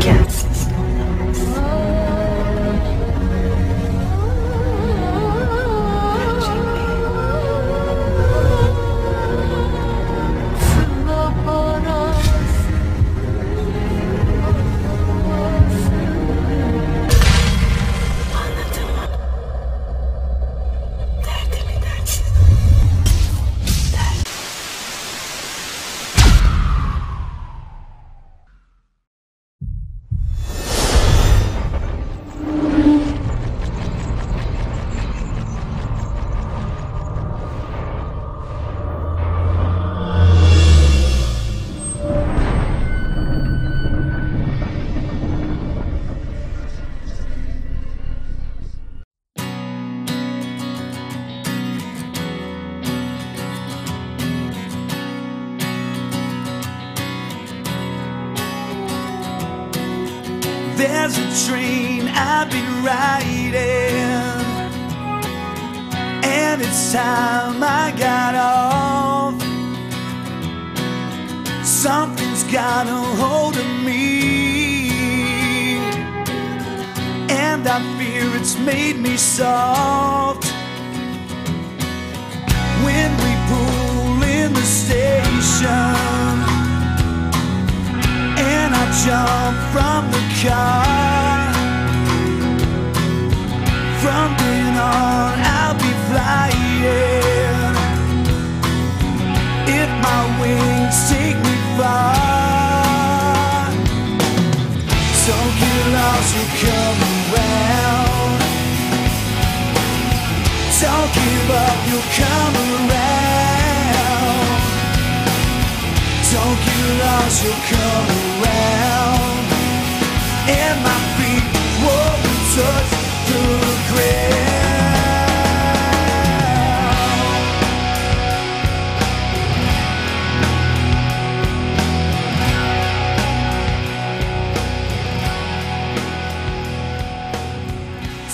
podcasts. There's a train I've been riding, and it's time I got off. Something's got a hold of me, and I fear it's made me soft. When we pull in the station and I jump from the car, from then on I'll be flying, if my wings take me far. Don't get lost, you'll come around. Don't give up, you'll come around. Don't get lost, you'll come around. And my feet won't touch the ground.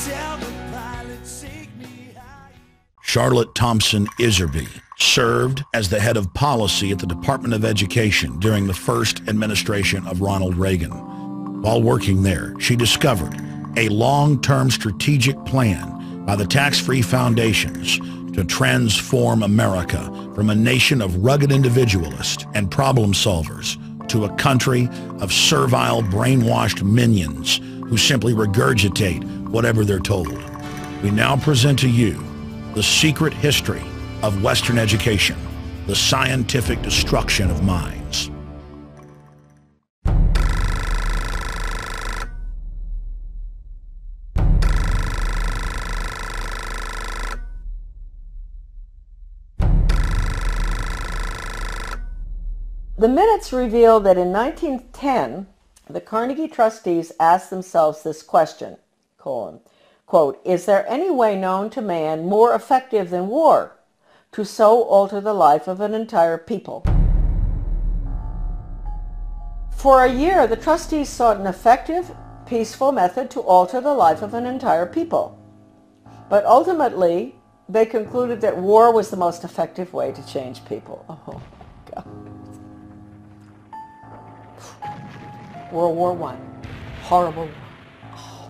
Tell the pilot, take me high. Charlotte Thomson Iserby served as the head of policy at the Department of Education during the first administration of Ronald Reagan. While working there, she discovered a long-term strategic plan by the tax-free foundations to transform America from a nation of rugged individualists and problem solvers to a country of servile, brainwashed minions who simply regurgitate whatever they're told. We now present to you the secret history of Western education, the scientific destruction of minds. The minutes reveal that in 1910, the Carnegie trustees asked themselves this question, quote, "Is there any way known to man more effective than war to so alter the life of an entire people?" For a year, the trustees sought an effective, peaceful method to alter the life of an entire people. But ultimately, they concluded that war was the most effective way to change people. Oh, God. World War I. Horrible war. Oh,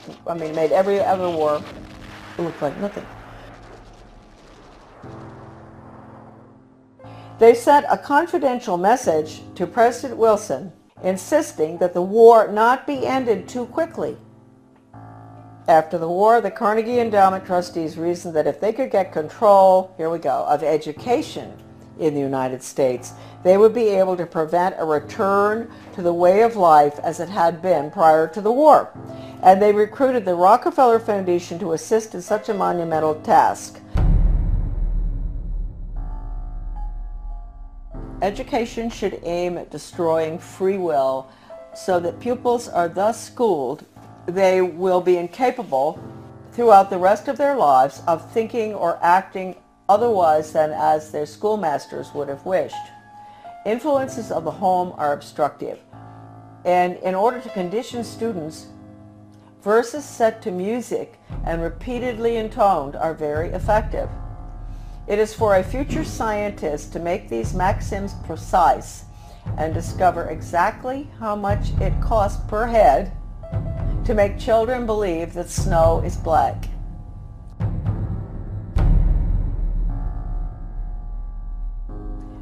God. I mean, made every other war look like nothing. They sent a confidential message to President Wilson insisting that the war not be ended too quickly. After the war, the Carnegie Endowment trustees reasoned that if they could get control, here we go, of education in the United States, they would be able to prevent a return to the way of life as it had been prior to the war. And they recruited the Rockefeller Foundation to assist in such a monumental task. Education should aim at destroying free will so that pupils are thus schooled they will be incapable throughout the rest of their lives of thinking or acting otherwise than as their schoolmasters would have wished. Influences of the home are obstructive, and in order to condition students, verses set to music and repeatedly intoned are very effective. It is for a future scientist to make these maxims precise and discover exactly how much it costs per head to make children believe that snow is black.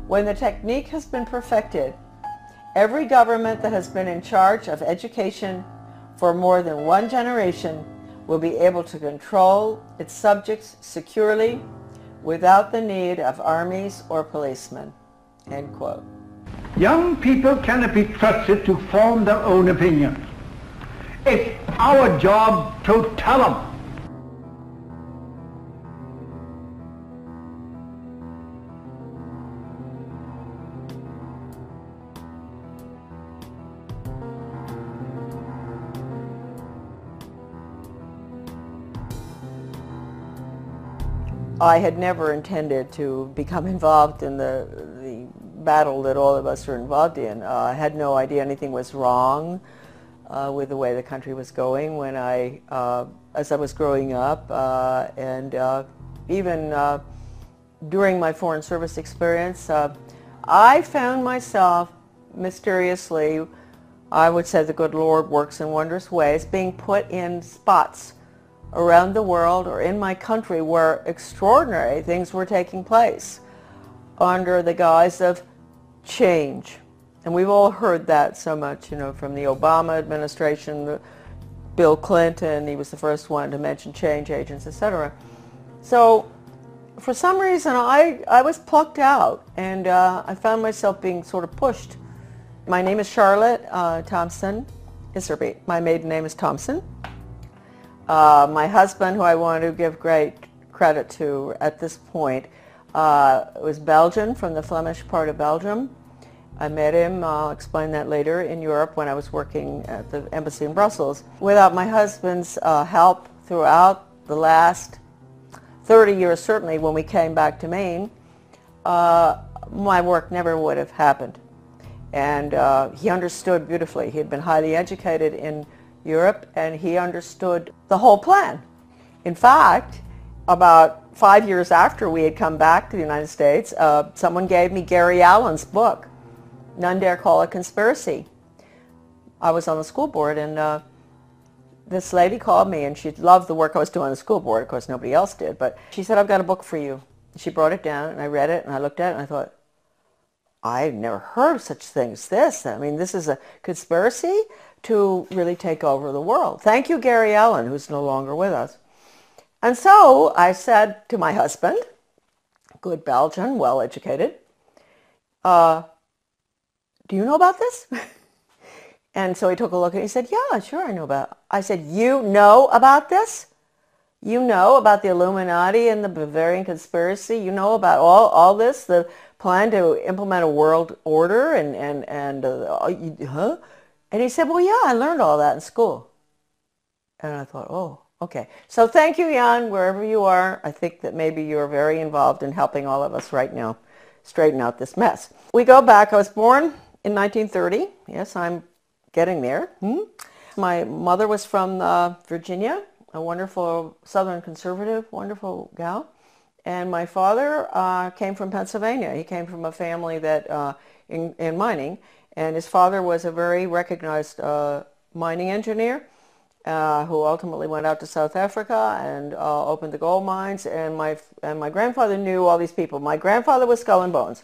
When the technique has been perfected, every government that has been in charge of education for more than one generation will be able to control its subjects securely without the need of armies or policemen." End quote. Young people cannot be trusted to form their own opinions. It's our job to tell them. I had never intended to become involved in the battle that all of us are involved in. I had no idea anything was wrong with the way the country was going when as I was growing up, and even during my Foreign Service experience, I found myself mysteriously, I would say the good Lord works in wondrous ways, being put in spots around the world or in my country where extraordinary things were taking place under the guise of change. And we've all heard that so much, you know, from the Obama administration, Bill Clinton, he was the first one to mention change agents, etc. So for some reason I was plucked out, and I found myself being sort of pushed. My name is Charlotte Thomson Iserbyt. My maiden name is Thomson. My husband, who I want to give great credit to at this point, was Belgian, from the Flemish part of Belgium. I met him, I'll explain that later, in Europe when I was working at the embassy in Brussels. Without my husband's help throughout the last 30 years, certainly when we came back to Maine, my work never would have happened. And he understood beautifully. He had been highly educated in Europe, and he understood the whole plan. In fact, about 5 years after we had come back to the United States, someone gave me Gary Allen's book, None Dare Call It Conspiracy. I was on the school board, and this lady called me, and she loved the work I was doing on the school board. Of course, nobody else did, but she said, "I've got a book for you." She brought it down, and I read it, and I looked at it, and I thought, I've never heard of such thing as this. I mean, this is a conspiracy to really take over the world. Thank you, Gary Allen, who's no longer with us. And so I said to my husband, good Belgian, well-educated, "Do you know about this?" And so he took a look and he said, "Yeah, sure I know about it." I said, "You know about this? You know about the Illuminati and the Bavarian conspiracy? You know about all this, the plan to implement a world order huh?" And he said, "Well, yeah, I learned all that in school." And I thought, oh, okay. So thank you, Jan, wherever you are. I think that maybe you're very involved in helping all of us right now straighten out this mess. We go back. I was born in 1930. Yes, I'm getting there. My mother was from Virginia, a wonderful Southern conservative, wonderful gal. And my father came from Pennsylvania. He came from a family that in mining. And his father was a very recognized mining engineer who ultimately went out to South Africa and opened the gold mines. And my grandfather knew all these people. My grandfather was Skull and Bones.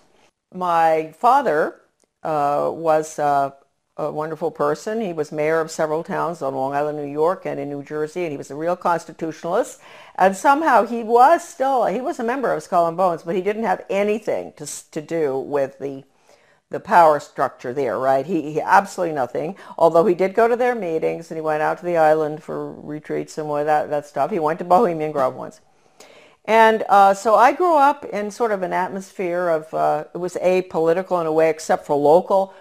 My father was a wonderful person. He was mayor of several towns on Long Island, New York, and in New Jersey, and he was a real constitutionalist. And somehow he was a member of Skull and Bones, but he didn't have anything to do with the power structure there, right? He absolutely nothing, although he did go to their meetings, and he went out to the island for retreats and more that stuff. He went to Bohemian Grove once. And so I grew up in sort of an atmosphere of, it was apolitical in a way, except for local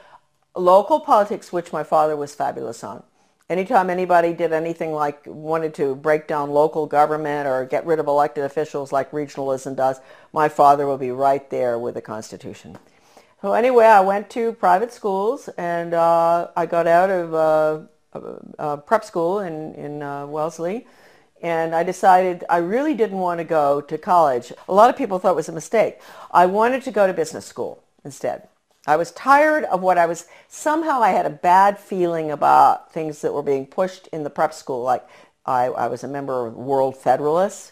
politics, which my father was fabulous on. Anytime anybody did anything like wanted to break down local government or get rid of elected officials like regionalism does, my father would be right there with the Constitution. So anyway, I went to private schools, and I got out of prep school in Wellesley, and I decided I really didn't want to go to college. A lot of people thought it was a mistake. I wanted to go to business school instead. I was tired of what I was, somehow I had a bad feeling about things that were being pushed in the prep school. Like I was a member of World Federalists.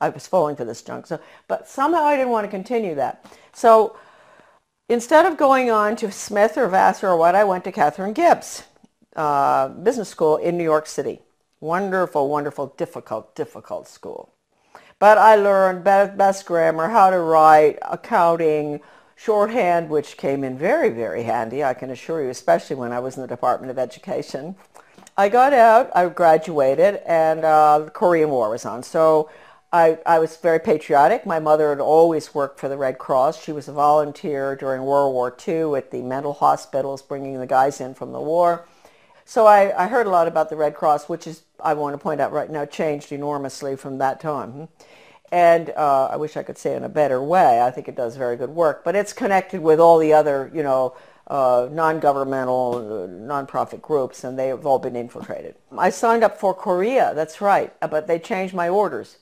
I was falling for this junk. So, but somehow I didn't want to continue that. So instead of going on to Smith or Vassar or what, I went to Catherine Gibbs Business School in New York City. Wonderful, wonderful, difficult school. But I learned best grammar, how to write, accounting, shorthand, which came in very, very handy, I can assure you, especially when I was in the Department of Education. I got out, I graduated, and the Korean War was on. So I was very patriotic. My mother had always worked for the Red Cross. She was a volunteer during World War II at the mental hospitals, bringing the guys in from the war. So I heard a lot about the Red Cross, which is, I want to point out right now, changed enormously from that time. And I wish I could say it in a better way. I think it does very good work. But it's connected with all the other, you know, non-governmental, non-profit groups, and they have all been infiltrated. I signed up for Korea, that's right, but they changed my orders.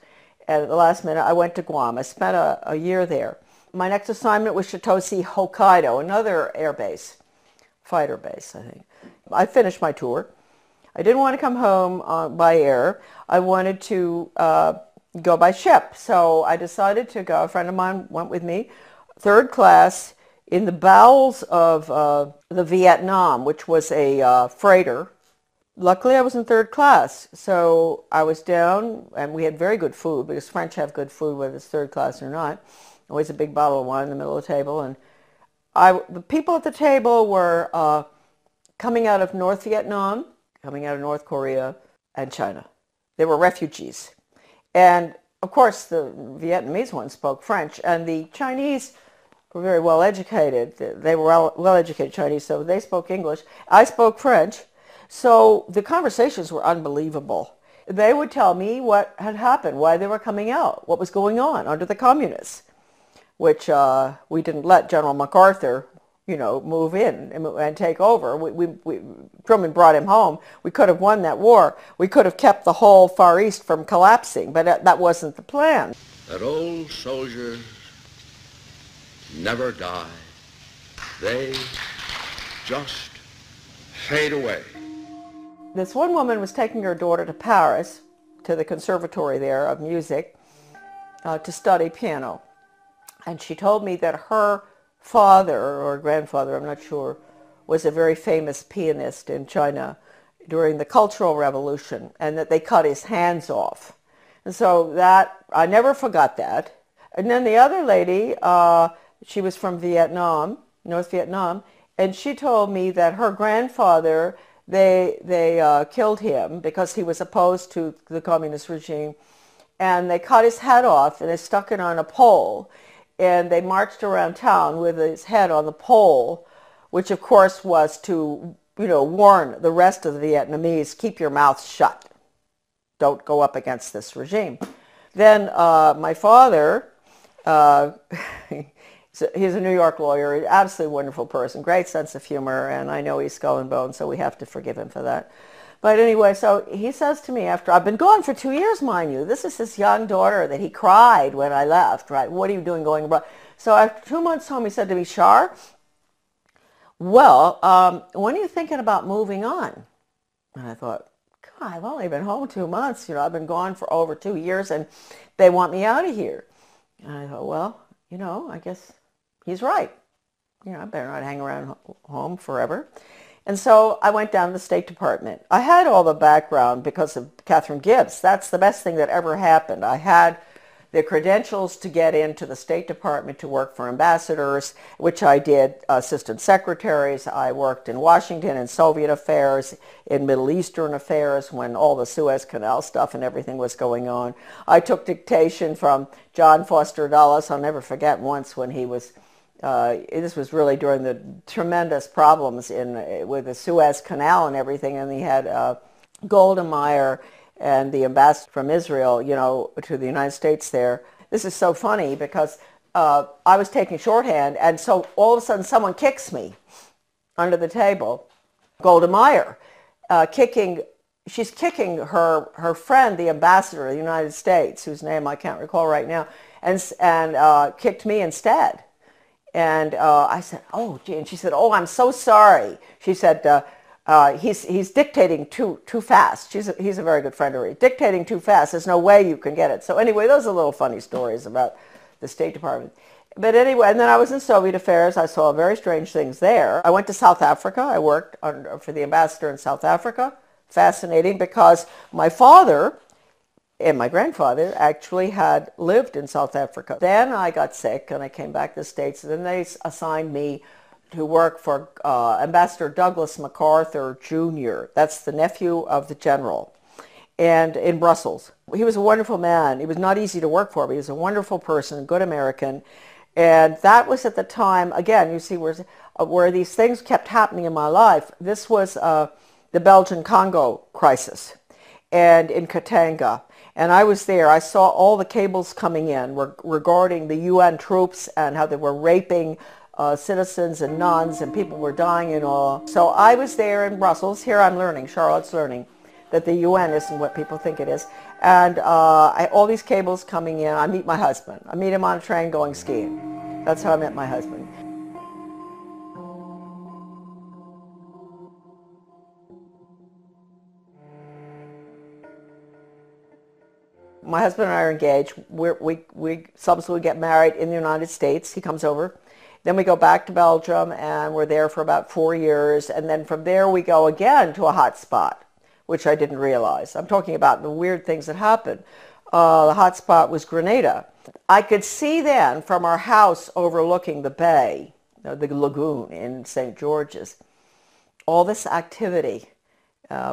And at the last minute, I went to Guam. I spent a year there. My next assignment was Chitose, Hokkaido, another air base, fighter base, I think. I finished my tour. I didn't want to come home by air. I wanted to go by ship. So I decided to go. A friend of mine went with me, third class, in the bowels of the Vietnam, which was a freighter. Luckily, I was in third class, so I was down, and we had very good food, because French have good food, whether it's third class or not. Always a big bottle of wine in the middle of the table, and the people at the table were coming out of North Vietnam, coming out of North Korea, and China. They were refugees. And, of course, the Vietnamese ones spoke French, and the Chinese were very well educated. They were well-educated Chinese, so they spoke English. I spoke French. So the conversations were unbelievable. They would tell me what had happened, why they were coming out, what was going on under the communists, which we didn't let General MacArthur, you know, move in and take over. Truman brought him home. We could have won that war. We could have kept the whole Far East from collapsing, but that wasn't the plan. That old soldiers never die. They just fade away. This one woman was taking her daughter to Paris, to the conservatory there of music, to study piano. And she told me that her father, or grandfather, I'm not sure, was a very famous pianist in China during the Cultural Revolution, and that they cut his hands off. And so that, I never forgot that. And then the other lady, she was from Vietnam, North Vietnam, and she told me that her grandfather, they killed him because he was opposed to the communist regime, and they cut his head off and they stuck it on a pole, and they marched around town with his head on the pole, which of course was to, you know, warn the rest of the Vietnamese, keep your mouths shut. Don't go up against this regime. Then my father, he's a New York lawyer, an absolutely wonderful person, great sense of humor, and I know he's skull and bone, so we have to forgive him for that. But anyway, so he says to me after, I've been gone for 2 years, mind you. This is his young daughter that he cried when I left, right? What are you doing going abroad? So after 2 months home, he said to me, Shar, well, when are you thinking about moving on? And I thought, God, I've only been home 2 months. You know, I've been gone for over 2 years, and they want me out of here. And I thought, well, you know, I guess he's right. You know, I better not hang around home forever. And so I went down to the State Department. I had all the background because of Catherine Gibbs. That's the best thing that ever happened. I had the credentials to get into the State Department to work for ambassadors, which I did, assistant secretaries. I worked in Washington in Soviet affairs, in Middle Eastern affairs when all the Suez Canal stuff and everything was going on. I took dictation from John Foster Dulles. I'll never forget once when he was this was really during the tremendous problems with the Suez Canal and everything, and he had Golda Meir and the ambassador from Israel, you know, to the United States there. This is so funny because I was taking shorthand, and so all of a sudden someone kicks me under the table. Golda Meir, she's kicking her friend, the ambassador of the United States, whose name I can't recall right now, and kicked me instead. And I said, oh, gee. And she said, oh, I'm so sorry. She said, he's dictating too fast. He's a very good friend of hers. Dictating too fast. There's no way you can get it. So anyway, those are little funny stories about the State Department. But anyway, and then I was in Soviet affairs. I saw very strange things there. I went to South Africa. I worked for the ambassador in South Africa. Fascinating, because my father and my grandfather actually had lived in South Africa. Then I got sick and I came back to the States, and then they assigned me to work for Ambassador Douglas MacArthur Jr. That's the nephew of the general, and in Brussels. He was a wonderful man. He was not easy to work for, but he was a wonderful person, a good American. And that was at the time, again, you see where these things kept happening in my life. This was the Belgian Congo crisis, and in Katanga. And I was there. I saw all the cables coming in regarding the UN troops and how they were raping citizens and nuns, and people were dying and all. So I was there in Brussels. Here I'm learning, Charlotte's learning, that the UN isn't what people think it is. And all these cables coming in. I meet my husband. I meet him on a train going skiing. That's how I met my husband. My husband and I are engaged. We subsequently get married in the United States. He comes over. Then we go back to Belgium, and we're there for about 4 years. And then from there we go again to a hot spot, which I didn't realize. I'm talking about the weird things that happened. The hot spot was Grenada. I could see then from our house overlooking the bay, the lagoon in St. George's, all this activity.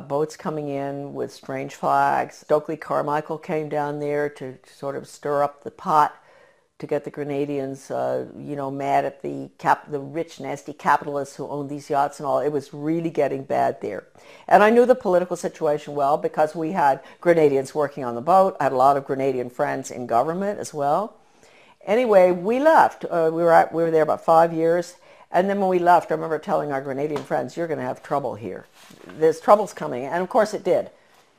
Boats coming in with strange flags. Stokely Carmichael came down there to sort of stir up the pot to get the Grenadians, mad at the rich, nasty capitalists who owned these yachts and all. It was really getting bad there. And I knew the political situation well because we had Grenadians working on the boat. I had a lot of Grenadian friends in government as well. Anyway, we left. We were there about 5 years. And then when we left, I remember telling our Grenadian friends, you're going to have trouble here. There's troubles coming. And of course it did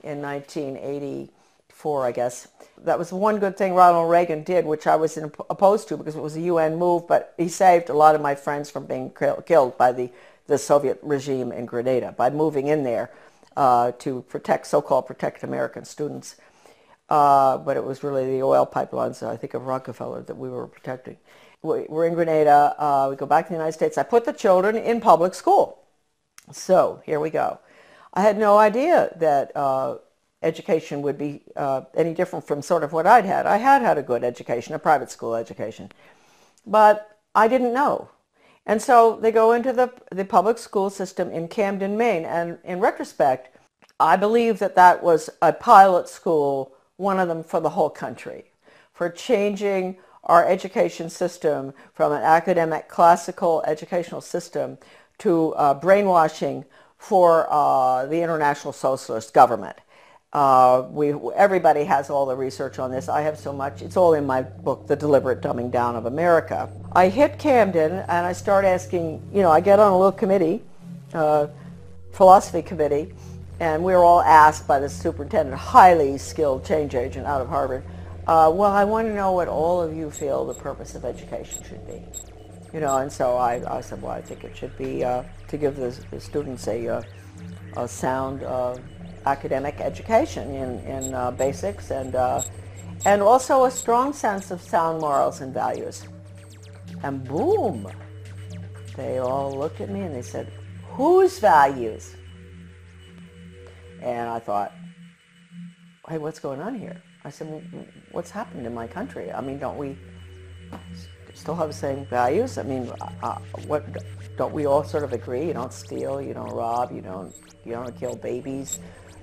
in 1984, I guess. That was one good thing Ronald Reagan did, which I was opposed to because it was a UN move, but he saved a lot of my friends from being killed by the Soviet regime in Grenada by moving in there to protect, so-called protect American students. But it was really the oil pipelines, I think, of Rockefeller that we were protecting. We're in Grenada. We go back to the United States. I put the children in public school. So here we go. I had no idea that education would be any different from sort of what I'd had. I had had a good education, a private school education, but I didn't know. And so they go into the public school system in Camden, Maine. And in retrospect, I believe that that was a pilot school, one of them for the whole country, for changing our education system from an academic classical educational system to brainwashing for the international socialist government. Everybody has all the research on this. I have so much. It's all in my book, The Deliberate Dumbing Down of America. I hit Camden and I start asking, I get on a little committee, philosophy committee, and we were all asked by the superintendent, highly skilled change agent out of Harvard, well, I want to know what all of you feel the purpose of education should be. And so I said, well, I think it should be to give the students a sound academic education in basics and also a strong sense of sound morals and values. And boom, they all looked at me and they said, whose values? And I thought, hey, what's going on here? I said, well, what's happened in my country? I mean, don't we still have the same values? I mean, don't we all sort of agree? You don't steal, you don't rob, you don't kill babies,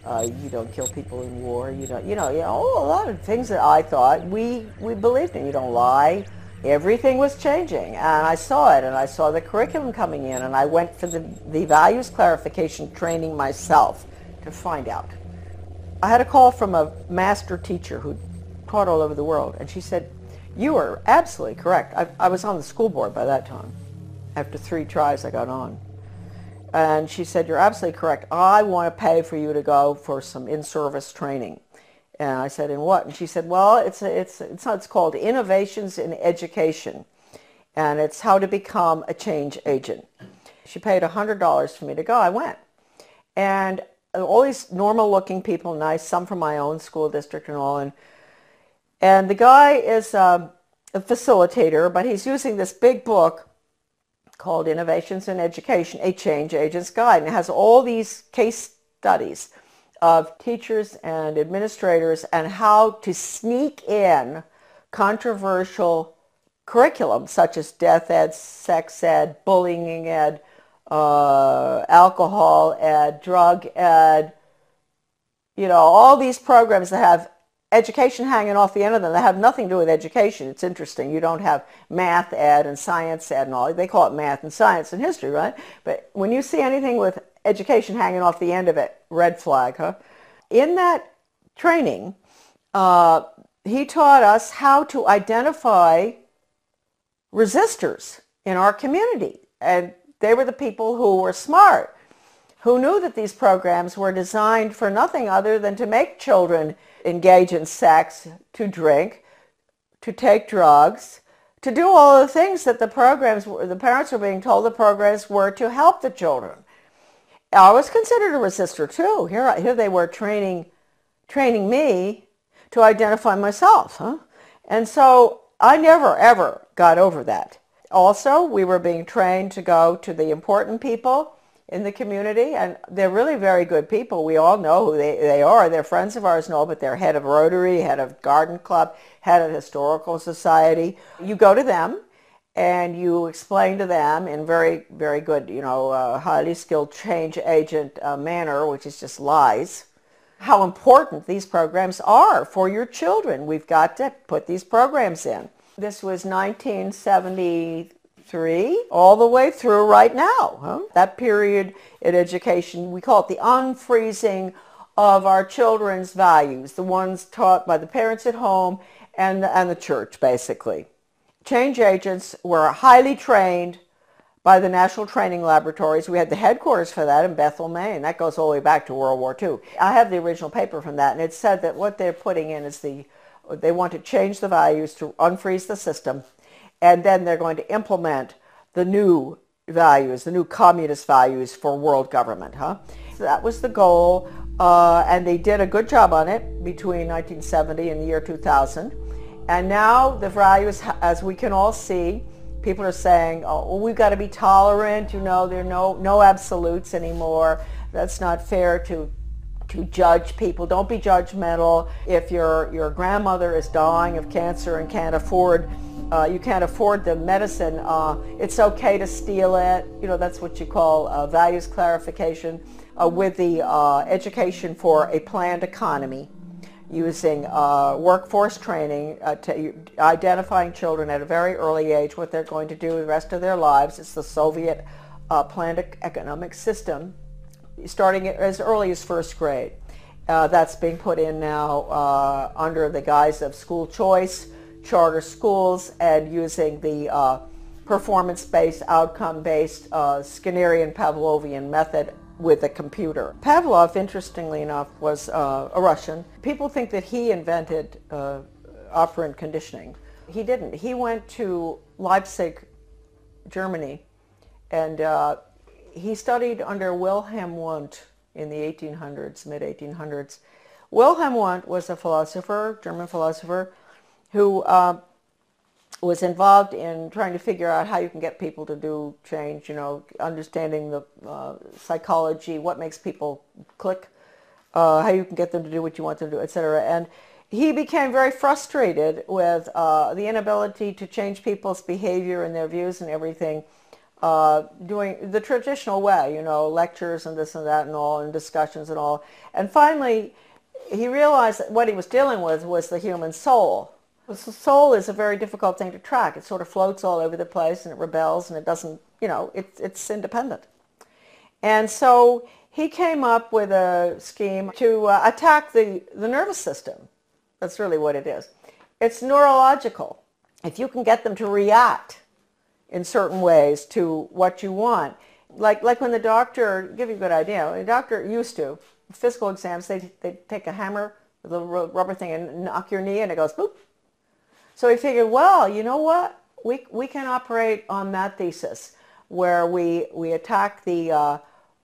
you don't kill people in war, a lot of things that I thought we believed in. You don't lie. Everything was changing, and I saw it, and I saw the curriculum coming in, and I went for the values clarification training myself to find out. I had a call from a master teacher who taught all over the world, and she said, you are absolutely correct. I was on the school board by that time. After 3 tries, I got on. And she said, you're absolutely correct. I want to pay for you to go for some in-service training. And I said, in what? And she said, well, it's called Innovations in Education. and it's how to become a change agent. She paid $100 for me to go. I went. And all these normal-looking people, nice, some from my own school district and all, and the guy is a facilitator, but he's using this big book called Innovations in Education, A Change Agent's Guide, and it has all these case studies of teachers and administrators and how to sneak in controversial curriculum such as death ed, sex ed, bullying ed, alcohol ed, drug ed, all these programs that have education hanging off the end of them. They have nothing to do with education. It's interesting. You don't have math ed and science ed and all. They call it math and science and history, right? But when you see anything with education hanging off the end of it, red flag, huh? In that training, he taught us how to identify resistors in our community. And they were the people who were smart, who knew that these programs were designed for nothing other than to make children engage in sex, to drink, to take drugs, to do all the things that the parents were being told the programs were to help the children. I was considered a resistor too. Here they were training me to identify myself, huh? And so I never, ever got over that. Also, we were being trained to go to the important people in the community, and they're really very good people. We all know who they are. They're friends of ours and all, but they're head of Rotary, head of Garden Club, head of Historical Society. You go to them and you explain to them in very, very good, highly skilled change agent manner, which is just lies, how important these programs are for your children. We've got to put these programs in. This was 1973 all the way through right now. Huh? That period in education, we call it the unfreezing of our children's values, the ones taught by the parents at home and the church, basically. Change agents were highly trained by the National Training Laboratories. We had the headquarters for that in Bethel, Maine. That goes all the way back to World War II. I have the original paper from that, and it said that what they're putting in is they want to change the values to unfreeze the system, and then they're going to implement the new values, the new communist values for world government. Huh? So that was the goal, and they did a good job on it between 1970 and the year 2000. And now the values, as we can all see, people are saying, oh, well, we've got to be tolerant, there are no absolutes anymore. That's not fair to judge people. Don't be judgmental. If your grandmother is dying of cancer and you can't afford the medicine, it's okay to steal it. That's what you call values clarification with the education for a planned economy, using workforce training, identifying children at a very early age what they're going to do the rest of their lives. It's the Soviet planned economic system, starting as early as first grade. That's being put in now under the guise of school choice, charter schools, and using the performance-based, outcome-based Skinnerian Pavlovian method with a computer. Pavlov, interestingly enough, was a Russian. People think that he invented operant conditioning. He didn't. He went to Leipzig, Germany, and he studied under Wilhelm Wundt in the 1800s, mid-1800s. Wilhelm Wundt was a philosopher, German philosopher, who was involved in trying to figure out how you can get people to do change, understanding the psychology, what makes people click, how you can get them to do what you want them to do, etc. And he became very frustrated with the inability to change people's behavior and their views and everything, doing the traditional way, lectures and this and that and all, and discussions and all. And finally, he realized that what he was dealing with was the human soul. The soul is a very difficult thing to track. It sort of floats all over the place, and it rebels, and it doesn't, it's independent. And so he came up with a scheme to attack the nervous system. That's really what it is. It's neurological. If you can get them to react in certain ways to what you want, like when the doctor, give you a good idea, the doctor used to, physical exams, they'd take a hammer, a little rubber thing, and knock your knee, and it goes boop. So he figured, well, you know what? we can operate on that thesis where we attack the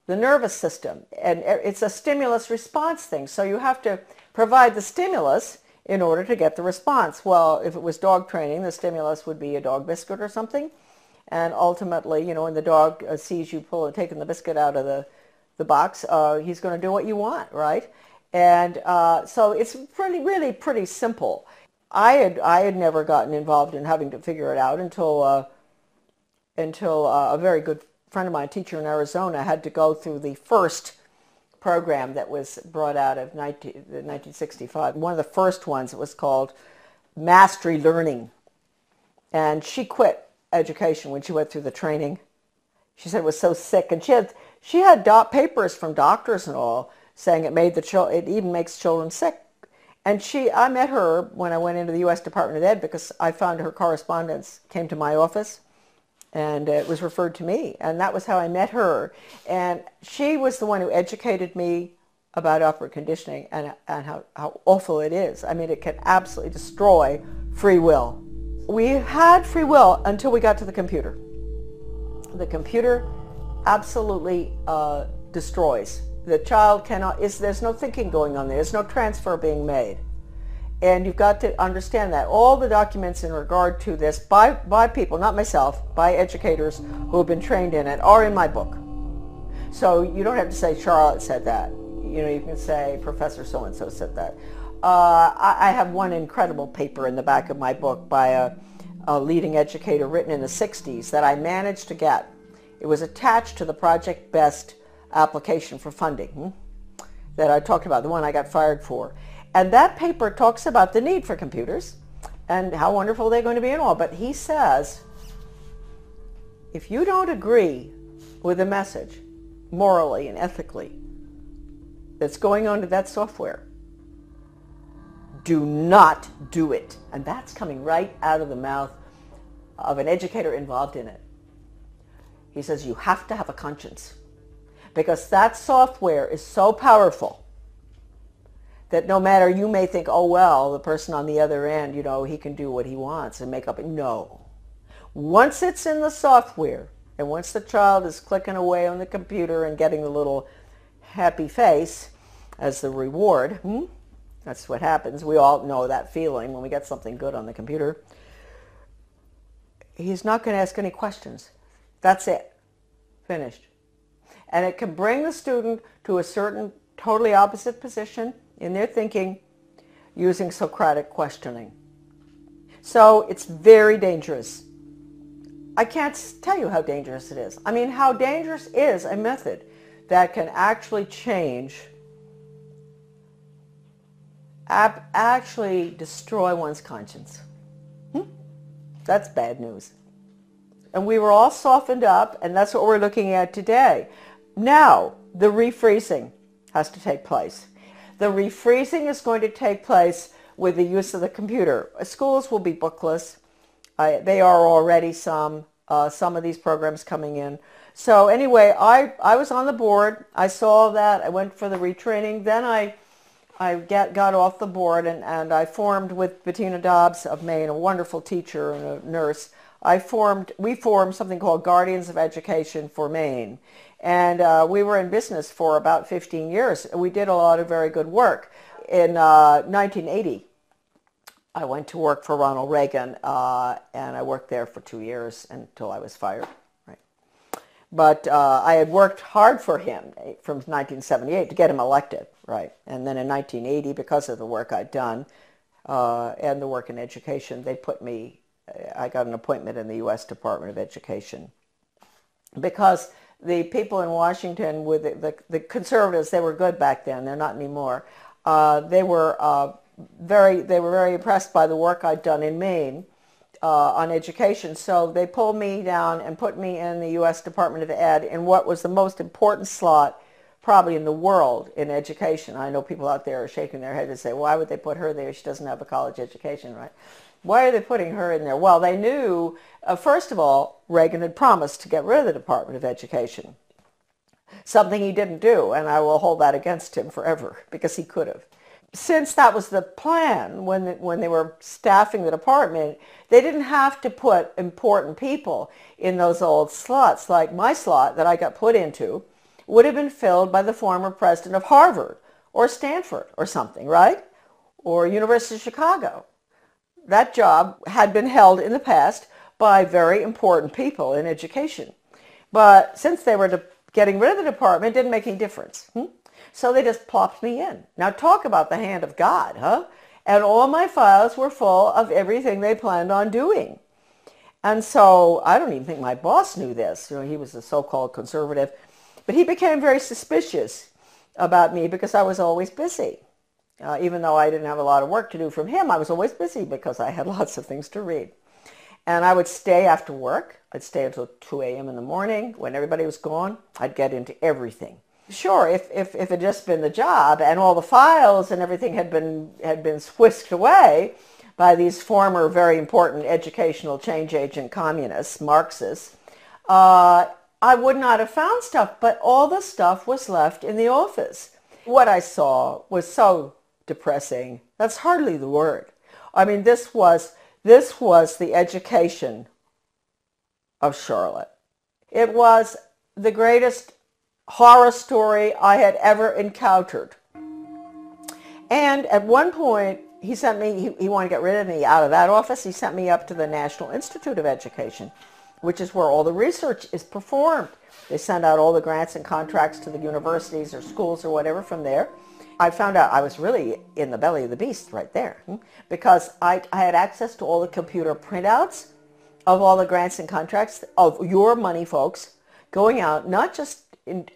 nervous system, and it's a stimulus response thing. So you have to provide the stimulus in order to get the response. Well, if it was dog training, the stimulus would be a dog biscuit or something. And ultimately, you know, when the dog sees you taking the biscuit out of the box, he's going to do what you want, right? And so it's really pretty simple. I had never gotten involved in having to figure it out until a very good friend of mine, a teacher in Arizona, had to go through the first program that was brought out of 1965. One of the first ones, it was called Mastery Learning. And she quit education when she went through the training. She said it was so sick, and she had papers from doctors and all saying it even makes children sick. And I met her when I went into the U.S. Department of Ed, because I found her correspondence came to my office, and it was referred to me, and that was how I met her. And she was the one who educated me about upward conditioning and how awful it is. I mean, it can absolutely destroy free will. We had free will until we got to the computer. The computer absolutely destroys. The child there's no thinking going on there. There's no transfer being made. And you've got to understand that. All the documents in regard to this by people, not myself, by educators who have been trained in it, are in my book. So you don't have to say Charlotte said that. You know, you can say Professor so-and-so said that. I have one incredible paper in the back of my book by a leading educator written in the 60s that I managed to get. It was attached to the Project Best application for funding that I talked about, the one I got fired for. And that paper talks about the need for computers and how wonderful they're going to be and all. But he says, if you don't agree with the message morally and ethically that's going on to that software, do not do it. And that's coming right out of the mouth of an educator involved in it. He says you have to have a conscience, because that software is so powerful that no matter, you may think, oh, well, the person on the other end, you know, he can do what he wants and make up. No. Once it's in the software, and once the child is clicking away on the computer and getting the little happy face as the reward, that's what happens. We all know that feeling when we get something good on the computer. He's not going to ask any questions. That's it. Finished. And it can bring the student to a certain totally opposite position in their thinking using Socratic questioning. So it's very dangerous. I can't tell you how dangerous it is. I mean, how dangerous is a method that can actually change, actually destroy one's conscience. That's bad news. And we were all softened up, and that's what we're looking at today. Now, the refreezing has to take place. The refreezing is going to take place with the use of the computer. Schools will be bookless. They are already some of these programs coming in. So anyway, I was on the board. I saw that. I went for the retraining. Then I got off the board, and I formed with Bettina Dobbs of Maine, a wonderful teacher and a nurse. We formed something called Guardians of Education for Maine. And we were in business for about 15 years. We did a lot of very good work. In 1980, I went to work for Ronald Reagan, and I worked there for 2 years until I was fired. Right. But I had worked hard for him from 1978 to get him elected. Right. And then in 1980, because of the work I'd done and the work in education, I got an appointment in the U.S. Department of Education. Because the people in Washington, with the conservatives, they were good back then. They're not anymore. They were very impressed by the work I'd done in Maine on education. So they pulled me down and put me in the U.S. Department of Ed in what was the most important slot probably in the world in education. I know people out there are shaking their head and say, why would they put her there? She doesn't have a college education, right? Why are they putting her in there? Well, they knew, first of all, Reagan had promised to get rid of the Department of Education, something he didn't do, and I will hold that against him forever, because he could have. since that was the plan when they were staffing the department, they didn't have to put important people in those old slots. Like my slot that I got put into would have been filled by the former president of Harvard or Stanford or something, right? Or University of Chicago. That job had been held in the past by very important people in education. But since they were getting rid of the department, it didn't make any difference. So they just plopped me in. Now talk about the hand of God, huh? And all my files were full of everything they planned on doing. And so I don't even think my boss knew this. You know, he was a so-called conservative. But he became very suspicious about me because I was always busy. Even though I didn't have a lot of work to do from him, I was always busy because I had lots of things to read. And I would stay after work. I'd stay until 2 a.m. in the morning. When everybody was gone, I'd get into everything. Sure, if it had just been the job and all the files and everything had been whisked away by these former very important educational change agent communists, Marxists, I would not have found stuff, but all the stuff was left in the office. What I saw was so depressing. That's hardly the word. I mean, this was the education of Charlotte. It was the greatest horror story I had ever encountered. And at one point, he sent me, he wanted to get rid of me out of that office. He sent me up to the National Institute of Education, which is where all the research is performed. They send out all the grants and contracts to the universities or schools or whatever from there. I found out I was really in the belly of the beast right there because I had access to all the computer printouts of all the grants and contracts of your money, folks, going out not just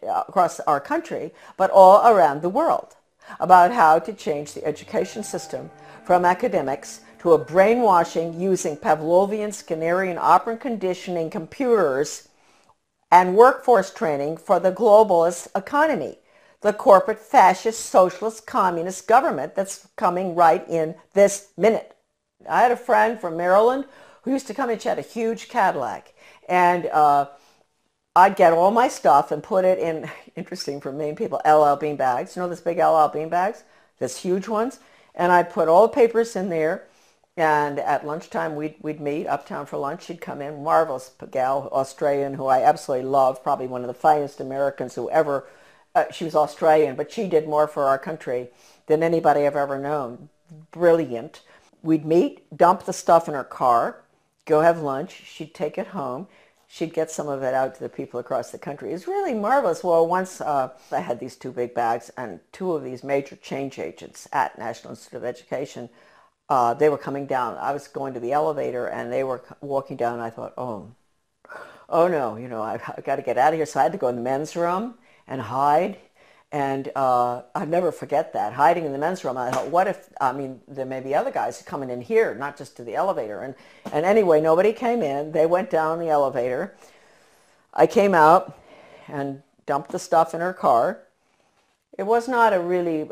across our country, but all around the world about how to change the education system from academics to a brainwashing using Pavlovian, Skinnerian, operant conditioning computers and workforce training for the globalist economy, the corporate fascist socialist communist government that's coming right in this minute. I had a friend from Maryland who used to come in. She had a huge Cadillac, and I'd get all my stuff and put it in, interesting for Maine people, LL bean bags. You know those big LL bean bags? Those huge ones? And I'd put all the papers in there, and at lunchtime we'd meet uptown for lunch. She'd come in, marvelous gal, Australian, who I absolutely love, probably one of the finest Americans who ever, she was Australian, but she did more for our country than anybody I've ever known. Brilliant. We'd meet, dump the stuff in her car, go have lunch. She'd take it home. She'd get some of it out to the people across the country. It was really marvelous. Well, once I had these two big bags, and two of these major change agents at National Institute of Education, they were coming down. I was going to the elevator, and they were walking down, and I thought, oh no, you know, I've got to get out of here. So I had to go in the men's room and hide. And I'll never forget that, hiding in the men's room. I thought, what if, I mean, there may be other guys coming in here, not just to the elevator. And anyway, nobody came in. They went down the elevator. I came out and dumped the stuff in her car. It was not a really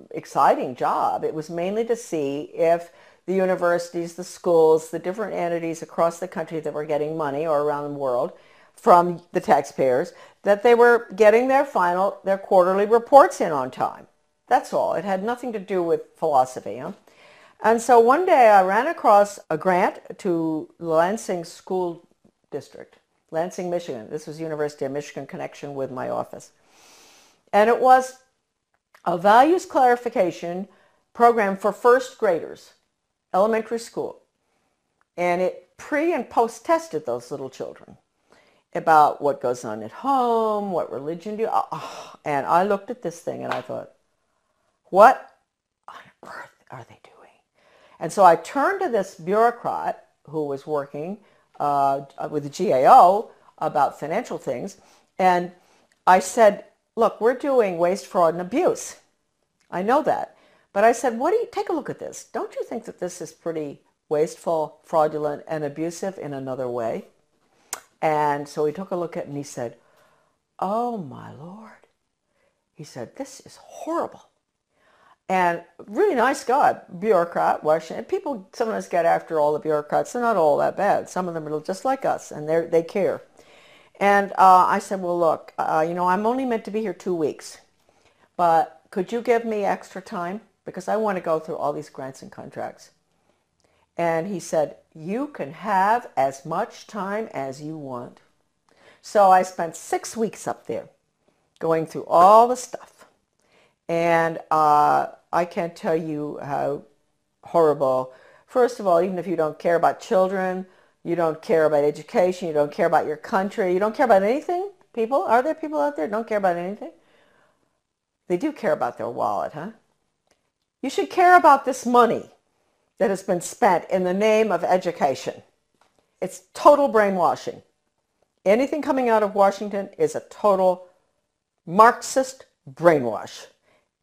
exciting job. It was mainly to see if the universities, the schools, the different entities across the country that were getting money or around the world from the taxpayers, that they were getting their quarterly reports in on time. That's all. It had nothing to do with philosophy. Huh? And so one day I ran across a grant to Lansing School District, Lansing, Michigan. This was University of Michigan connection with my office. And it was a values clarification program for first graders, elementary school. And it pre- and post-tested those little children about what goes on at home, what religion do you... And I looked at this thing and I thought, what on earth are they doing? And so I turned to this bureaucrat who was working with the GAO about financial things, and I said, look, we're doing waste, fraud, and abuse. I know that. But I said, take a look at this. Don't you think that this is pretty wasteful, fraudulent, and abusive in another way? And so he took a look at it and he said, oh my Lord. He said, this is horrible. And really nice guy, bureaucrat, Washington. People sometimes get after all the bureaucrats. They're not all that bad. Some of them are just like us, and they care. And I said, well, look, you know, I'm only meant to be here 2 weeks, but could you give me extra time? because I want to go through all these grants and contracts. And he said, you can have as much time as you want. So I spent 6 weeks up there going through all the stuff. And I can't tell you how horrible. First of all, even if you don't care about children, you don't care about education, you don't care about your country, you don't care about anything, people? Are there people out there who don't care about anything? They do care about their wallet, huh? You should care about this money that has been spent in the name of education. It's total brainwashing. Anything coming out of Washington is a total Marxist brainwash.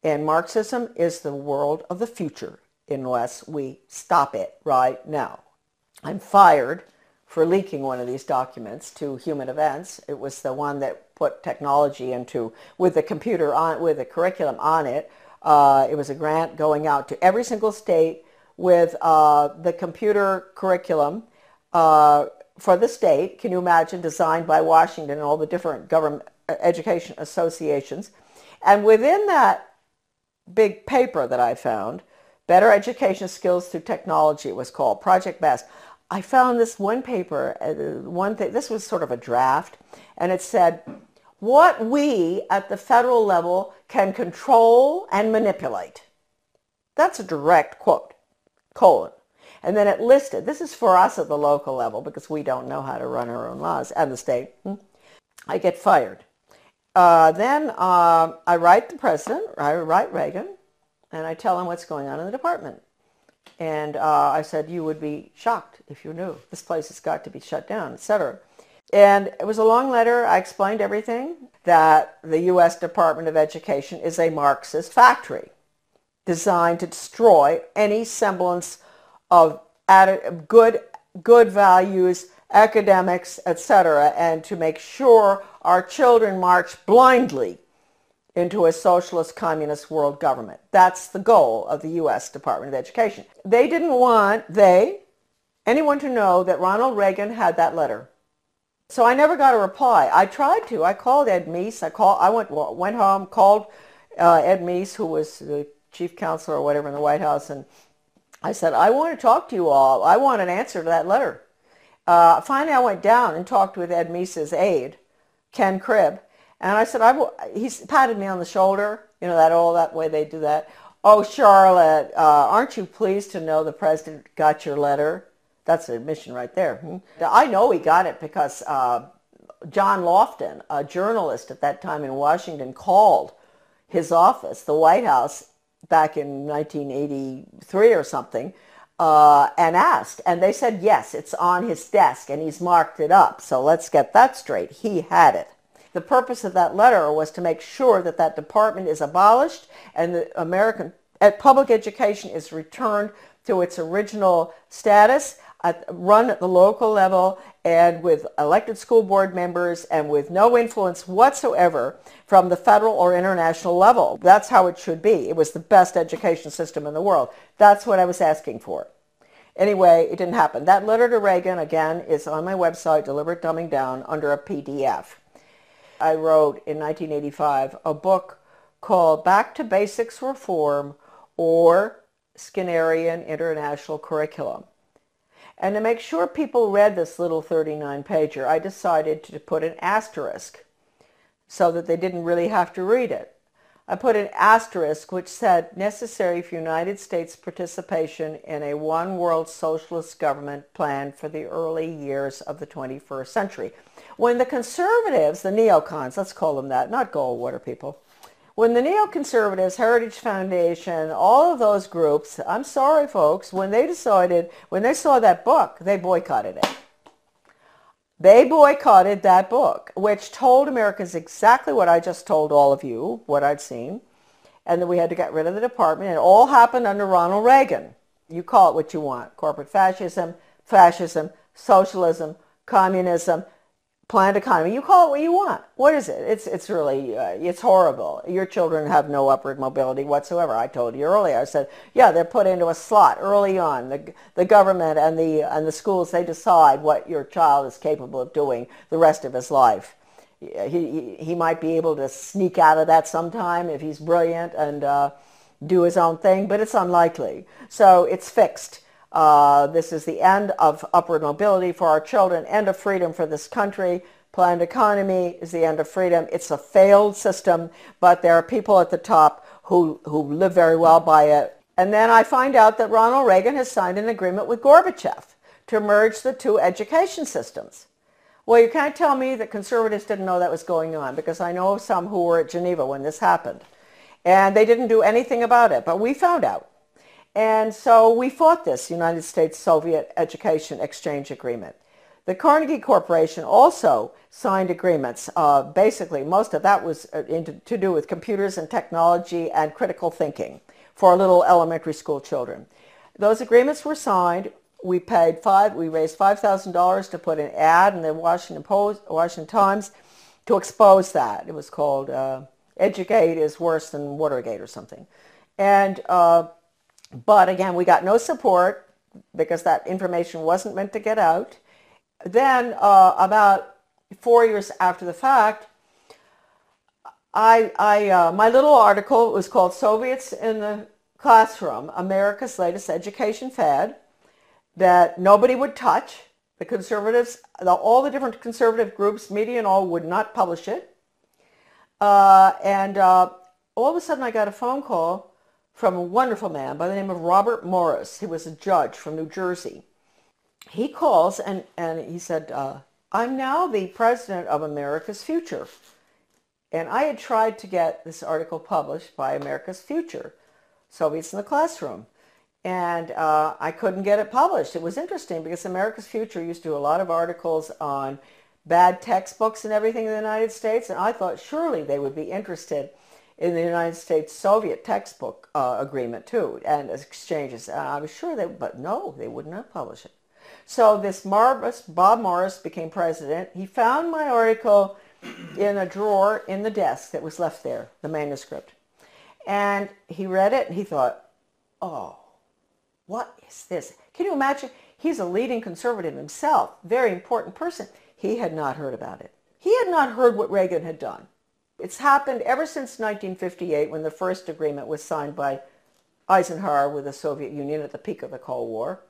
And Marxism is the world of the future unless we stop it right now. I'm fired for leaking one of these documents to Human Events. It was the one that put technology into, with the computer on, with the curriculum on it. It was a grant going out to every single state with the computer curriculum for the state. Can you imagine? Designed by Washington and all the different government education associations. And within that big paper that I found, Better Education Skills Through Technology, it was called, Project BEST. I found this one paper, this was sort of a draft, and it said, what we at the federal level can control and manipulate. That's a direct quote, colon. And then it listed, this is for us at the local level because we don't know how to run our own laws, and the state. I get fired. Then I write the president, I write Reagan, and I tell him what's going on in the department. And I said, you would be shocked if you knew. This place has got to be shut down, etc. And it was a long letter. I explained everything, that the U.S. Department of Education is a Marxist factory designed to destroy any semblance of good values, academics, etc., and to make sure our children march blindly into a socialist communist world government. That's the goal of the U.S. Department of Education. They didn't want anyone to know that Ronald Reagan had that letter. So I never got a reply. I tried to. I called Ed Meese. I went home, called Ed Meese, who was the chief counselor or whatever in the White House, and I said, I want to talk to you all. I want an answer to that letter. Finally, I went down and talked with Ed Meese's aide, Ken Cribb, and I said, he patted me on the shoulder, you know, that way they do that. Oh, Charlotte, aren't you pleased to know the president got your letter? That's an admission right there. I know he got it because John Lofton, a journalist at that time in Washington, called his office, the White House, back in 1983 or something, and asked. And they said, yes, it's on his desk, and he's marked it up. So let's get that straight. He had it. The purpose of that letter was to make sure that that department is abolished and the American public education is returned to its original status, run at the local level and with elected school board members and with no influence whatsoever from the federal or international level. That's how it should be. It was the best education system in the world. That's what I was asking for. Anyway, it didn't happen. That letter to Reagan, again, is on my website, Deliberate Dumbing Down, under a PDF. I wrote in 1985 a book called Back to Basics Reform, or Skinnerian International Curriculum. And to make sure people read this little 39-pager, I decided to put an asterisk so that they didn't really have to read it. I put an asterisk which said, necessary for United States participation in a one-world socialist government plan for the early years of the 21st century. When the conservatives, the neocons, let's call them that, not Goldwater people, when the neoconservatives, Heritage Foundation, all of those groups, I'm sorry folks, when they saw that book, they boycotted it. They boycotted that book, which told Americans exactly what I just told all of you, what I'd seen, and that we had to get rid of the department. It all happened under Ronald Reagan. You call it what you want. Corporate fascism, socialism, communism, planned economy. You call it what you want. What is it? It's really, it's horrible. Your children have no upward mobility whatsoever. I told you earlier. I said, yeah, they're put into a slot early on. The government and the schools, they decide what your child is capable of doing the rest of his life. He might be able to sneak out of that sometime if he's brilliant and do his own thing, but it's unlikely. So it's fixed. This is the end of upward mobility for our children, end of freedom for this country. Planned economy is the end of freedom. It's a failed system, but there are people at the top who live very well by it. And then I find out that Ronald Reagan has signed an agreement with Gorbachev to merge the two education systems. Well, you can't tell me that conservatives didn't know that was going on, because I know of some who were at Geneva when this happened. And they didn't do anything about it, but we found out. And so we fought this United States-Soviet Education Exchange Agreement. The Carnegie Corporation also signed agreements. Basically, most of that was to do with computers and technology and critical thinking for little elementary school children. Those agreements were signed. We raised $5,000 to put an ad in the Washington Times to expose that. It was called Educate is Worse Than Watergate or something. And but again, we got no support because that information wasn't meant to get out. Then about 4 years after the fact, my little article was called Soviets in the Classroom, America's Latest Education Fad, that nobody would touch. The conservatives, all the different conservative groups, media and all, would not publish it. And all of a sudden I got a phone call from a wonderful man by the name of Robert Morris. He was a judge from New Jersey. He calls and he said, I'm now the president of America's Future. And I had tried to get this article published by America's Future, Soviets in the Classroom. And I couldn't get it published. It was interesting because America's Future used to do a lot of articles on bad textbooks and everything in the United States. And I thought surely they would be interested in the United States-Soviet textbook agreement too, and exchanges. And I was sure but no, they would not publish it. So this marvelous Bob Morris became president. He found my article in a drawer in the desk that was left there, the manuscript. And he read it and he thought, oh, what is this? Can you imagine? He's a leading conservative himself, very important person. He had not heard about it. He had not heard what Reagan had done. It's happened ever since 1958 when the first agreement was signed by Eisenhower with the Soviet Union at the peak of the Cold War.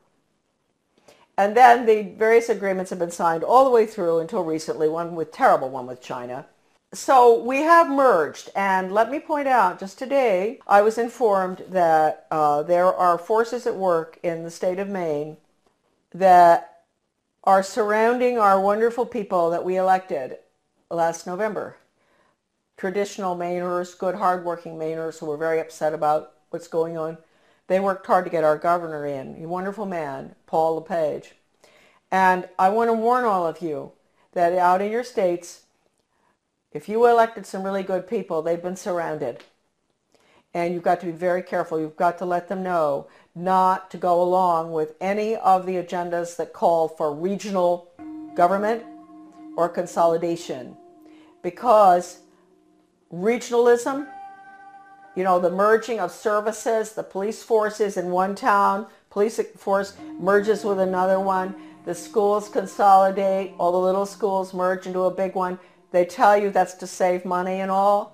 And then the various agreements have been signed all the way through until recently, one with China. So we have merged, and let me point out, just today, I was informed that there are forces at work in the state of Maine that are surrounding our wonderful people that we elected last November. Traditional Mainers, good hardworking Mainers who were very upset about what's going on. They worked hard to get our governor in, a wonderful man, Paul LePage. And I want to warn all of you that out in your states, if you elected some really good people, they've been surrounded. And you've got to be very careful. You've got to let them know not to go along with any of the agendas that call for regional government or consolidation. Because regionalism, you know, the merging of services, the police forces in one town, police force merges with another one, the schools consolidate, all the little schools merge into a big one. They tell you that's to save money and all.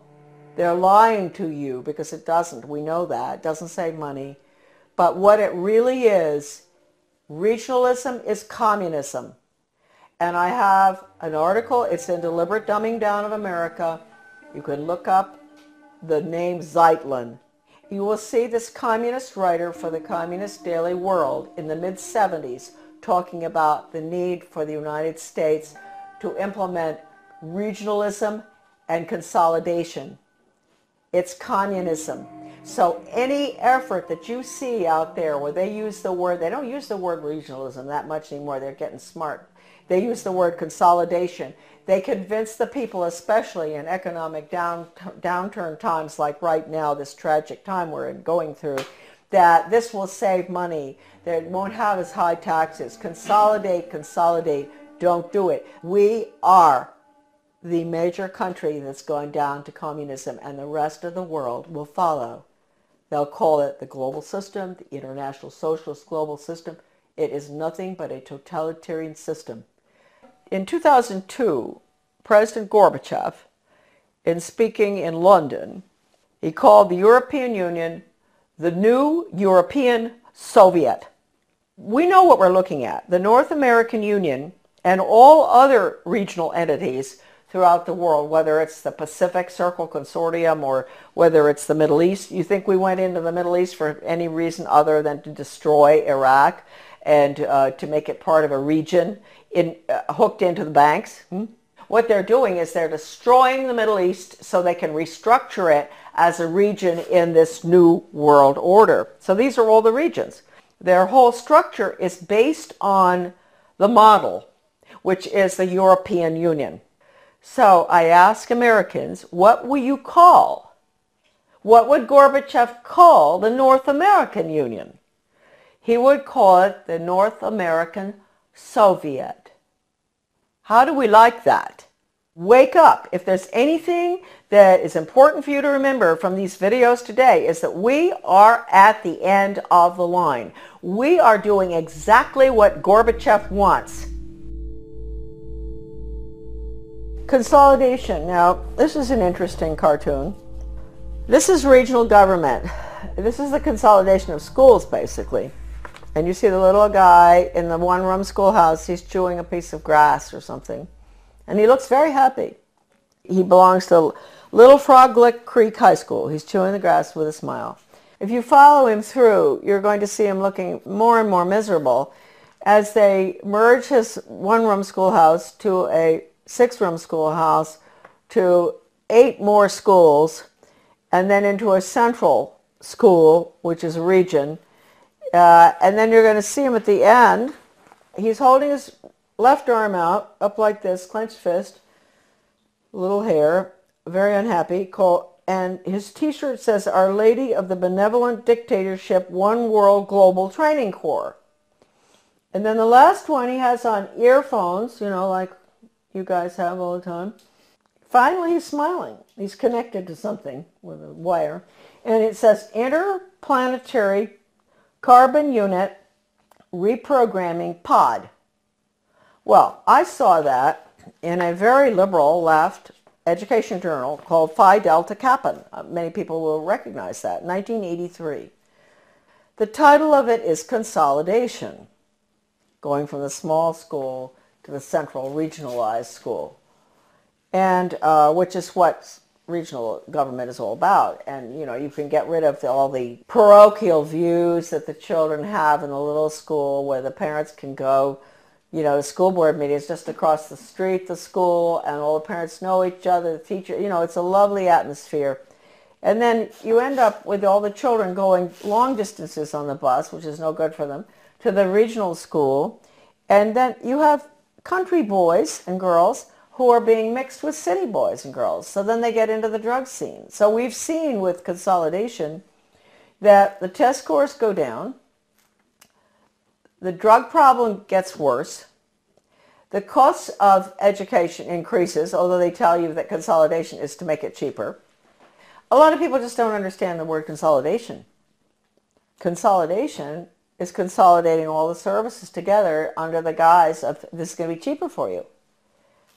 They're lying to you because it doesn't. We know that. It doesn't save money. But what it really is, regionalism is communism. And I have an article. It's in Deliberate Dumbing Down of America. You can look up the name Zeitlin. You will see this communist writer for the Communist Daily World in the mid-70s talking about the need for the United States to implement regionalism and consolidation. It's communism. So any effort that you see out there where they use the word, they don't use the word regionalism that much anymore, they're getting smart. They use the word consolidation. They convince the people, especially in economic downturn times like right now, this tragic time we're going through, that this will save money, that it won't have as high taxes. Consolidate, consolidate. Don't do it. We are the major country that's going down to communism, and the rest of the world will follow. They'll call it the global system, the international socialist global system. It is nothing but a totalitarian system. In 2002, President Gorbachev, in speaking in London, he called the European Union the new European Soviet. We know what we're looking at. The North American Union and all other regional entities throughout the world, whether it's the Pacific Circle Consortium or whether it's the Middle East. You think we went into the Middle East for any reason other than to destroy Iraq and to make it part of a region hooked into the banks? What they're doing is they're destroying the Middle East so they can restructure it as a region in this new world order. So these are all the regions. Their whole structure is based on the model, which is the European Union. So I ask Americans, what will you call? What would Gorbachev call the North American Union? He would call it the North American Soviet. How do we like that? Wake up. If there's anything that is important for you to remember from these videos today, is that we are at the end of the line. We are doing exactly what Gorbachev wants. Consolidation. Now, this is an interesting cartoon. This is regional government. This is the consolidation of schools, basically. And you see the little guy in the one-room schoolhouse. He's chewing a piece of grass or something. And he looks very happy. He belongs to Little Frog Lick Creek High School. He's chewing the grass with a smile. If you follow him through, you're going to see him looking more and more miserable as they merge his one-room schoolhouse to a six-room schoolhouse, to 8 more schools, and then into a central school, which is a region. And then you're going to see him at the end. He's holding his left arm out, up like this, clenched fist, little hair, very unhappy, and his t-shirt says, Our Lady of the Benevolent Dictatorship, One World Global Training Corps. And then the last one, he has on earphones, you know, like you guys have all the time. Finally, he's smiling. He's connected to something with a wire. And it says, Interplanetary Carbon Unit Reprogramming Pod. Well, I saw that in a very liberal left education journal called Phi Delta Kappa. Many people will recognize that, 1983. The title of it is Consolidation, going from the small school to the central regionalized school, and which is what regional government is all about. And you know, you can get rid of all the parochial views that the children have in the little school, where the parents can go, you know, the school board meetings just across the street, the school, and all the parents know each other, the teacher, you know, it's a lovely atmosphere. And then you end up with all the children going long distances on the bus, which is no good for them, to the regional school. And then you have country boys and girls who are being mixed with city boys and girls. So then they get into the drug scene. So we've seen with consolidation that the test scores go down, the drug problem gets worse, the cost of education increases, although they tell you that consolidation is to make it cheaper. A lot of people just don't understand the word consolidation. Consolidation is consolidating all the services together under the guise of this is going to be cheaper for you.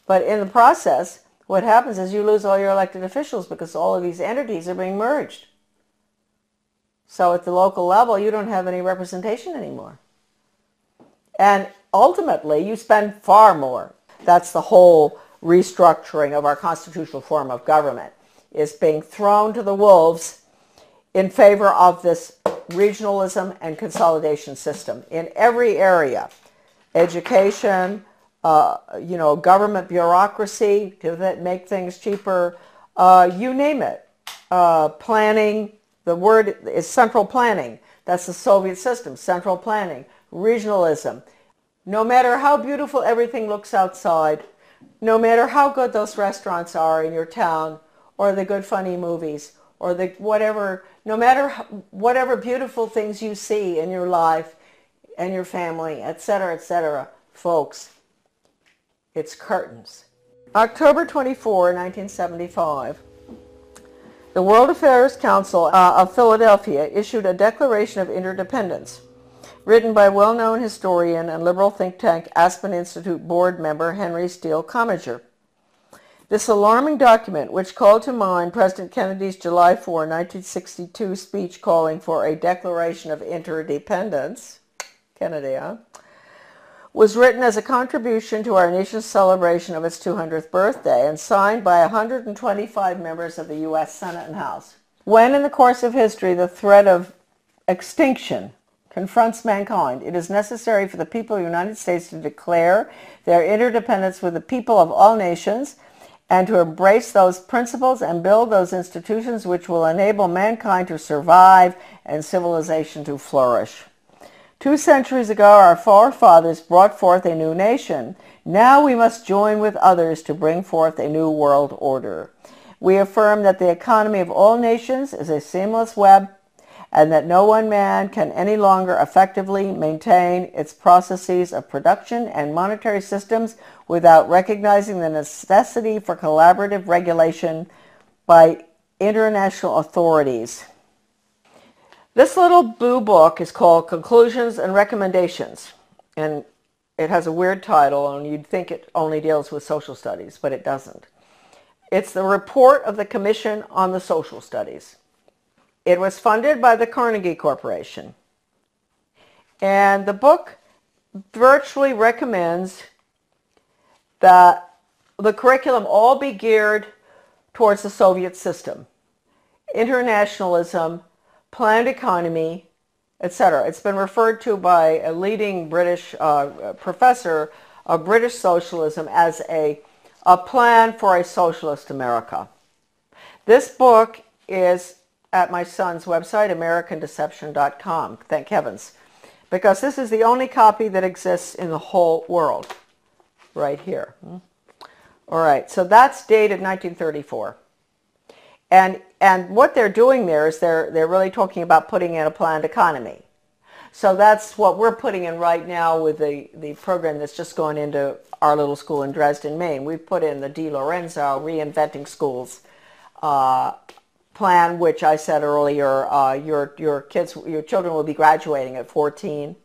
But in the process, what happens is you lose all your elected officials because all of these entities are being merged. So at the local level, you don't have any representation anymore. And ultimately, you spend far more. That's the whole restructuring of our constitutional form of government, is being thrown to the wolves in favor of this regionalism and consolidation system in every area. Education, you know, government bureaucracy to make things cheaper, you name it. Planning, the word is central planning. That's the Soviet system, central planning, regionalism. No matter how beautiful everything looks outside, no matter how good those restaurants are in your town, or the good funny movies, or the whatever, no matter whatever beautiful things you see in your life and your family, etc., folks, it's curtains. October 24, 1975, the World Affairs Council of Philadelphia issued a Declaration of Interdependence, written by well-known historian and liberal think tank Aspen Institute board member Henry Steele Commager. This alarming document, which called to mind President Kennedy's July 4, 1962 speech calling for a declaration of interdependence, Kennedy, was written as a contribution to our nation's celebration of its 200th birthday and signed by 125 members of the U.S. Senate and House. When in the course of history the threat of extinction confronts mankind, it is necessary for the people of the United States to declare their interdependence with the people of all nations and to embrace those principles and build those institutions which will enable mankind to survive and civilization to flourish. 2 centuries ago, our forefathers brought forth a new nation. Now we must join with others to bring forth a new world order. We affirm that the economy of all nations is a seamless web and that no one man can any longer effectively maintain its processes of production and monetary systems without recognizing the necessity for collaborative regulation by international authorities. This little blue book is called Conclusions and Recommendations, and it has a weird title, and you'd think it only deals with social studies, but it doesn't. It's the report of the Commission on the Social Studies. It was funded by the Carnegie Corporation. And the book virtually recommends that the curriculum all be geared towards the Soviet system, internationalism, planned economy, etc. It's been referred to by a leading British professor of British socialism as a plan for a socialist America. This book is at my son's website, AmericanDeception.com, thank heavens, because this is the only copy that exists in the whole world, right here. All right, so that's dated 1934. And what they're doing there is they're really talking about putting in a planned economy. So that's what we're putting in right now with the program that's just going into our little school in Dresden, Maine. We've put in the Di Lorenzo Reinventing Schools plan, which I said earlier, your children will be graduating at 14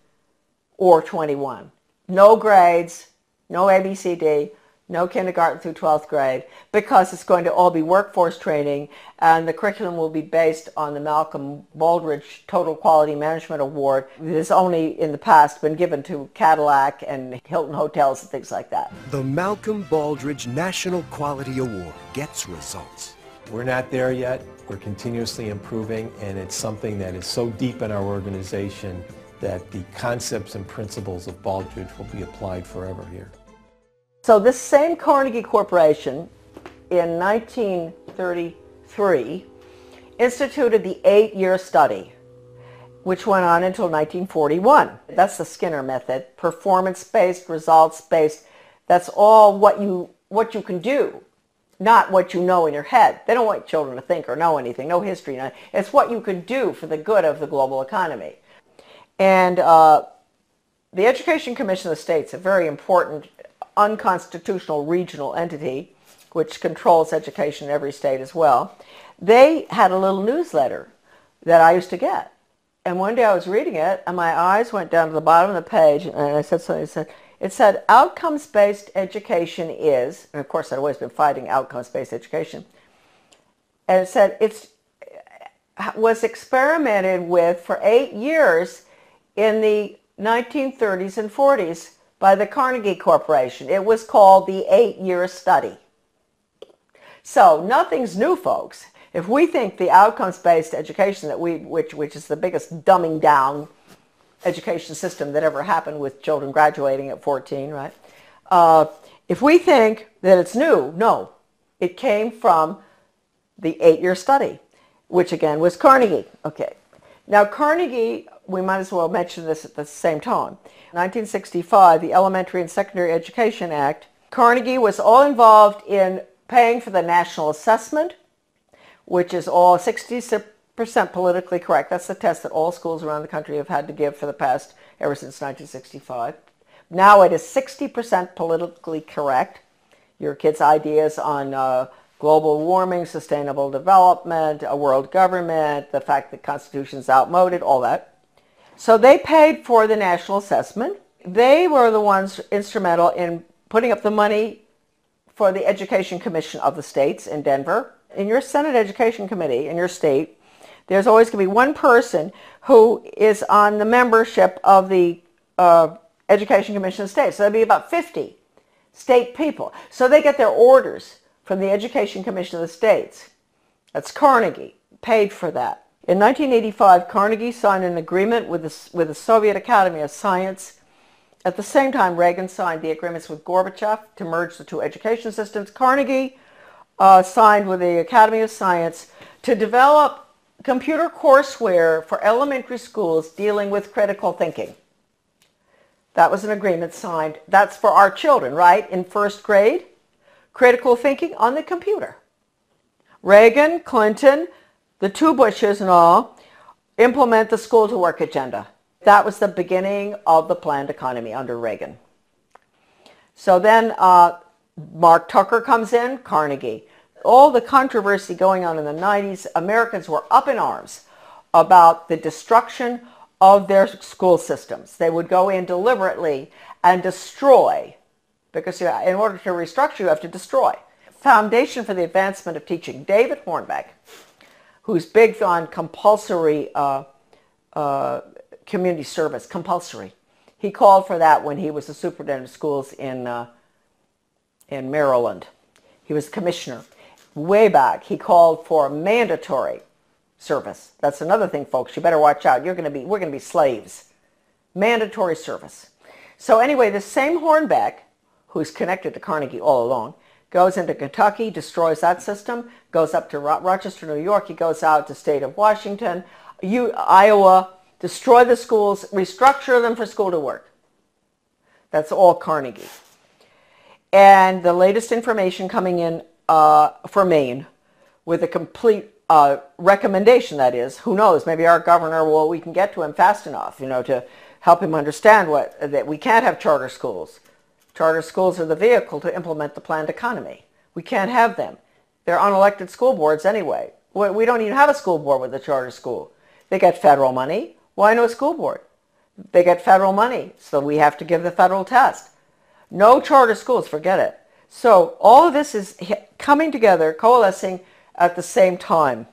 or 21. No grades, no ABCD, no kindergarten through 12th grade, because it's going to all be workforce training, and the curriculum will be based on the Malcolm Baldrige Total Quality Management Award that has only in the past been given to Cadillac and Hilton Hotels and things like that. The Malcolm Baldrige National Quality Award gets results. We're not there yet. We're continuously improving, and it's something that is so deep in our organization that the concepts and principles of Baldrige will be applied forever here. So this same Carnegie Corporation in 1933 instituted the 8-year study, which went on until 1941. That's the Skinner method, performance-based, results-based. That's all what you can do, not what you know in your head. They don't want children to think or know anything, no history. It's what you can do for the good of the global economy. And the Education Commission of the States, a very important unconstitutional regional entity which controls education in every state as well, they had a little newsletter that I used to get. And one day I was reading it and my eyes went down to the bottom of the page and I said something. It said outcomes-based education is, and of course I'd always been fighting outcomes-based education, and it said it was experimented with for 8 years in the 1930s and 40s by the Carnegie Corporation. It was called the 8-year study. So nothing's new, folks. If we think the outcomes-based education that which is the biggest dumbing down education system that ever happened with children graduating at 14, right? If we think that it's new, no. It came from the 8-year study, which again was Carnegie. Okay. Now Carnegie, we might as well mention this at the same time. 1965, the Elementary and Secondary Education Act, Carnegie was all involved in paying for the national assessment, which is all 60% politically correct. That's the test that all schools around the country have had to give for the past, ever since 1965. Now it is 60% politically correct. Your kids' ideas on global warming, sustainable development, a world government, the fact that the Constitution's outmoded, all that. So they paid for the national assessment. They were the ones instrumental in putting up the money for the Education Commission of the states in Denver. In your Senate Education Committee in your state, there's always going to be one person who is on the membership of the Education Commission of the states. So that'd be about 50 state people. So they get their orders from the Education Commission of the states. That's Carnegie, paid for that. In 1985, Carnegie signed an agreement with the Soviet Academy of Science. At the same time, Reagan signed the agreements with Gorbachev to merge the two education systems. Carnegie signed with the Academy of Science to develop computer courseware for elementary schools dealing with critical thinking. That was an agreement signed. That's for our children, right? In first grade, critical thinking on the computer. Reagan, Clinton, the two Bushes and all implement the school to work agenda. That was the beginning of the planned economy under Reagan. So then Mark Tucker comes in, Carnegie. All the controversy going on in the 90s, Americans were up in arms about the destruction of their school systems. They would go in deliberately and destroy, because in order to restructure, you have to destroy. Foundation for the Advancement of Teaching, David Hornbeck, who's big on compulsory community service, compulsory. He called for that when he was the superintendent of schools in Maryland. He was commissioner. Way back, he called for mandatory service. That's another thing, folks. You better watch out. We're going to be slaves. Mandatory service. So anyway, the same Hornbeck, who's connected to Carnegie all along, goes into Kentucky, destroys that system, goes up to Rochester, New York. He goes out to state of Washington, Iowa, destroy the schools, restructure them for school to work. That's all Carnegie. And the latest information coming in for Maine with a complete recommendation, that is, who knows, maybe our governor, we can get to him fast enough, to help him understand that we can't have charter schools. Charter schools are the vehicle to implement the planned economy. We can't have them. They're unelected school boards anyway. We don't even have a school board with a charter school. They get federal money. Why no school board? They get federal money, so we have to give the federal test. No charter schools, forget it. So all of this is coming together, coalescing at the same time.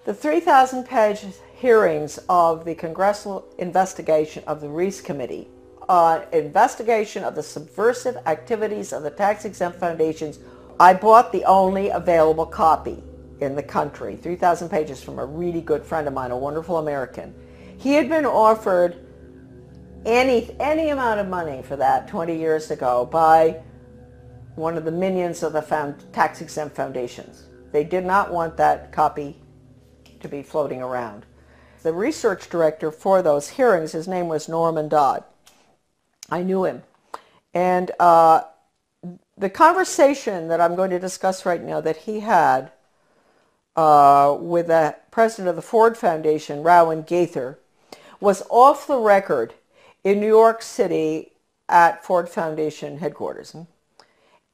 The 3,000-page hearings of the congressional investigation of the Reese Committee, investigation of the subversive activities of the tax-exempt foundations. I bought the only available copy in the country, 3,000 pages, from a really good friend of mine, a wonderful American. He had been offered any amount of money for that 20 years ago by one of the minions of the tax-exempt foundations. They did not want that copy to be floating around. The research director for those hearings, his name was Norman Dodd. I knew him. And the conversation that I'm going to discuss right now that he had with the president of the Ford Foundation, Rowan Gaither, was off the record in New York City at Ford Foundation headquarters.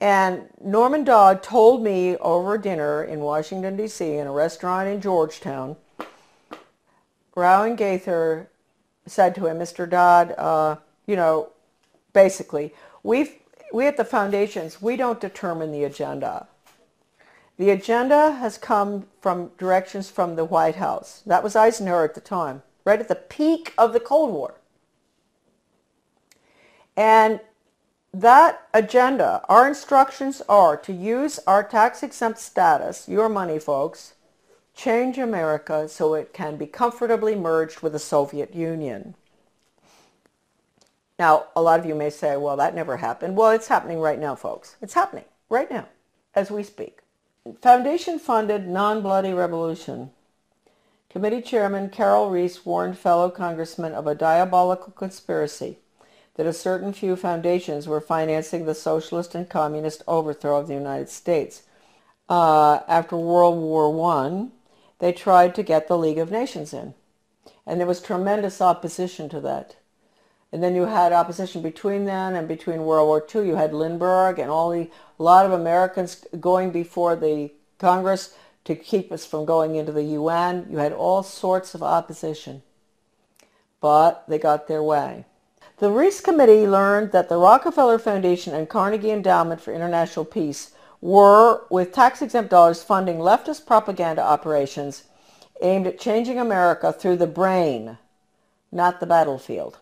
And Norman Dodd told me over dinner in Washington, D.C., in a restaurant in Georgetown, Rowan Gaither said to him, Mr. Dodd, basically, we at the foundations, we don't determine the agenda. The agenda has come from directions from the White House. That was Eisenhower at the time, right at the peak of the Cold War. And that agenda, our instructions are to use our tax-exempt status, your money, folks, change America so it can be comfortably merged with the Soviet Union. Now, a lot of you may say, well, that never happened. Well, it's happening right now, folks. It's happening right now as we speak. Foundation-funded non-bloody revolution. Committee Chairman Carol Reese warned fellow congressmen of a diabolical conspiracy that a certain few foundations were financing the socialist and communist overthrow of the United States. After World War I, they tried to get the League of Nations in. And there was tremendous opposition to that. And then you had opposition between then and between World War II. You had Lindbergh and a lot of Americans going before the Congress to keep us from going into the UN. You had all sorts of opposition. But they got their way. The Reese Committee learned that the Rockefeller Foundation and Carnegie Endowment for International Peace were, with tax-exempt dollars, funding leftist propaganda operations aimed at changing America through the brain, not the battlefield.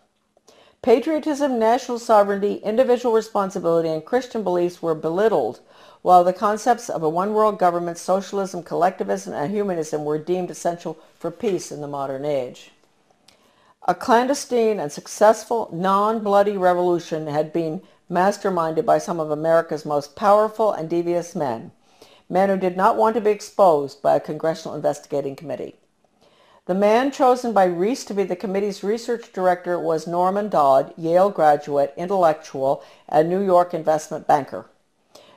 Patriotism, national sovereignty, individual responsibility, and Christian beliefs were belittled, while the concepts of a one-world government, socialism, collectivism, and humanism were deemed essential for peace in the modern age. A clandestine and successful, non-bloody revolution had been masterminded by some of America's most powerful and devious men who did not want to be exposed by a congressional investigating committee. The man chosen by Reese to be the committee's research director was Norman Dodd, Yale graduate, intellectual, and New York investment banker.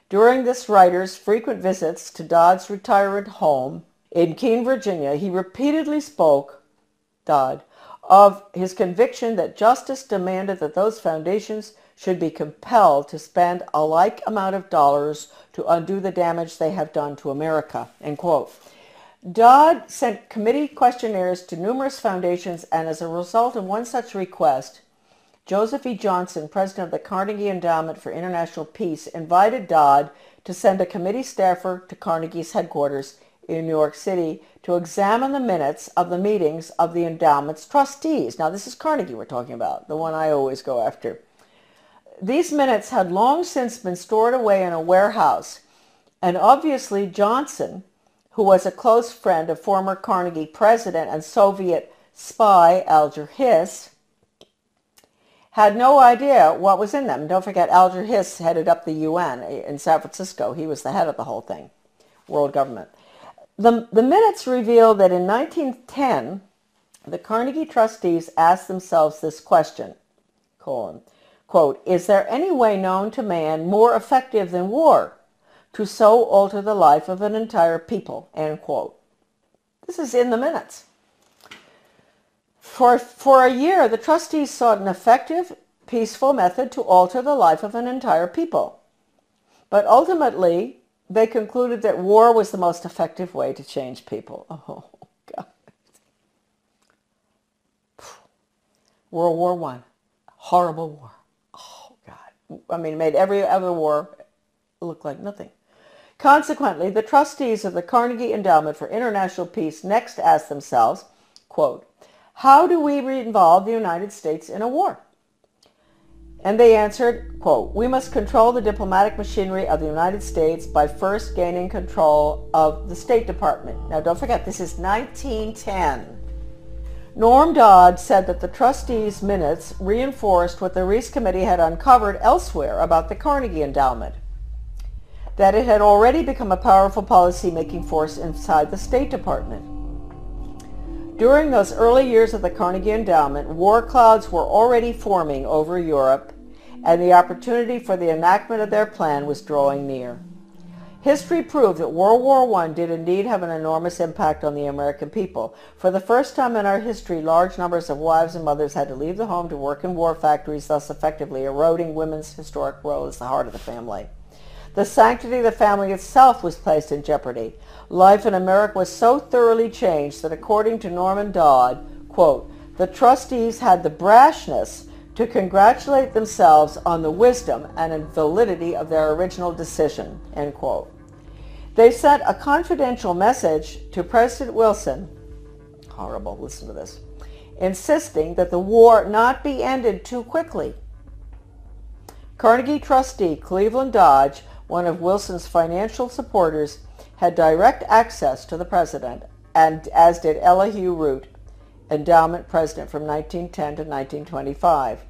During this writer's frequent visits to Dodd's retirement home in Keene, Virginia, he repeatedly spoke, Dodd, of his conviction that justice demanded that those foundations should be compelled to spend a like amount of dollars to undo the damage they have done to America, end quote. Dodd sent committee questionnaires to numerous foundations, and as a result of one such request, Joseph E. Johnson, president of the Carnegie Endowment for International Peace, invited Dodd to send a committee staffer to Carnegie's headquarters in New York City to examine the minutes of the meetings of the endowment's trustees. Now, this is Carnegie we're talking about, the one I always go after. These minutes had long since been stored away in a warehouse, and obviously Johnson, who was a close friend of former Carnegie president and Soviet spy Alger Hiss, had no idea what was in them. Don't forget, Alger Hiss headed up the UN in San Francisco. He was the head of the whole thing, world government. The minutes reveal that in 1910, the Carnegie trustees asked themselves this question, quote, is there any way known to man more effective than war to so alter the life of an entire people, end quote. This is in the minutes. For a year, the trustees sought an effective, peaceful method to alter the life of an entire people. But ultimately, they concluded that war was the most effective way to change people. Oh, God. World War I. Horrible war. Oh, God. I mean, it made every other war look like nothing. Consequently, the trustees of the Carnegie Endowment for International Peace next asked themselves, quote, how do we involve the United States in a war? And they answered, quote, we must control the diplomatic machinery of the United States by first gaining control of the State Department. Now, don't forget, this is 1910. Norm Dodd said that the trustees' minutes reinforced what the Reese Committee had uncovered elsewhere about the Carnegie Endowment, that it had already become a powerful policy-making force inside the State Department. During those early years of the Carnegie Endowment, war clouds were already forming over Europe, and the opportunity for the enactment of their plan was drawing near. History proved that World War I did indeed have an enormous impact on the American people. For the first time in our history, large numbers of wives and mothers had to leave the home to work in war factories, thus effectively eroding women's historic role as the heart of the family. The sanctity of the family itself was placed in jeopardy. Life in America was so thoroughly changed that, according to Norman Dodd, quote, the trustees had the brashness to congratulate themselves on the wisdom and validity of their original decision, end quote. They sent a confidential message to President Wilson, horrible, listen to this, insisting that the war not be ended too quickly. Carnegie trustee Cleveland Dodge, one of Wilson's financial supporters, had direct access to the president, and as did Elihu Root, endowment president from 1910 to 1925.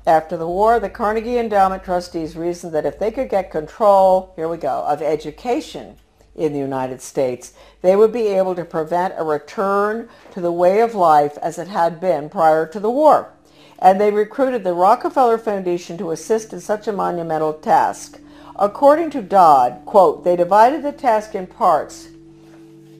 After the war, the Carnegie Endowment trustees reasoned that if they could get control, here we go, of education in the United States, they would be able to prevent a return to the way of life as it had been prior to the war. And they recruited the Rockefeller Foundation to assist in such a monumental task. According to Dodd, quote, they divided the task in parts,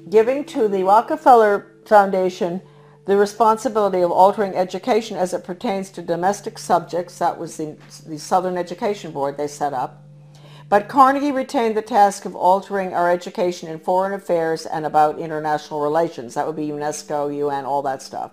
giving to the Rockefeller Foundation the responsibility of altering education as it pertains to domestic subjects. That was the Southern Education Board they set up. But Carnegie retained the task of altering our education in foreign affairs and about international relations. That would be UNESCO, UN, all that stuff.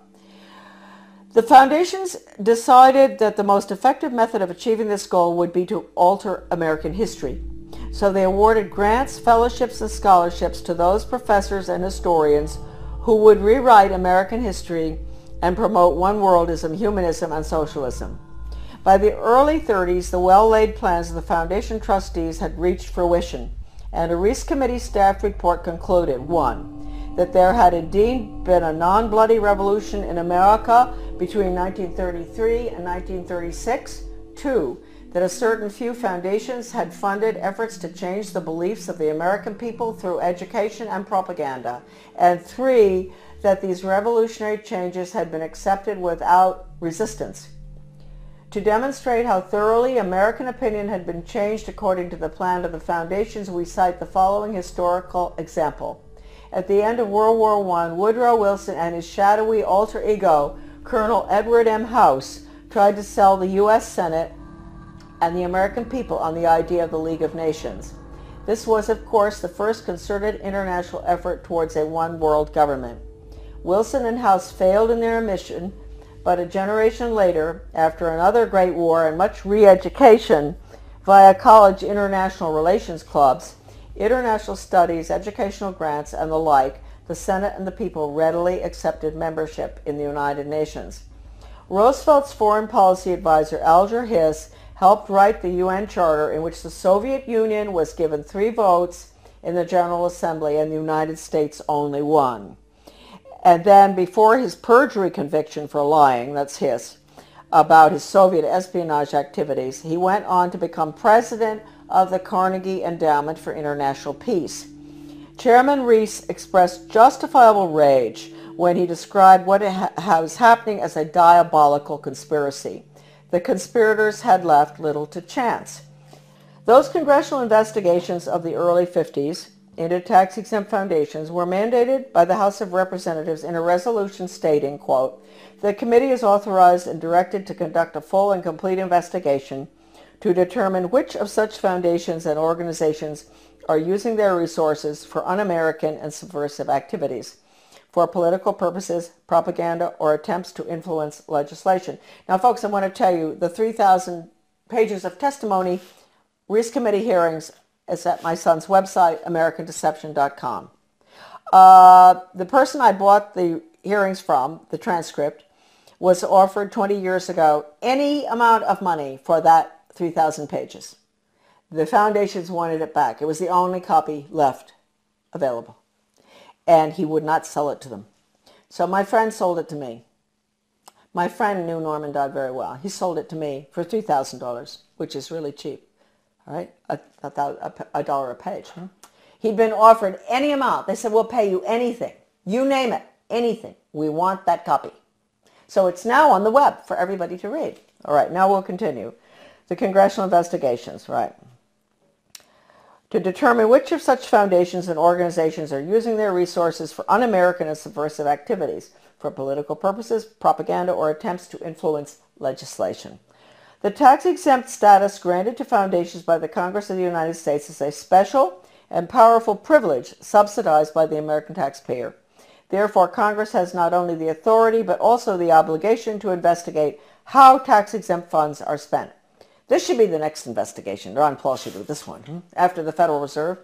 The foundations decided that the most effective method of achieving this goal would be to alter American history. So they awarded grants, fellowships, and scholarships to those professors and historians who would rewrite American history and promote one-worldism, humanism, and socialism. By the early 30s, the well-laid plans of the foundation trustees had reached fruition, and a Reese Committee staff report concluded: 1. That there had indeed been a non-bloody revolution in America between 1933 and 1936. 2. That a certain few foundations had funded efforts to change the beliefs of the American people through education and propaganda. And 3. That these revolutionary changes had been accepted without resistance. To demonstrate how thoroughly American opinion had been changed according to the plan of the foundations, we cite the following historical example. At the end of World War I, Woodrow Wilson and his shadowy alter ego, Colonel Edward M. House, tried to sell the U.S. Senate and the American people on the idea of the League of Nations. This was, of course, the first concerted international effort towards a one-world government. Wilson and House failed in their mission, but a generation later, after another great war and much re-education via college international relations clubs, international studies, educational grants, and the like, the Senate and the people readily accepted membership in the United Nations. Roosevelt's foreign policy advisor, Alger Hiss, helped write the UN Charter, in which the Soviet Union was given 3 votes in the General Assembly and the United States only 1. And then, before his perjury conviction for lying, that's Hiss, about his Soviet espionage activities, he went on to become president of the Carnegie Endowment for International Peace. Chairman Reese expressed justifiable rage when he described what was happening as a diabolical conspiracy. The conspirators had left little to chance. Those congressional investigations of the early 50s into tax-exempt foundations were mandated by the House of Representatives in a resolution stating, quote, "The committee is authorized and directed to conduct a full and complete investigation to determine which of such foundations and organizations are using their resources for un-American and subversive activities, for political purposes, propaganda, or attempts to influence legislation." Now, folks, I want to tell you, the 3,000 pages of testimony, Reese Committee hearings, is at my son's website, AmericanDeception.com. The person I bought the hearings from, the transcript, was offered 20 years ago any amount of money for that 3,000 pages. The foundations wanted it back. It was the only copy left available. And he would not sell it to them. So my friend sold it to me. My friend knew Norman Dodd very well. He sold it to me for $3,000, which is really cheap. All right, $1 a page. He'd been offered any amount. They said, "We'll pay you anything. You name it, anything. We want that copy." So it's now on the web for everybody to read. All right, now we'll continue. The congressional investigations, right. To determine which of such foundations and organizations are using their resources for un-American and subversive activities, for political purposes, propaganda, or attempts to influence legislation. The tax-exempt status granted to foundations by the Congress of the United States is a special and powerful privilege subsidized by the American taxpayer. Therefore, Congress has not only the authority but also the obligation to investigate how tax-exempt funds are spent. This should be the next investigation. Ron Paul should do this one, after the Federal Reserve.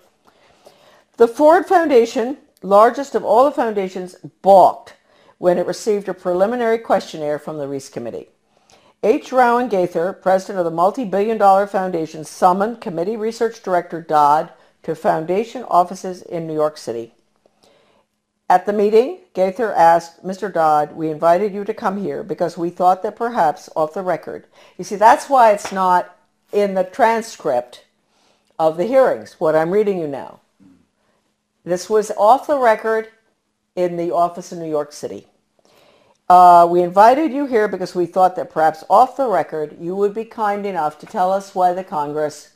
The Ford Foundation, largest of all the foundations, balked when it received a preliminary questionnaire from the Reese Committee. H. Rowan Gaither, president of the multi-billion-dollar foundation, summoned Committee Research Director Dodd to foundation offices in New York City. At the meeting, Gaither asked, "Mr. Dodd, we invited you to come here because we thought that perhaps off the record." You see, that's why it's not in the transcript of the hearings, what I'm reading you now. This was off the record in the office in New York City. "We invited you here because we thought that perhaps off the record you would be kind enough to tell us why the Congress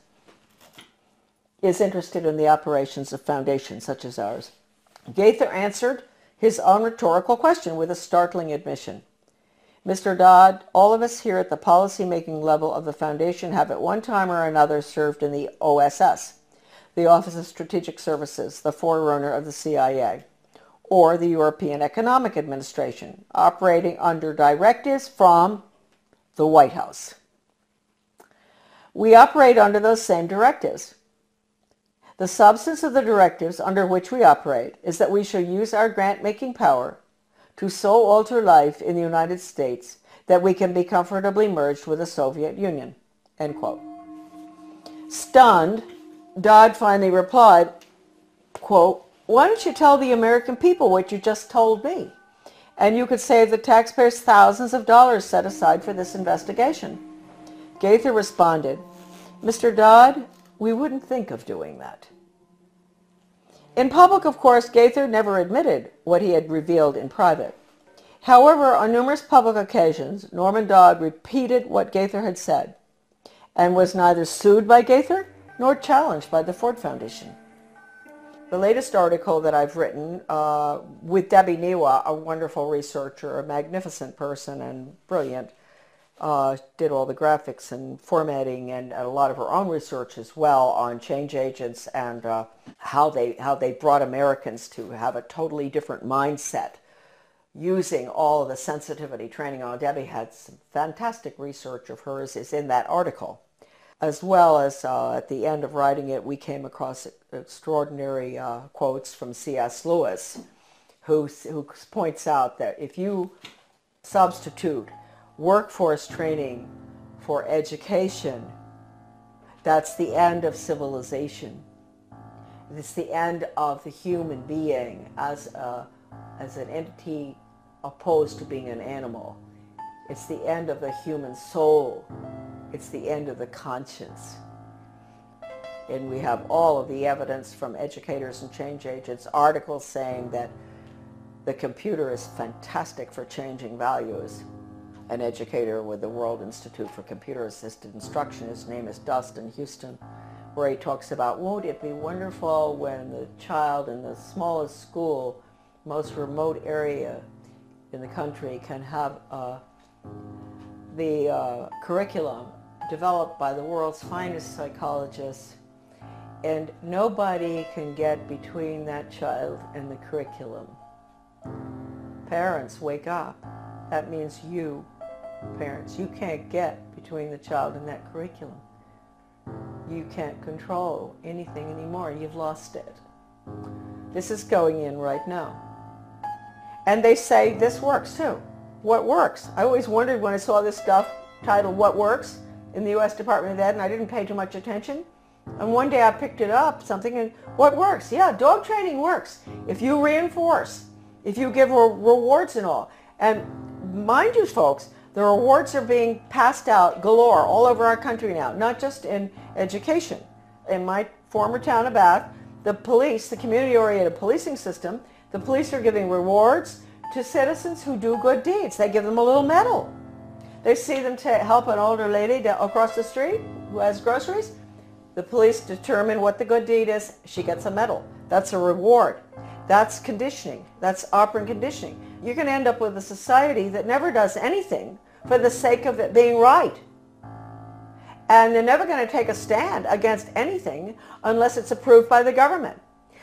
is interested in the operations of foundations such as ours." Gaither answered his own rhetorical question with a startling admission. "Mr. Dodd, all of us here at the policy-making level of the foundation have at one time or another served in the OSS, the Office of Strategic Services, the forerunner of the CIA. or the European Economic Administration, operating under directives from the White House. We operate under those same directives. The substance of the directives under which we operate is that we shall use our grant-making power to so alter life in the United States that we can be comfortably merged with the Soviet Union." End quote. Stunned, Dodd finally replied, quote, "Why don't you tell the American people what you just told me? And you could save the taxpayers thousands of dollars set aside for this investigation." Gaither responded, "Mr. Dodd, we wouldn't think of doing that." In public, of course, Gaither never admitted what he had revealed in private. However, on numerous public occasions, Norman Dodd repeated what Gaither had said and was neither sued by Gaither nor challenged by the Ford Foundation. The latest article that I've written with Debbie Niwa, a wonderful researcher, a magnificent person and brilliant, did all the graphics and formatting and a lot of her own research as well on change agents and how they brought Americans to have a totally different mindset using all of the sensitivity training. Debbie had some fantastic research of hers is in that article. As well as at the end of writing it, we came across extraordinary quotes from C.S. Lewis, who points out that if you substitute workforce training for education, that's the end of civilization. It's the end of the human being as an entity opposed to being an animal. It's the end of the human soul. It's the end of the conscience. And we have all of the evidence from educators and change agents, articles saying that the computer is fantastic for changing values. An educator with the World Institute for Computer Assisted Instruction, his name is Dustin Houston, where he talks about, won't it be wonderful when the child in the smallest school, most remote area in the country can have the curriculum developed by the world's finest psychologists, and nobody can get between that child and the curriculum. Parents, wake up. That means you, parents, you can't get between the child and that curriculum. You can't control anything anymore. You've lost it. This is going in right now. And they say this works too. What works? I always wondered when I saw this stuff titled What Works in the U.S. Department of Ed, and I didn't pay too much attention. And one day I picked it up, something, and what works? Yeah, dog training works. If you reinforce, if you give rewards and all. And mind you, folks, the rewards are being passed out galore all over our country now, not just in education. In my former town of Bath, the police, the community-oriented policing system, the police are giving rewards to citizens who do good deeds. They give them a little medal. They see them help an older lady across the street who has groceries. The police determine what the good deed is. She gets a medal. That's a reward. That's conditioning. That's operant conditioning. You're going to end up with a society that never does anything for the sake of it being right. And they're never going to take a stand against anything unless it's approved by the government.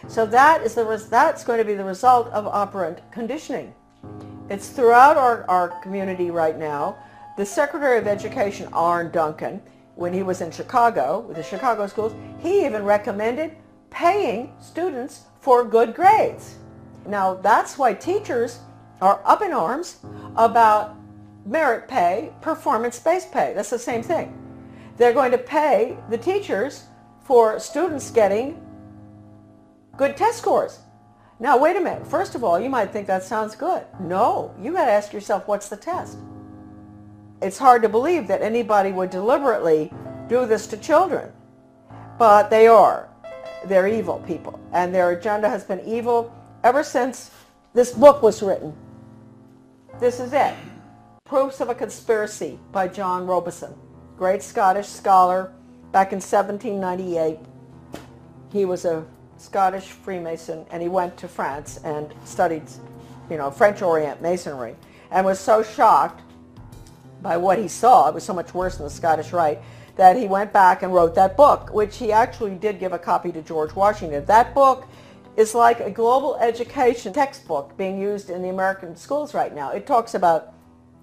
So that's going to be the result of operant conditioning. It's throughout our community right now. The Secretary of Education, Arne Duncan, when he was in Chicago, with the Chicago schools, he even recommended paying students for good grades. Now, that's why teachers are up in arms about merit pay, performance-based pay. That's the same thing. They're going to pay the teachers for students getting good test scores. Now, wait a minute. First of all, you might think that sounds good. No, you got to ask yourself, what's the test? It's hard to believe that anybody would deliberately do this to children, but they are. They're evil people, and their agenda has been evil ever since this book was written. This is it. Proofs of a Conspiracy by John Robison, great Scottish scholar back in 1798. He was a Scottish Freemason, and he went to France and studied, French Orient Masonry, and was so shocked by what he saw, it was so much worse than the Scottish Rite, that he went back and wrote that book, which he actually did give a copy to George Washington. That book is like a global education textbook being used in the American schools right now. It talks about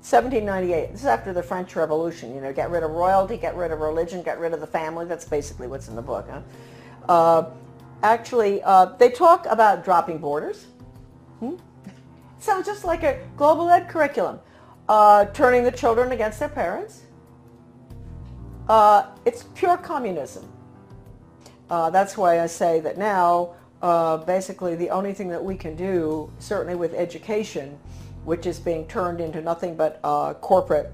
1798. This is after the French Revolution. You know, get rid of royalty, get rid of religion, get rid of the family. That's basically what's in the book. Huh? Actually, they talk about dropping borders. Sounds just like a global ed curriculum. Turning the children against their parents. It's pure communism. That's why I say that now, basically the only thing that we can do, certainly with education, which is being turned into nothing but corporate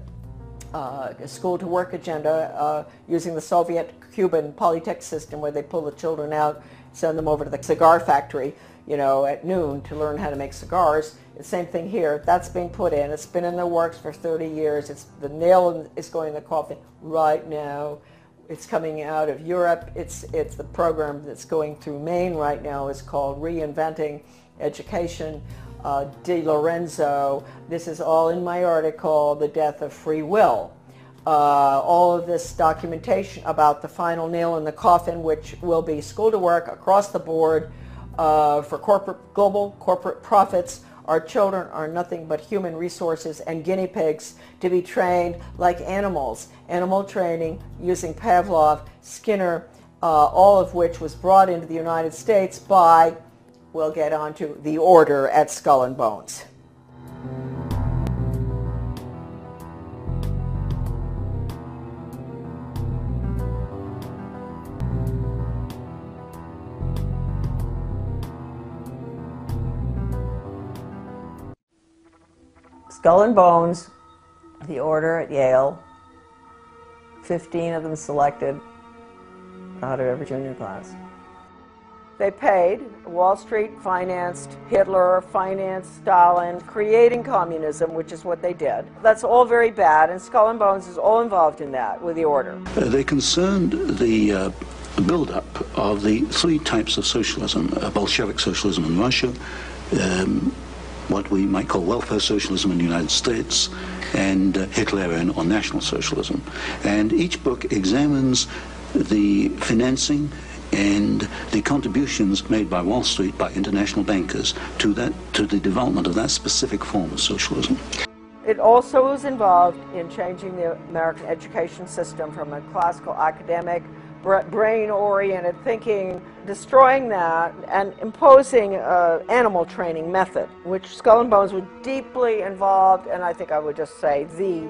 school-to-work agenda using the Soviet-Cuban Polytech system where they pull the children out, send them over to the cigar factory, you know, at noon to learn how to make cigars. The same thing here. That's being put in. It's been in the works for 30 years. The nail is going in the coffin right now. It's coming out of Europe. It's the program that's going through Maine right now. It's called Reinventing Education. De Lorenzo. This is all in my article, The Death of Free Will. All of this documentation about the final nail in the coffin, which will be school to work across the board for global corporate profits. Our children are nothing but human resources and guinea pigs to be trained like animals. Animal training using Pavlov, Skinner, all of which was brought into the United States by, we'll get on to, the order at Skull and Bones. Skull and Bones, the order at Yale, 15 of them selected out of every junior class. They paid. Wall Street financed Hitler, financed Stalin, creating communism, which is what they did. That's all very bad, and Skull and Bones is all involved in that with the order. They concerned the build-up of the three types of socialism: Bolshevik socialism in Russia, what we might call welfare socialism in the United States, and Hitlerian or National Socialism. And each book examines the financing and the contributions made by Wall Street, by international bankers, to the development of that specific form of socialism. It also was involved in changing the American education system from a classical academic, brain-oriented thinking, destroying that, and imposing an animal training method, which Skull and Bones was deeply involved, and I think I would just say the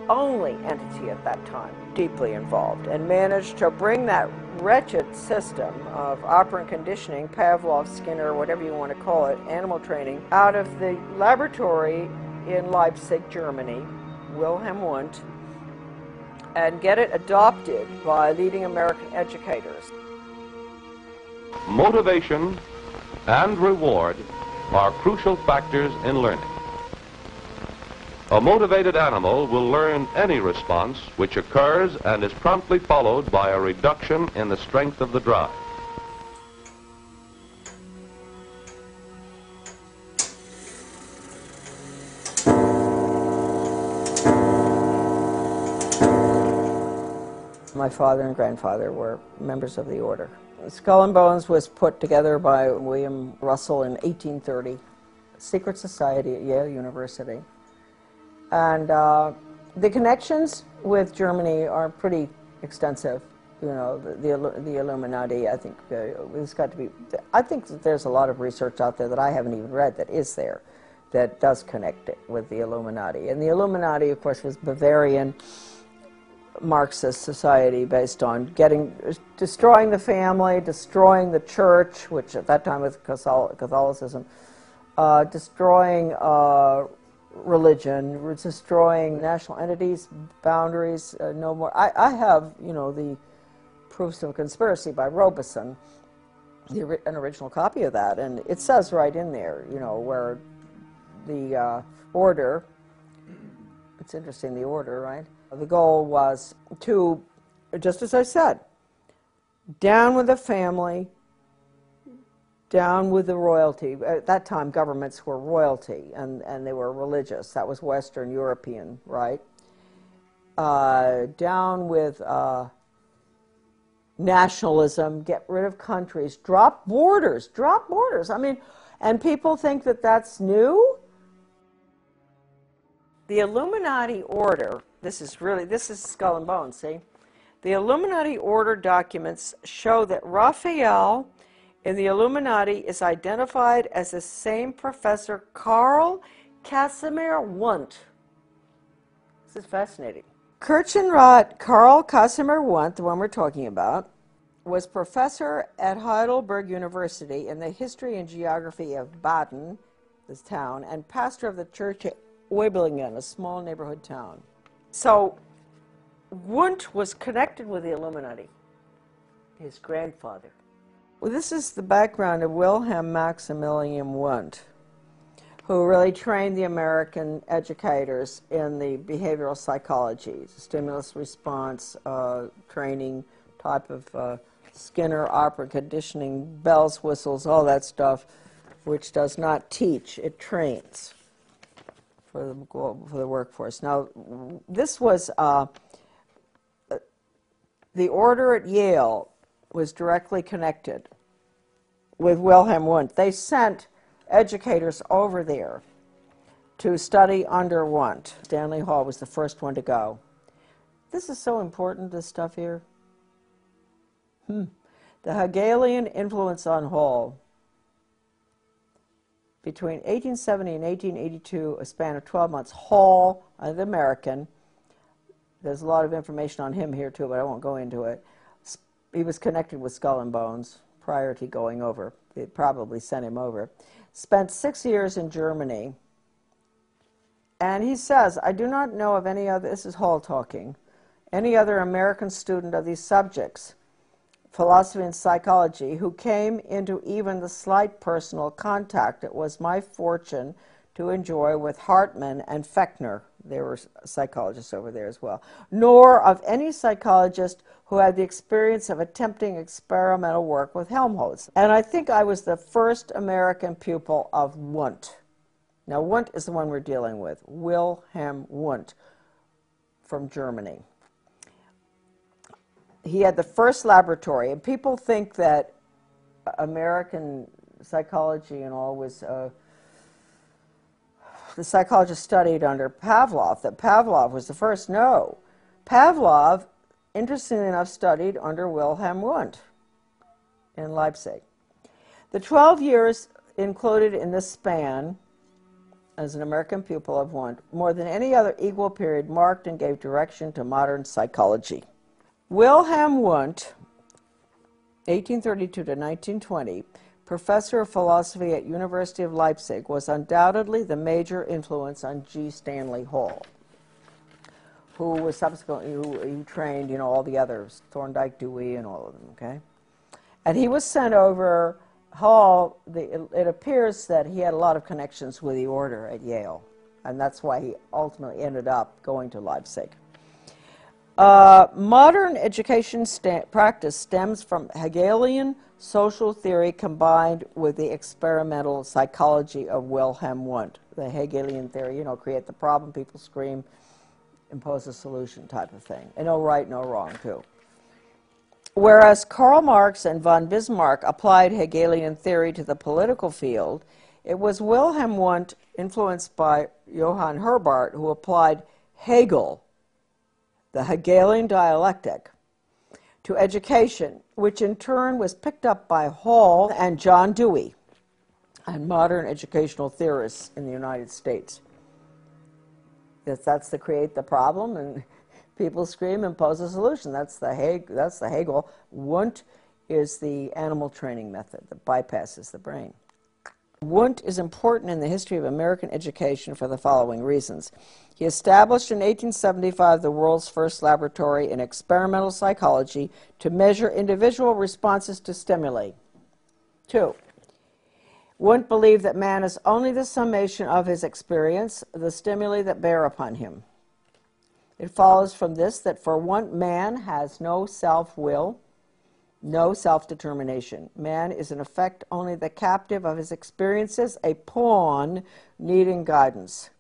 only entity at that time deeply involved, and managed to bring that wretched system of operant conditioning, Pavlov, Skinner, whatever you want to call it, animal training, out of the laboratory in Leipzig, Germany, Wilhelm Wundt, and get it adopted by leading American educators. Motivation and reward are crucial factors in learning. A motivated animal will learn any response which occurs and is promptly followed by a reduction in the strength of the drive. My father and grandfather were members of the order. Skull and Bones was put together by William Russell in 1830, secret society at Yale University. And the connections with Germany are pretty extensive. You know, the Illuminati, I think, it's got to be, I think that there's a lot of research out there that I haven't even read that is there, that does connect it with the Illuminati. And the Illuminati, of course, was Bavarian Marxist society based on destroying the family, destroying the church, which at that time was Catholicism, destroying religion, destroying national entities, boundaries, no more. I have, you know, the Proofs of a Conspiracy by Robeson, an original copy of that, and it says right in there, you know, where the order, it's interesting, the order, right? The goal was to, just as I said, down with the family, down with the royalty. At that time, governments were royalty, and they were religious. That was Western European, right? Down with nationalism, get rid of countries, drop borders, drop borders. I mean, and people think that that's new. The Illuminati order, this is skull and bones, see? The Illuminati order documents show that Raphael in the Illuminati is identified as the same Professor Karl Casimir Wundt. This is fascinating. Kirchenrat Karl Casimir Wundt, the one we're talking about, was professor at Heidelberg University in the history and geography of Baden, this town, and pastor of the church at Weibelingen, a small neighborhood town. So Wundt was connected with the Illuminati, his grandfather. Well, this is the background of Wilhelm Maximilian Wundt, who really trained the American educators in the behavioral psychology, stimulus response training type of Skinner, opera conditioning, bells, whistles, all that stuff, which does not teach, it trains for the workforce. Now, this was, the order at Yale was directly connected with Wilhelm Wundt. They sent educators over there to study under Wundt. Stanley Hall was the first one to go. This is so important, this stuff here. The Hegelian influence on Hall. Between 1870 and 1882, a span of 12 months, Hall, the American, there's a lot of information on him here too, but I won't go into it. He was connected with Skull and Bones prior to going over. They probably sent him over. Spent 6 years in Germany. And he says, I do not know of any other, this is Hall talking, any other American student of these subjects, philosophy and psychology, who came into even the slight personal contact it was my fortune to enjoy with Hartmann and Fechner. There were psychologists over there as well. Nor of any psychologist who had the experience of attempting experimental work with Helmholtz. And I think I was the first American pupil of Wundt. Now, Wundt is the one we're dealing with, Wilhelm Wundt from Germany. He had the first laboratory, and people think that American psychology and all was, the psychologist studied under Pavlov, that Pavlov was the first. No. Pavlov, interestingly enough, studied under Wilhelm Wundt in Leipzig. The 12 years included in this span as an American pupil of Wundt, more than any other equal period, marked and gave direction to modern psychology. Wilhelm Wundt, 1832 to 1920, professor of philosophy at University of Leipzig, was undoubtedly the major influence on G. Stanley Hall, who was subsequently, who trained, you know, all the others, Thorndike, Dewey, and all of them, okay? And he was sent over. Hall, it appears that he had a lot of connections with the order at Yale, and that's why he ultimately ended up going to Leipzig. Modern education practice stems from Hegelian social theory combined with the experimental psychology of Wilhelm Wundt. The Hegelian theory, you know, create the problem, people scream, impose a solution type of thing. And no right, no wrong, too. Whereas Karl Marx and von Bismarck applied Hegelian theory to the political field, it was Wilhelm Wundt, influenced by Johann Herbart, who applied Hegel, the Hegelian dialectic, to education, which in turn was picked up by Hall and John Dewey and modern educational theorists in the United States. That's the create the problem, and people scream, impose a solution. That's the Hegel. Wundt is the animal training method that bypasses the brain. Wundt is important in the history of American education for the following reasons. He established in 1875 the world's first laboratory in experimental psychology to measure individual responses to stimuli. 2. Wundt believed that man is only the summation of his experience, the stimuli that bear upon him. It follows from this that for Wundt, man has no self-will, no self-determination. Man is in effect only the captive of his experiences, a pawn needing guidance.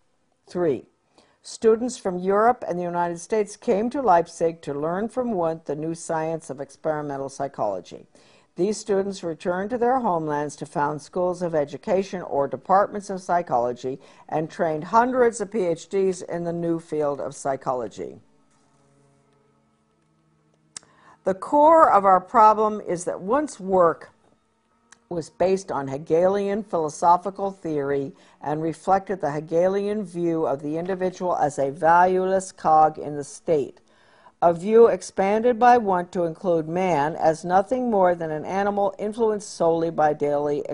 3. Students from Europe and the United States came to Leipzig to learn from Wundt the new science of experimental psychology. These students returned to their homelands to found schools of education or departments of psychology and trained hundreds of PhDs in the new field of psychology. The core of our problem is that Wundt's work was based on Hegelian philosophical theory and reflected the Hegelian view of the individual as a valueless cog in the state, a view expanded by Wundt to include man as nothing more than an animal influenced solely by daily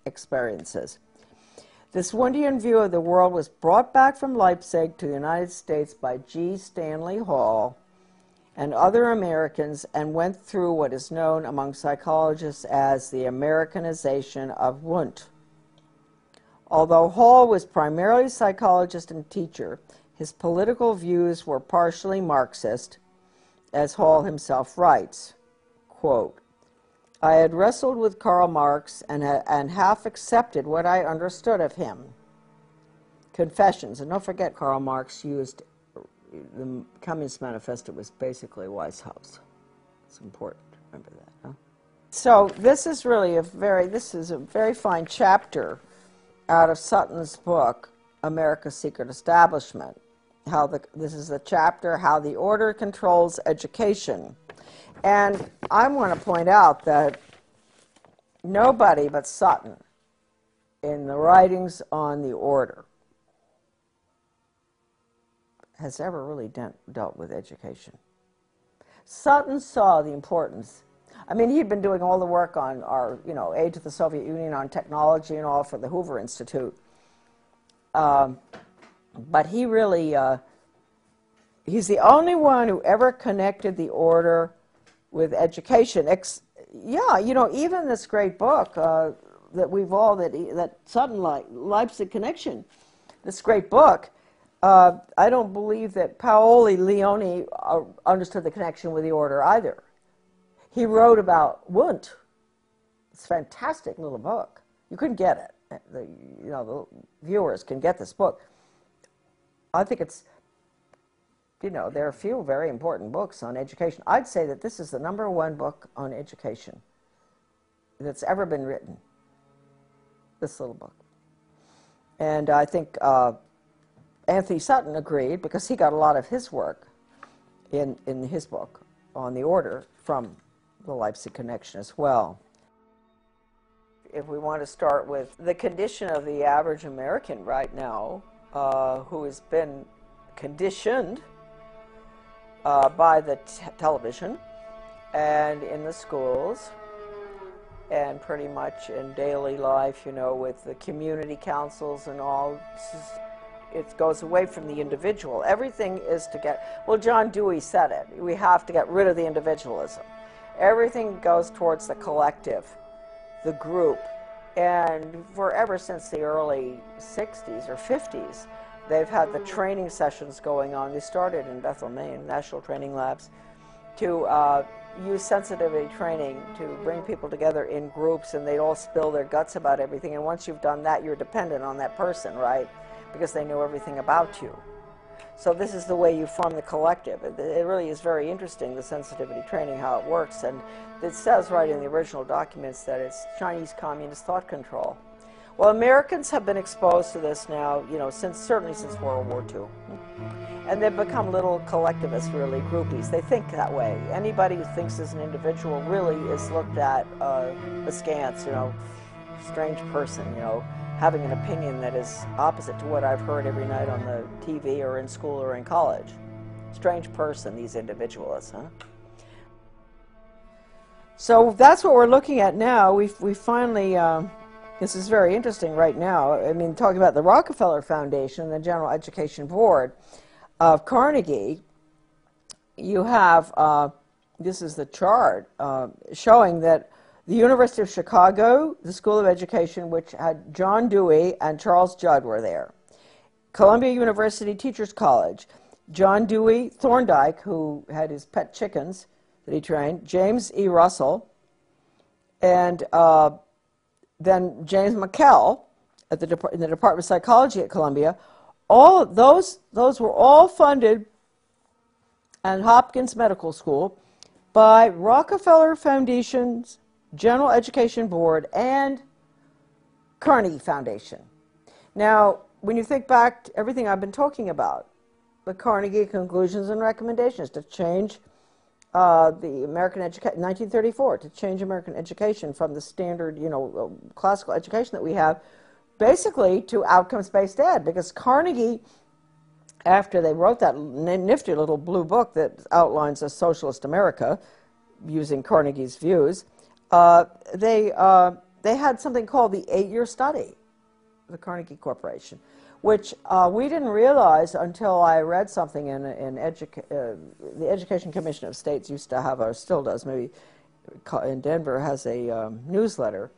experiences. This Wundtian view of the world was brought back from Leipzig to the United States by G. Stanley Hall and other Americans and went through what is known among psychologists as the Americanization of Wundt. Although Hall was primarily a psychologist and teacher, his political views were partially Marxist, as Hall himself writes, quote, "I had wrestled with Karl Marx and half accepted what I understood of him." Confessions, and don't forget Karl Marx used the Communist Manifesto was basically Weishaupt. It's important to remember that, huh? So this is really a very fine chapter out of Sutton's book, America's Secret Establishment. This is the chapter, How the Order Controls Education. And I want to point out that nobody but Sutton in the writings on the order has ever really dealt with education. Sutton saw the importance. I mean, he'd been doing all the work on our, aid to the Soviet Union on technology and all for the Hoover Institute. But he really, he's the only one who ever connected the order with education. Even this great book that we've all, that Sutton Leipzig Connection, this great book, I don't believe that Paoli Leone understood the connection with the order either. He wrote about Wundt. It's a fantastic little book. You couldn't get it. The viewers can get this book. I think it's, there are a few very important books on education. I'd say that this is the #1 book on education that's ever been written, this little book. And I think Anthony Sutton agreed because he got a lot of his work in his book on the order from the Leipzig Connection as well. If we want to start with the condition of the average American right now, who has been conditioned by the television and in the schools and pretty much in daily life, with the community councils and all, it goes away from the individual. Everything is to get, well, John Dewey said it, we have to get rid of the individualism. Everything goes towards the collective, the group. And ever since the early 60s or 50s, they've had the training sessions going on. They started in Bethel, Maine, National Training Labs, to use sensitivity training to bring people together in groups, and they'd all spill their guts about everything. And once you've done that, you're dependent on that person, right? Because they know everything about you. So this is the way you form the collective. It really is very interesting, the sensitivity training, how it works. And it says right in the original documents that it's Chinese Communist thought control. Well, Americans have been exposed to this now, certainly since World War II. And they've become little collectivists, really, groupies. They think that way. Anybody who thinks as an individual really is looked at askance, strange person, having an opinion that is opposite to what I've heard every night on the TV or in school or in college. Strange person, these individualists, huh? So that's what we're looking at now. We finally, this is very interesting right now. I mean, talking about the Rockefeller Foundation, the General Education Board of Carnegie, you have, this is the chart showing that the University of Chicago, the School of Education, which had John Dewey and Charles Judd were there. Columbia University Teachers College, John Dewey Thorndike, who had his pet chickens that he trained, James E. Russell, and then James McKell in the Department of Psychology at Columbia, all of those were all funded at Hopkins Medical School by Rockefeller Foundation's General Education Board and Carnegie Foundation. Now, when you think back to everything I've been talking about, the Carnegie Conclusions and Recommendations to change the American education, 1934, to change American education from the standard, classical education that we have, basically to outcomes-based ed, because Carnegie, after they wrote that nifty little blue book that outlines a socialist America using Carnegie's views, they had something called the 8-year study, the Carnegie Corporation, which we didn't realize until I read something in the Education Commission of States used to have, or still does, maybe in Denver, has a newsletter.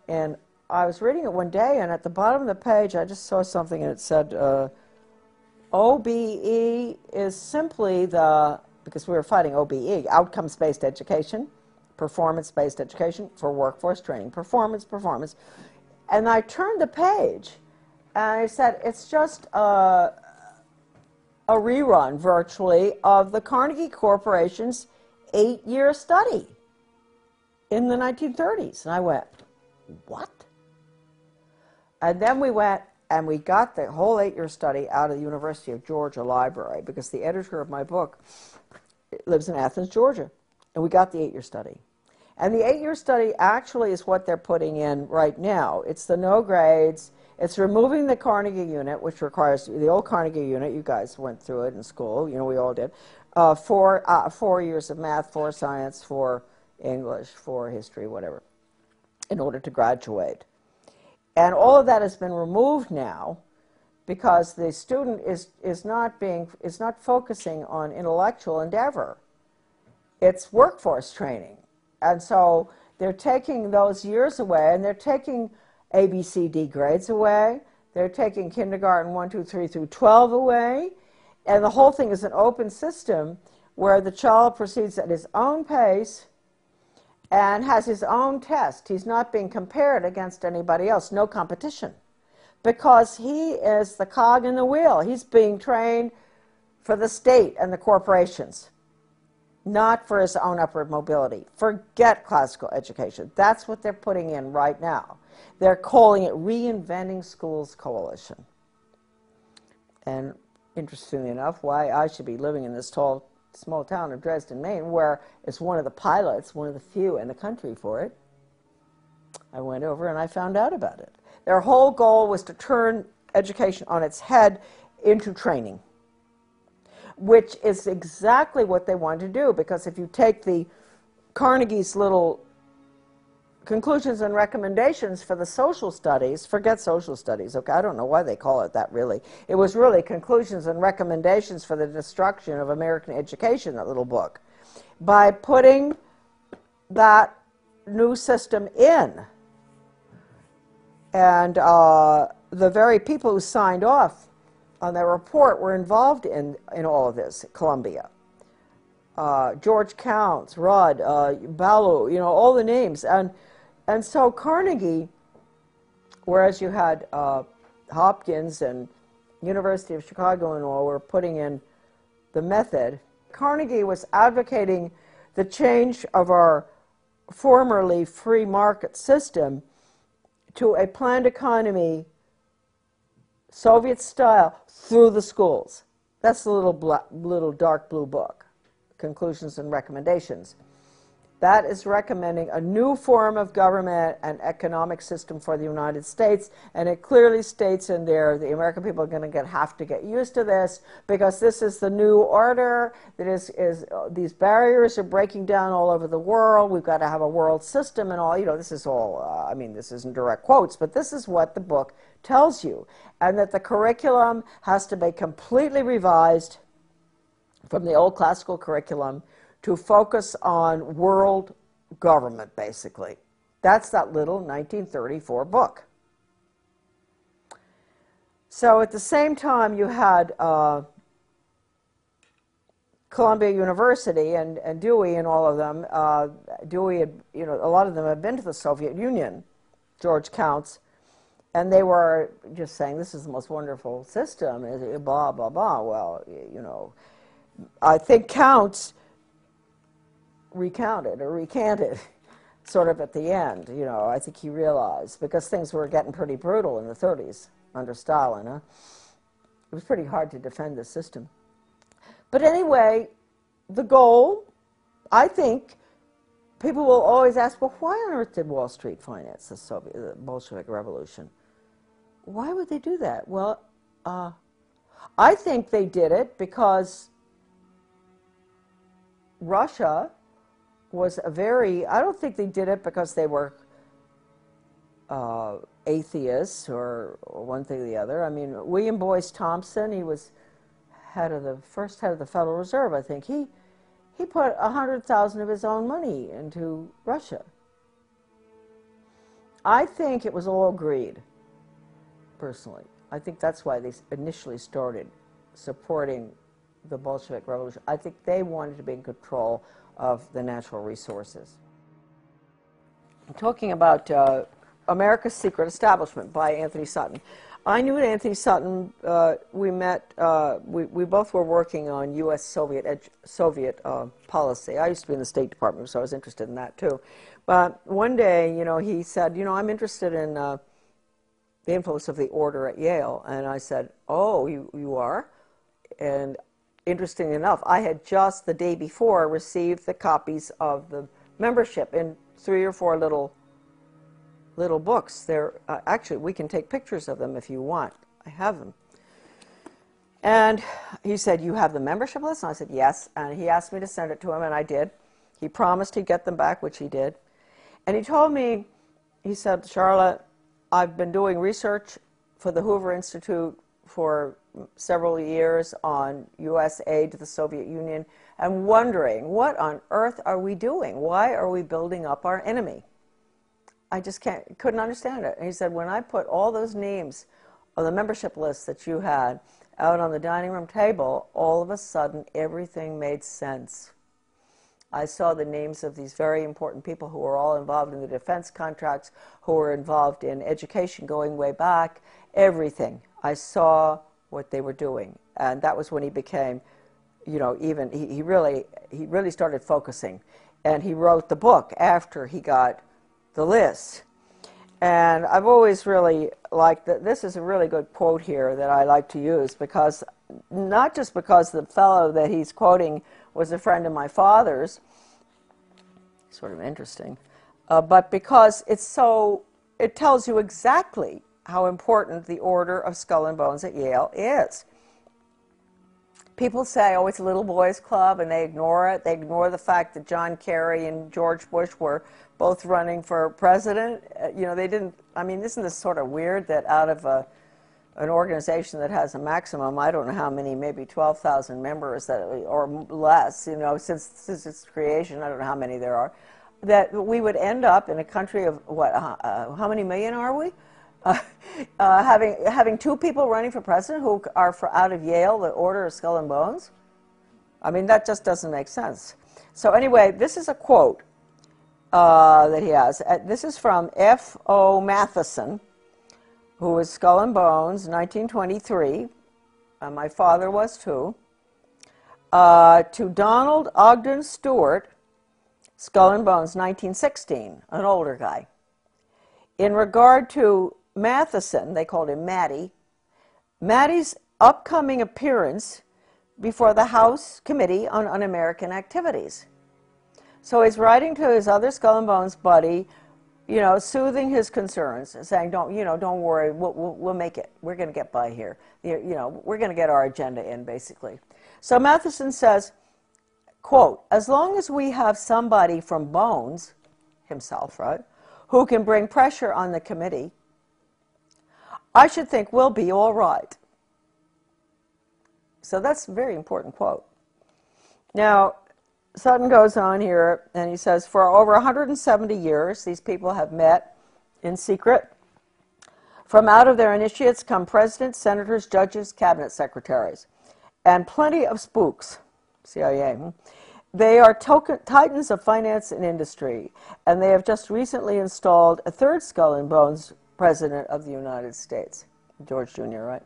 And I was reading it one day, and at the bottom of the page, I just saw something, and it said, OBE is simply because we were fighting OBE, outcomes-based education, performance-based education for workforce training, performance. And I turned the page, and I said, it's just a rerun, virtually, of the Carnegie Corporation's 8-year study in the 1930s. And I went, what? And then we went and we got the whole 8-year study out of the University of Georgia library, because the editor of my book lives in Athens, Georgia. And we got the 8-year study. And the 8-year study actually is what they're putting in right now. It's the no grades. It's removing the Carnegie unit, which requires the old Carnegie unit. You guys went through it in school. We all did. 4 years of math, 4 science, 4 English, 4 history, whatever, in order to graduate. And all of that has been removed now because the student is not focusing on intellectual endeavor. It's workforce training. And so they're taking those years away, and they're taking A, B, C, D grades away. They're taking kindergarten 1, 2, 3 through 12 away. And the whole thing is an open system where the child proceeds at his own pace and has his own test. He's not being compared against anybody else, no competition, because he is the cog in the wheel. He's being trained for the state and the corporations, not for his own upward mobility. Forget classical education. That's what they're putting in right now. They're calling it Reinventing Schools Coalition. And interestingly enough, why I should be living in this small town of Dresden, Maine, where it's one of the pilots, one of the few in the country for it. I went over and I found out about it. Their whole goal was to turn education on its head into training, which is exactly what they want to do, because if you take the Carnegie's little conclusions and recommendations for the social studies, forget social studies, okay, I don't know why they call it that really. It was really conclusions and recommendations for the destruction of American education, that little book. By putting that new system in, and the very people who signed off on their report were involved in all of this. Columbia, George Counts, Rudd, Ballou, all the names. And so Carnegie, whereas you had Hopkins and University of Chicago and all were putting in the method, Carnegie was advocating the change of our formerly free market system to a planned economy, Soviet style, through the schools. That's the little dark blue book, Conclusions and Recommendations. That is recommending a new form of government and economic system for the United States, and it clearly states in there the American people are going to have to get used to this, because this is the new order. That these barriers are breaking down all over the world. We've got to have a world system and all. This is all. I mean, this isn't direct quotes, but this is what the book tells you, and that the curriculum has to be completely revised from the old classical curriculum to focus on world government, basically. That's that little 1934 book. So at the same time, you had Columbia University and Dewey and all of them. Dewey had, a lot of them had been to the Soviet Union, George Counts, And they were just saying, this is the most wonderful system, blah, blah, blah. Well, you know, I think Counts recounted or recanted sort of at the end, you know. I think he realized, because things were getting pretty brutal in the 30s under Stalin. Huh? It was pretty hard to defend the system. But anyway, the goal, I think, people will always ask, well, why on earth did Wall Street finance the Bolshevik Revolution? Why would they do that? Well, I think they did it because Russia was a very, I don't think they did it because they were atheists or one thing or the other. I mean, William Boyce Thompson, he was first head of the Federal Reserve, I think. He put 100,000 of his own money into Russia. I think it was all greed, personally. I think that's why they initially started supporting the Bolshevik Revolution. I think they wanted to be in control of the natural resources. I'm talking about America's Secret Establishment by Anthony Sutton. I knew Anthony Sutton. We met. We both were working on U.S.-Soviet policy. I used to be in the State Department, so I was interested in that too. But one day, you know, he said, "You know, I'm interested in the influence of the order at Yale." And I said, "Oh, you are?" And interesting enough, I had just the day before received the copies of the membership in 3 or 4 little books. They're actually, we can take pictures of them if you want. I have them. And he said, "You have the membership list?" And I said, "Yes." And he asked me to send it to him, and I did. He promised he'd get them back, which he did. And he told me, he said, "Charlotte, I've been doing research for the Hoover Institute for several years on U.S. aid to the Soviet Union and wondering, what on earth are we doing? Why are we building up our enemy?" I just couldn't understand it. And he said, "When I put all those names on the membership list that you had out on the dining room table, all of a sudden everything made sense. I saw the names of these very important people who were all involved in the defense contracts, who were involved in education going way back, everything. I saw what they were doing." And that was when he became, you know, even, he really started focusing. And he wrote the book after he got the list. And I've always really liked that. This is a really good quote here that I like to use, because not just because the fellow that he's quoting was a friend of my father's, sort of interesting, but because it tells you exactly how important the Order of Skull and Bones at Yale is. People say, oh, it's a little boys club, and they ignore it. They ignore the fact that John Kerry and George Bush were both running for president. You know, they didn't, I mean, isn't this sort of weird that out of an organization that has a maximum, I don't know how many, maybe 12,000 members or less, you know, since its creation, I don't know how many there are, that we would end up in a country of, what, how many million are we? Having 2 people running for president who are out of Yale, the Order of Skull and Bones? I mean, that just doesn't make sense. So anyway, this is a quote that he has. This is from F.O. Matheson, who was Skull and Bones, 1923. My father was too. To Donald Ogden Stewart, Skull and Bones, 1916, an older guy. In regard to Matheson, they called him Matty, Matty's upcoming appearance before the House Committee on Un-American Activities. So he's writing to his other Skull and Bones buddy, you know, soothing his concerns, saying, don't worry, we'll make it. We're going to get by here. You know, we're going to get our agenda in, basically. So Matheson says, quote, "As long as we have somebody from Bones, himself, right, who can bring pressure on the committee, I should think we'll be all right." So that's a very important quote. Now, Sutton goes on here, and he says, for over 170 years, these people have met in secret. From out of their initiates come presidents, senators, judges, cabinet secretaries, and plenty of spooks, CIA. They are titans of finance and industry, and they have just recently installed a third Skull and Bones President of the United States. George Jr., right?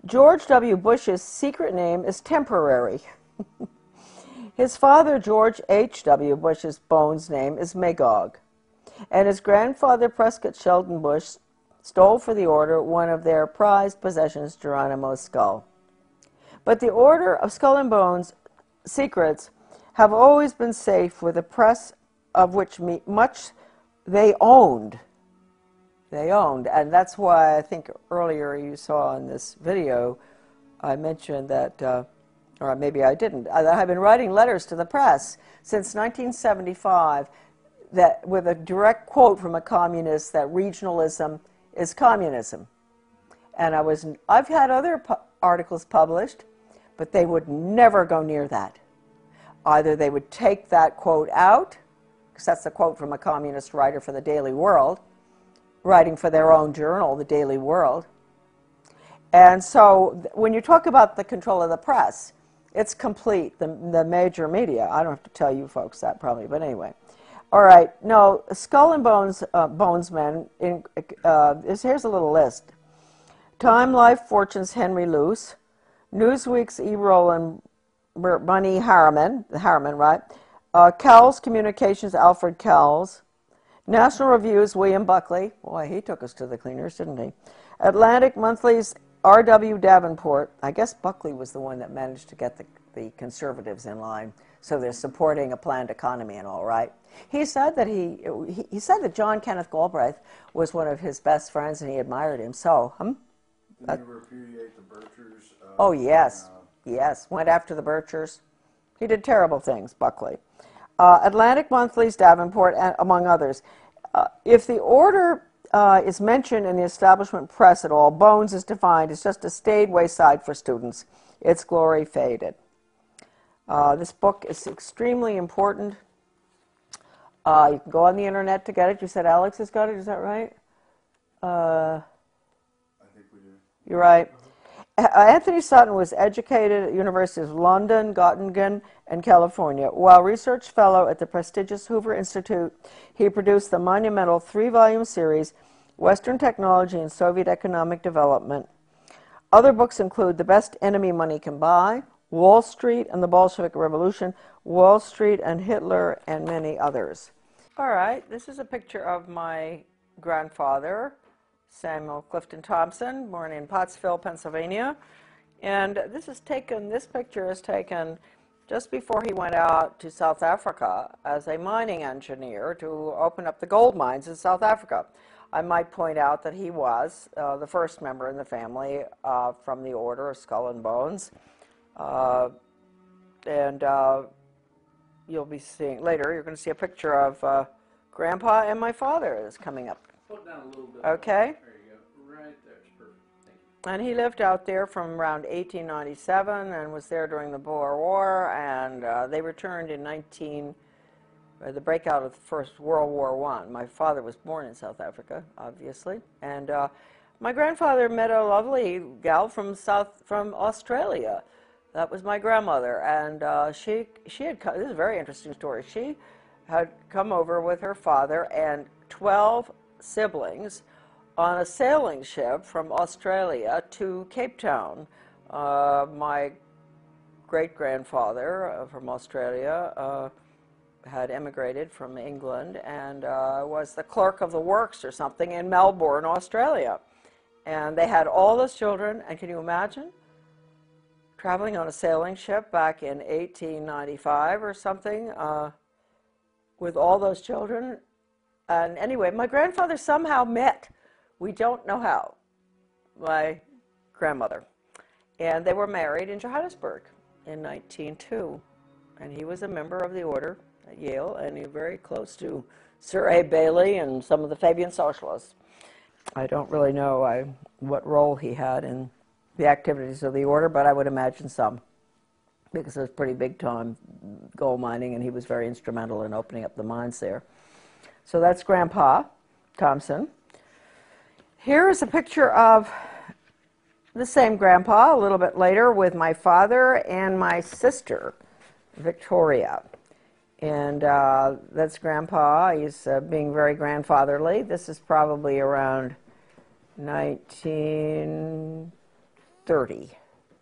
George W. Bush's secret name is Temporary. His father, George H.W. Bush's Bones name is Magog. And his grandfather, Prescott Sheldon Bush, stole for the order one of their prized possessions, Geronimo's skull. But the Order of Skull and Bones secrets have always been safe with the press, of which much they owned. They owned, and that's why I think earlier you saw in this video, I mentioned that, or maybe I didn't, I've been writing letters to the press since 1975 that, with a direct quote from a communist, that regionalism is communism. And I've had other articles published, but they would never go near that. Either they would take that quote out, because that's a quote from a communist writer for the Daily World, writing for their own journal, the Daily World. And so when you talk about the control of the press, it's complete, the major media. I don't have to tell you folks that probably, but anyway. All right, no, Skull and Bones, Bonesmen, here's a little list. Time Life Fortune's Henry Luce, Newsweek's E. Roland Bunny Harriman, right? Cowles Communications, Alfred Cowles. National Review's William Buckley. Boy, he took us to the cleaners, didn't he? Atlantic Monthly's R.W. Davenport. I guess Buckley was the one that managed to get the conservatives in line, so they're supporting a planned economy and all, right? He said that he said that John Kenneth Galbraith was one of his best friends and he admired him. So, Did he repudiate the Birchers? Oh yes, yes. Went after the Birchers. He did terrible things, Buckley. Atlantic Monthly's Davenport, among others. If the order is mentioned in the establishment press at all, Bones is defined as just a staid wayside for students. Its glory faded. This book is extremely important. You can go on the internet to get it. You said Alex has got it, is that right? I think we do. You're right. Anthony Sutton was educated at the Universities of London, Göttingen, and California. While research fellow at the prestigious Hoover Institute, he produced the monumental 3-volume series, Western Technology and Soviet Economic Development. Other books include The Best Enemy Money Can Buy, Wall Street and the Bolshevik Revolution, Wall Street and Hitler, and many others. All right, this is a picture of my grandfather, Samuel Clifton Thompson, born in Pottsville, Pennsylvania. And this picture is taken just before he went out to South Africa as a mining engineer to open up the gold mines in South Africa. I might point out that he was the first member in the family from the Order of Skull and Bones. You'll be seeing later, you're going to see a picture of Grandpa and my father is coming up. Put down a little bit. Okay. There you go. Right there. It's perfect. Thank you. And he lived out there from around 1897 and was there during the Boer War, and they returned in the breakout of the First World War I. My father was born in South Africa, obviously, and my grandfather met a lovely gal from Australia. That was my grandmother, and she had come, this is a very interesting story. She had come over with her father and 12 siblings on a sailing ship from Australia to Cape Town. My great-grandfather from Australia had emigrated from England and was the clerk of the works or something in Melbourne, Australia. And they had all those children, and can you imagine traveling on a sailing ship back in 1895 or something with all those children? And anyway, my grandfather somehow met, we don't know how, my grandmother. And they were married in Johannesburg in 1902. And he was a member of the Order at Yale, and he was very close to Sir A. Bailey and some of the Fabian socialists. I don't really know what role he had in the activities of the Order, but I would imagine some, because it was pretty big time gold mining, and he was very instrumental in opening up the mines there. So that's Grandpa Thompson. Here is a picture of the same Grandpa a little bit later with my father and my sister, Victoria. And that's Grandpa. He's being very grandfatherly. This is probably around 1930,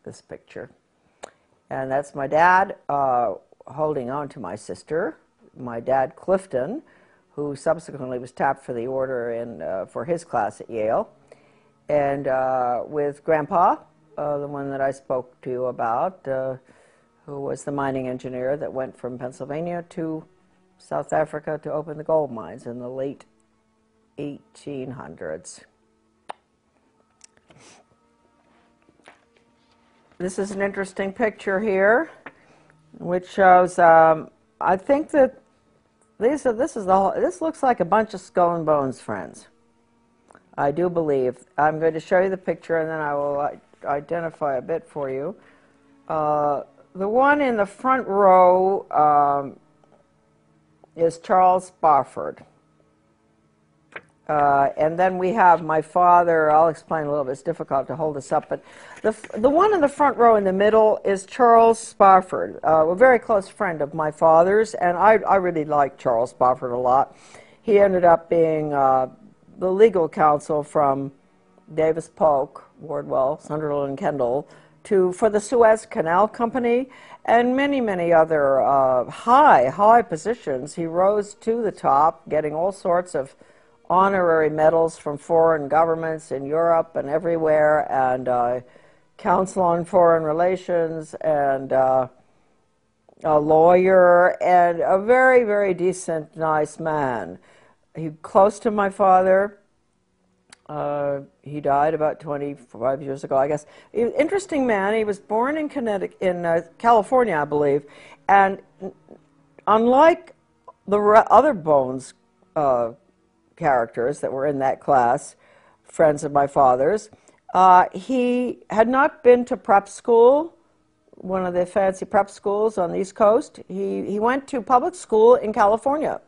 this picture. And that's my dad holding on to my sister, my dad Clifton, who subsequently was tapped for the order for his class at Yale. And with Grandpa, the one that I spoke to you about, who was the mining engineer that went from Pennsylvania to South Africa to open the gold mines in the late 1800s. This is an interesting picture here, which shows, I think that this looks like a bunch of skull and bones friends. I do believe. I'm going to show you the picture and then I will identify a bit for you. The one in the front row is Charles Spofford. And then we have my father. I'll explain a little bit. It's difficult to hold this up. But the one in the front row in the middle is Charles Spofford, a very close friend of my father's. And I really like Charles Spofford a lot. He ended up being the legal counsel from Davis Polk, Wardwell, Sunderland, and Kendall, for the Suez Canal Company, and many, many other high positions. He rose to the top, getting all sorts of honorary medals from foreign governments in Europe and everywhere, and counsel on foreign relations, and a lawyer, and a very, very decent, nice man. He close to my father. He died about 25 years ago, I guess. Interesting man. He was born in California, I believe, and unlike the other Bones characters that were in that class, friends of my father's, he had not been to prep school, one of the fancy prep schools on the East Coast. He went to public school in California,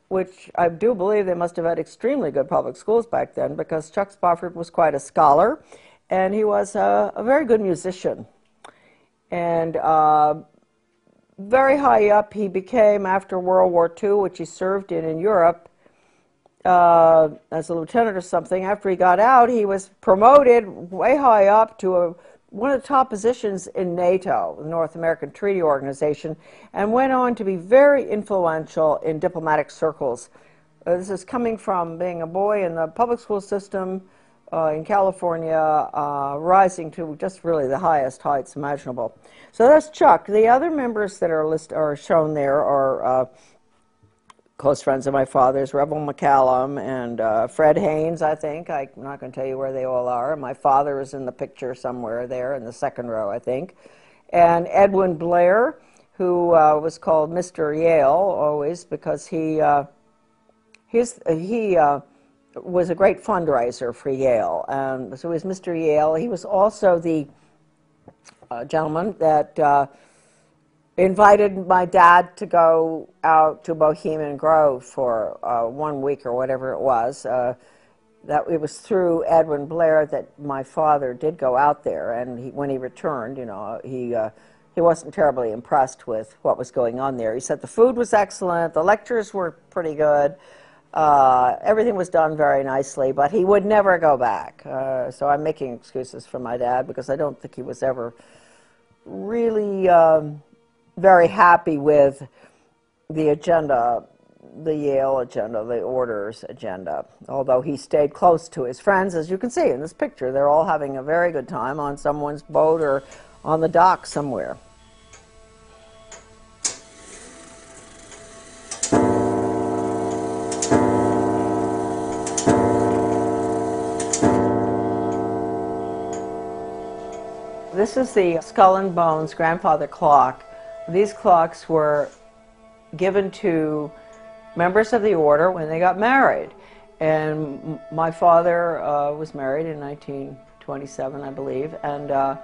which I do believe they must have had extremely good public schools back then, because Chuck Spofford was quite a scholar, and he was a very good musician. And very high up he became after World War II, which he served in Europe as a lieutenant or something. After he got out, he was promoted way high up to one of the top positions in NATO, the North American Treaty Organization, and went on to be very influential in diplomatic circles. This is coming from being a boy in the public school system in California, rising to just really the highest heights imaginable. So that's Chuck. The other members that are shown there are close friends of my father's, Rebel McCallum and Fred Haynes, I think. I'm not going to tell you where they all are. My father is in the picture somewhere there in the second row, I think. And Edwin Blair, who was called Mr. Yale always because he was a great fundraiser for Yale. And so he was Mr. Yale. He was also the gentleman that invited my dad to go out to Bohemian Grove for 1 week or whatever it was. That it was through Edwin Blair that my father did go out there, and when he returned, you know, he wasn't terribly impressed with what was going on there. He said the food was excellent, the lectures were pretty good, everything was done very nicely, but he would never go back. So I'm making excuses for my dad because I don't think he was ever really very happy with the agenda, the Yale agenda, the orders agenda, although he stayed close to his friends. As you can see in this picture, they're all having a very good time on someone's boat or on the dock somewhere. This is the Skull and Bones grandfather clock. These clocks were given to members of the order when they got married. And my father was married in 1927, I believe, and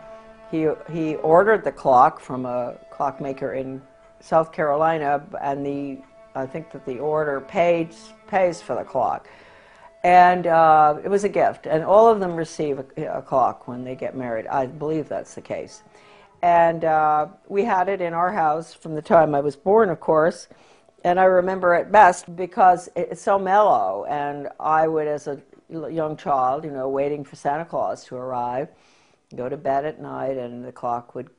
he ordered the clock from a clockmaker in South Carolina, and I think that the order pays for the clock. And it was a gift, and all of them receive a clock when they get married. I believe that's the case. And we had it in our house from the time I was born, of course. And I remember it best because it's so mellow. And I would, as a young child, waiting for Santa Claus to arrive, go to bed at night, and the clock would,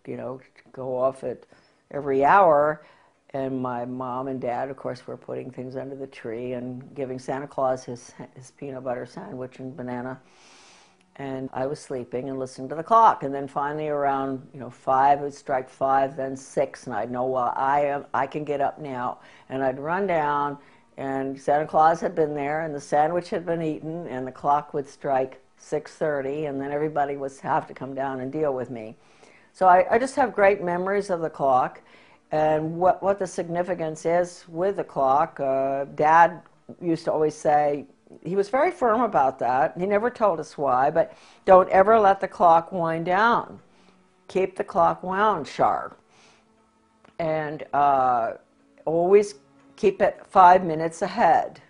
go off at every hour. And my mom and dad, of course, were putting things under the tree and giving Santa Claus his peanut butter sandwich and banana. And I was sleeping and listening to the clock. And then finally around, 5, it would strike 5, then 6, and I'd know, well, I can get up now. And I'd run down, and Santa Claus had been there, and the sandwich had been eaten, and the clock would strike 6:30, and then everybody would have to come down and deal with me. So I just have great memories of the clock. And what the significance is with the clock, Dad used to always say, he was very firm about that. He never told us why, but don't ever let the clock wind down. Keep the clock wound sharp. And always keep it 5 minutes ahead.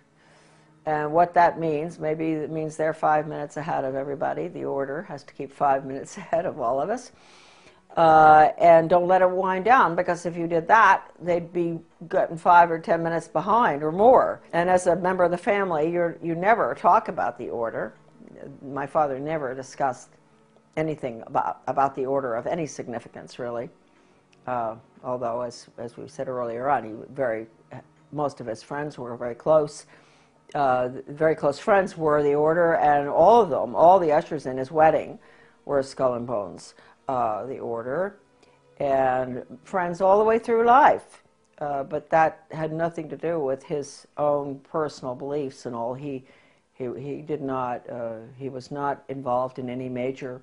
And what that means, maybe it means they're 5 minutes ahead of everybody. The order has to keep 5 minutes ahead of all of us. And don't let it wind down, because if you did that, they'd be getting 5 or 10 minutes behind or more. And as a member of the family, you never talk about the order. My father never discussed anything about the order of any significance, really. Although, as we said earlier on, most of his friends were very close. Very close friends were the order, and all of them, all the ushers in his wedding, were Skull and Bones. The order, and friends all the way through life. But that had nothing to do with his own personal beliefs and all. He did not, he was not involved in any major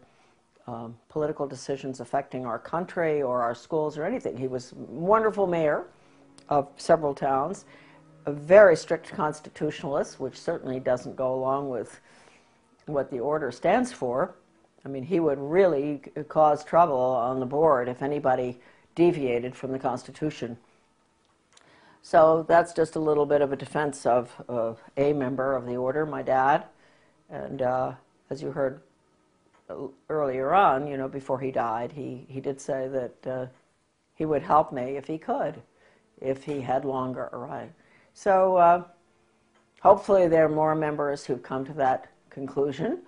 political decisions affecting our country or our schools or anything. He was a wonderful mayor of several towns, a very strict constitutionalist, which certainly doesn't go along with what the order stands for. I mean, he would really cause trouble on the board if anybody deviated from the Constitution. So that's just a little bit of a defense of a member of the order, my dad. And as you heard earlier on, before he died, he did say that he would help me if he could, if he had longer arrived. So hopefully there are more members who've come to that conclusion.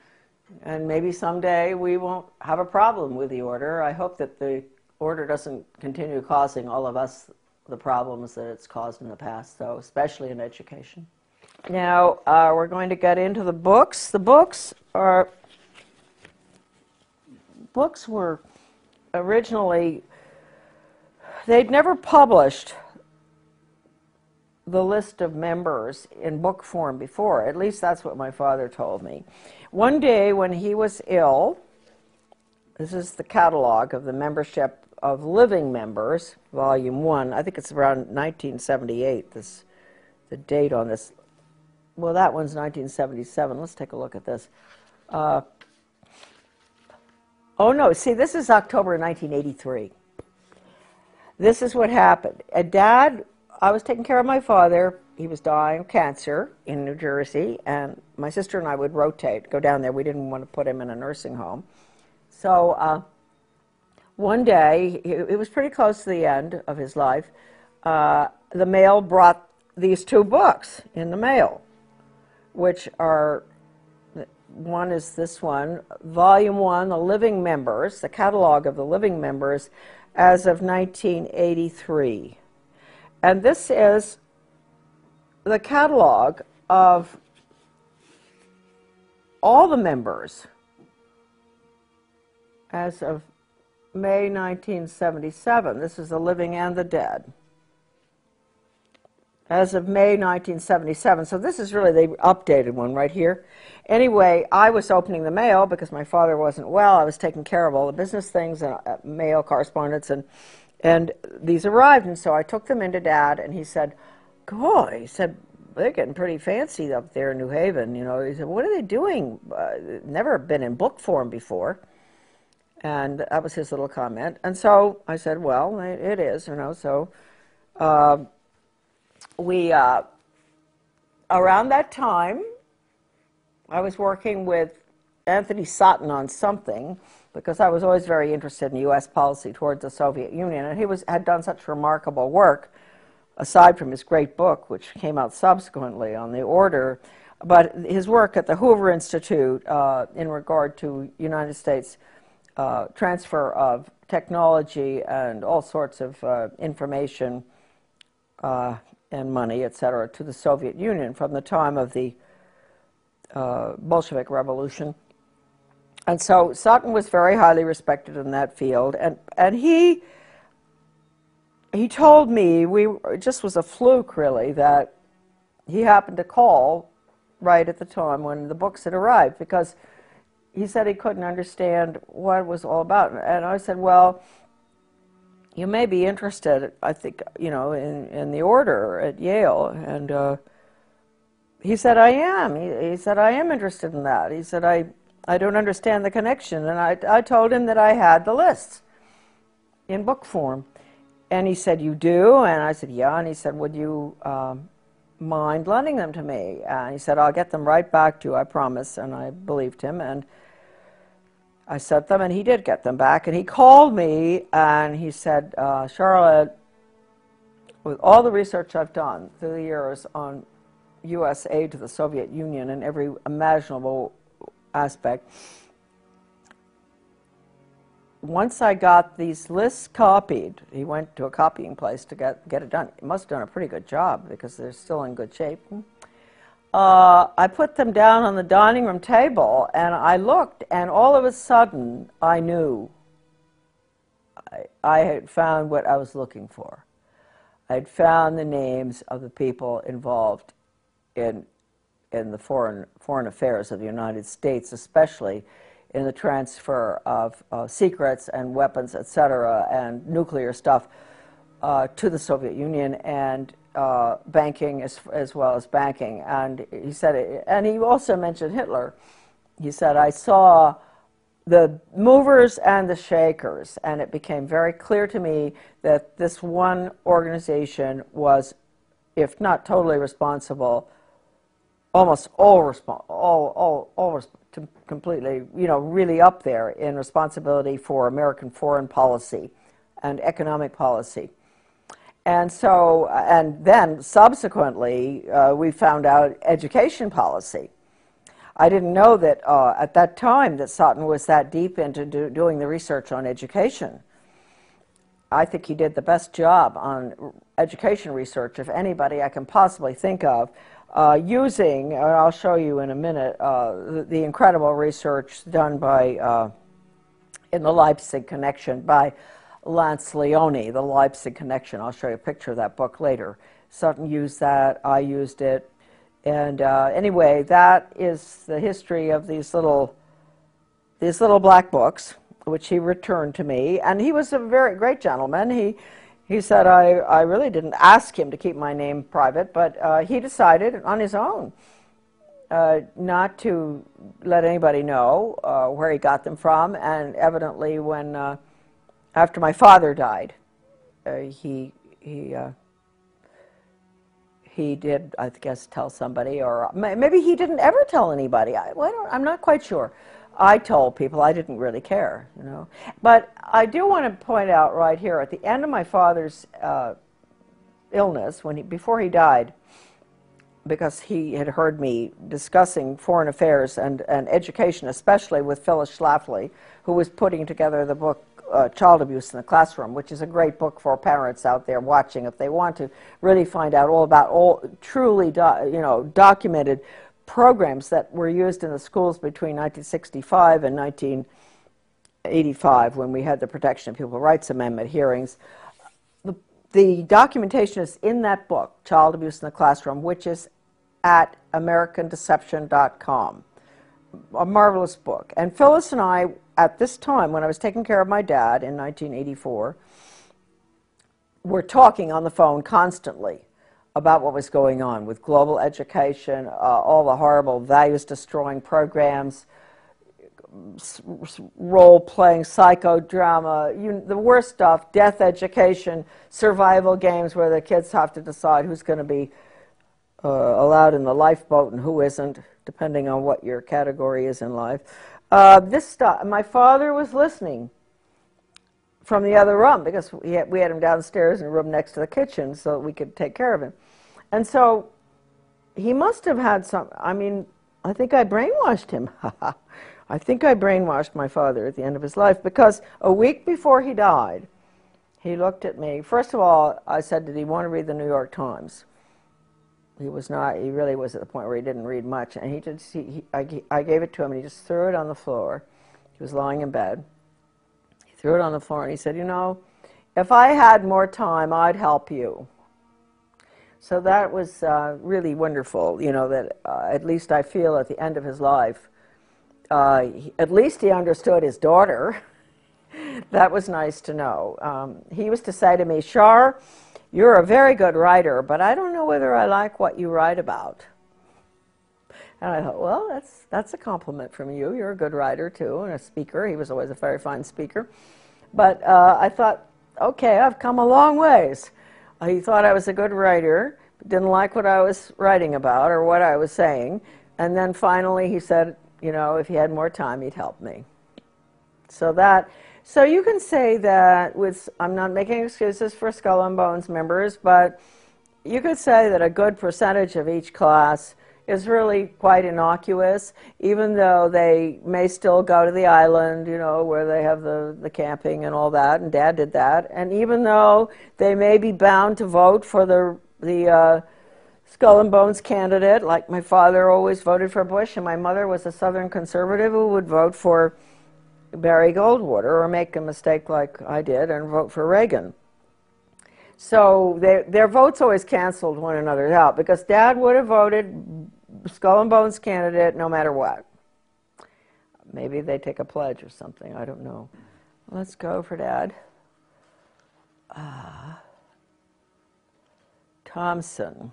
And maybe someday we won't have a problem with the order. I hope that the order doesn't continue causing all of us the problems that it's caused in the past, so especially in education. Now, we're going to get into the books. The books were originally, they'd never published the list of members in book form before. At least that's what my father told me. One day when he was ill, this is the catalog of the membership of living members, volume 1. I think it's around 1978, the date on this. Well, that one's 1977. Let's take a look at this. Oh no, see, this is October 1983. This is what happened. Dad, I was taking care of my father. He was dying of cancer in New Jersey, and my sister and I would rotate, go down there. We didn't want to put him in a nursing home. So one day, it was pretty close to the end of his life, the mail brought these 2 books in the mail, which are, one is this one, Volume 1, The Living Members, the catalog of the living members as of 1983. And this is the catalog of all the members as of May 1977. This is the living and the dead. As of May 1977. So this is really the updated one right here. Anyway, I was opening the mail because my father wasn't well. I was taking care of all the business things and mail correspondence, and these arrived, and so I took them into Dad, and he said, God, he said, they're getting pretty fancy up there in New Haven. He said, what are they doing? Never been in book form before. And that was his little comment. And so I said, well, it is, So we, around that time, I was working with Anthony Sutton on something, because I was always very interested in U.S. policy towards the Soviet Union, and he had done such remarkable work, aside from his great book, which came out subsequently on the order, but his work at the Hoover Institute in regard to United States transfer of technology and all sorts of information and money, etc., to the Soviet Union from the time of the Bolshevik Revolution. And so Sutton was very highly respected in that field, and he told me, it just was a fluke really, that he happened to call right at the time when the books had arrived, because he said he couldn't understand what it was all about. And I said, well, you may be interested, I think, you know, in the order at Yale. And he said, I am. He said, I am interested in that. He said, I don't understand the connection. And I told him that I had the lists in book form. And he said, you do? And I said, yeah. And he said, would you mind lending them to me? And he said, I'll get them right back to you, I promise. And I believed him. And I sent them, and he did get them back. And he called me, and he said, Charlotte, with all the research I've done through the years on U.S. aid to the Soviet Union in every imaginable aspect, once I got these lists copied, he went to a copying place to get it done. He must have done a pretty good job because they're still in good shape. I put them down on the dining room table, and I looked, and all of a sudden I knew I had found what I was looking for. I had found the names of the people involved in the foreign affairs of the United States, especially in the transfer of secrets and weapons, etc., and nuclear stuff to the Soviet Union, and banking as well as banking. And he said, and he also mentioned Hitler. He said, I saw the movers and the shakers, and it became very clear to me that this one organization was, if not totally responsible, almost completely, you know, really up there in responsibility for American foreign policy and economic policy. And so, and then subsequently, we found out education policy. I didn't know that at that time that Sutton was that deep into doing the research on education. I think he did the best job on education research of anybody I can possibly think of, using, and I'll show you in a minute, the incredible research done by, in the Leipzig Connection by Lance Leone, the Leipzig Connection. I'll show you a picture of that book later. Sutton used that, I used it, and anyway, that is the history of these little black books, which he returned to me, and he was a very great gentleman. He said, I really didn't ask him to keep my name private, but he decided on his own not to let anybody know where he got them from, and evidently when, after my father died, he did, I guess, tell somebody, or maybe he didn't ever tell anybody. I'm not quite sure. I told people. I didn't really care, you know. But I do want to point out right here, at the end of my father's illness, before he died, because he had heard me discussing foreign affairs and education, especially with Phyllis Schlafly, who was putting together the book Child Abuse in the Classroom, which is a great book for parents out there watching if they want to really find out all about truly documented programs that were used in the schools between 1965 and 1985, when we had the Protection of Pupil Rights Amendment hearings. The documentation is in that book, Child Abuse in the Classroom, which is at AmericanDeception.com. A marvelous book. And Phyllis and I, at this time, when I was taking care of my dad in 1984, were talking on the phone constantly about what was going on with global education, all the horrible values-destroying programs, role-playing psychodrama, the worst stuff, death education, survival games where the kids have to decide who's going to be allowed in the lifeboat and who isn't, depending on what your category is in life. This stuff, my father was listening from the other room because we had him downstairs in a room next to the kitchen so we could take care of him. And so he must have had some, I mean, I think I brainwashed him. I think I brainwashed my father at the end of his life because a week before he died, he looked at me. First of all, I said, did he want to read the New York Times? He was not, he really was at the point where he didn't read much. And he just, I gave it to him and he just threw it on the floor. He was lying in bed. He threw it on the floor and he said, you know, if I had more time, I'd help you. So that was really wonderful, you know, that at least I feel at the end of his life, at least he understood his daughter. That was nice to know. He used to say to me, Char, you're a very good writer, but I don't know whether I like what you write about. And I thought, well, that's a compliment from you. You're a good writer, too, and a speaker. He was always a very fine speaker. But I thought, okay, I've come a long ways. He thought I was a good writer, but didn't like what I was writing about or what I was saying. And then finally he said, you know, if he had more time, he'd help me. So you can say that with, I'm not making excuses for Skull and Bones members, but you could say that a good percentage of each class is really quite innocuous, even though they may still go to the island, you know, where they have the camping and all that, and Dad did that. And even though they may be bound to vote for the Skull and Bones candidate, like my father always voted for Bush, and my mother was a Southern conservative who would vote for Barry Goldwater or make a mistake like I did and vote for Reagan. So their votes always canceled one another out because Dad would have voted Skull and Bones candidate no matter what. Maybe they take a pledge or something, I don't know. Let's go for Dad. Thomson.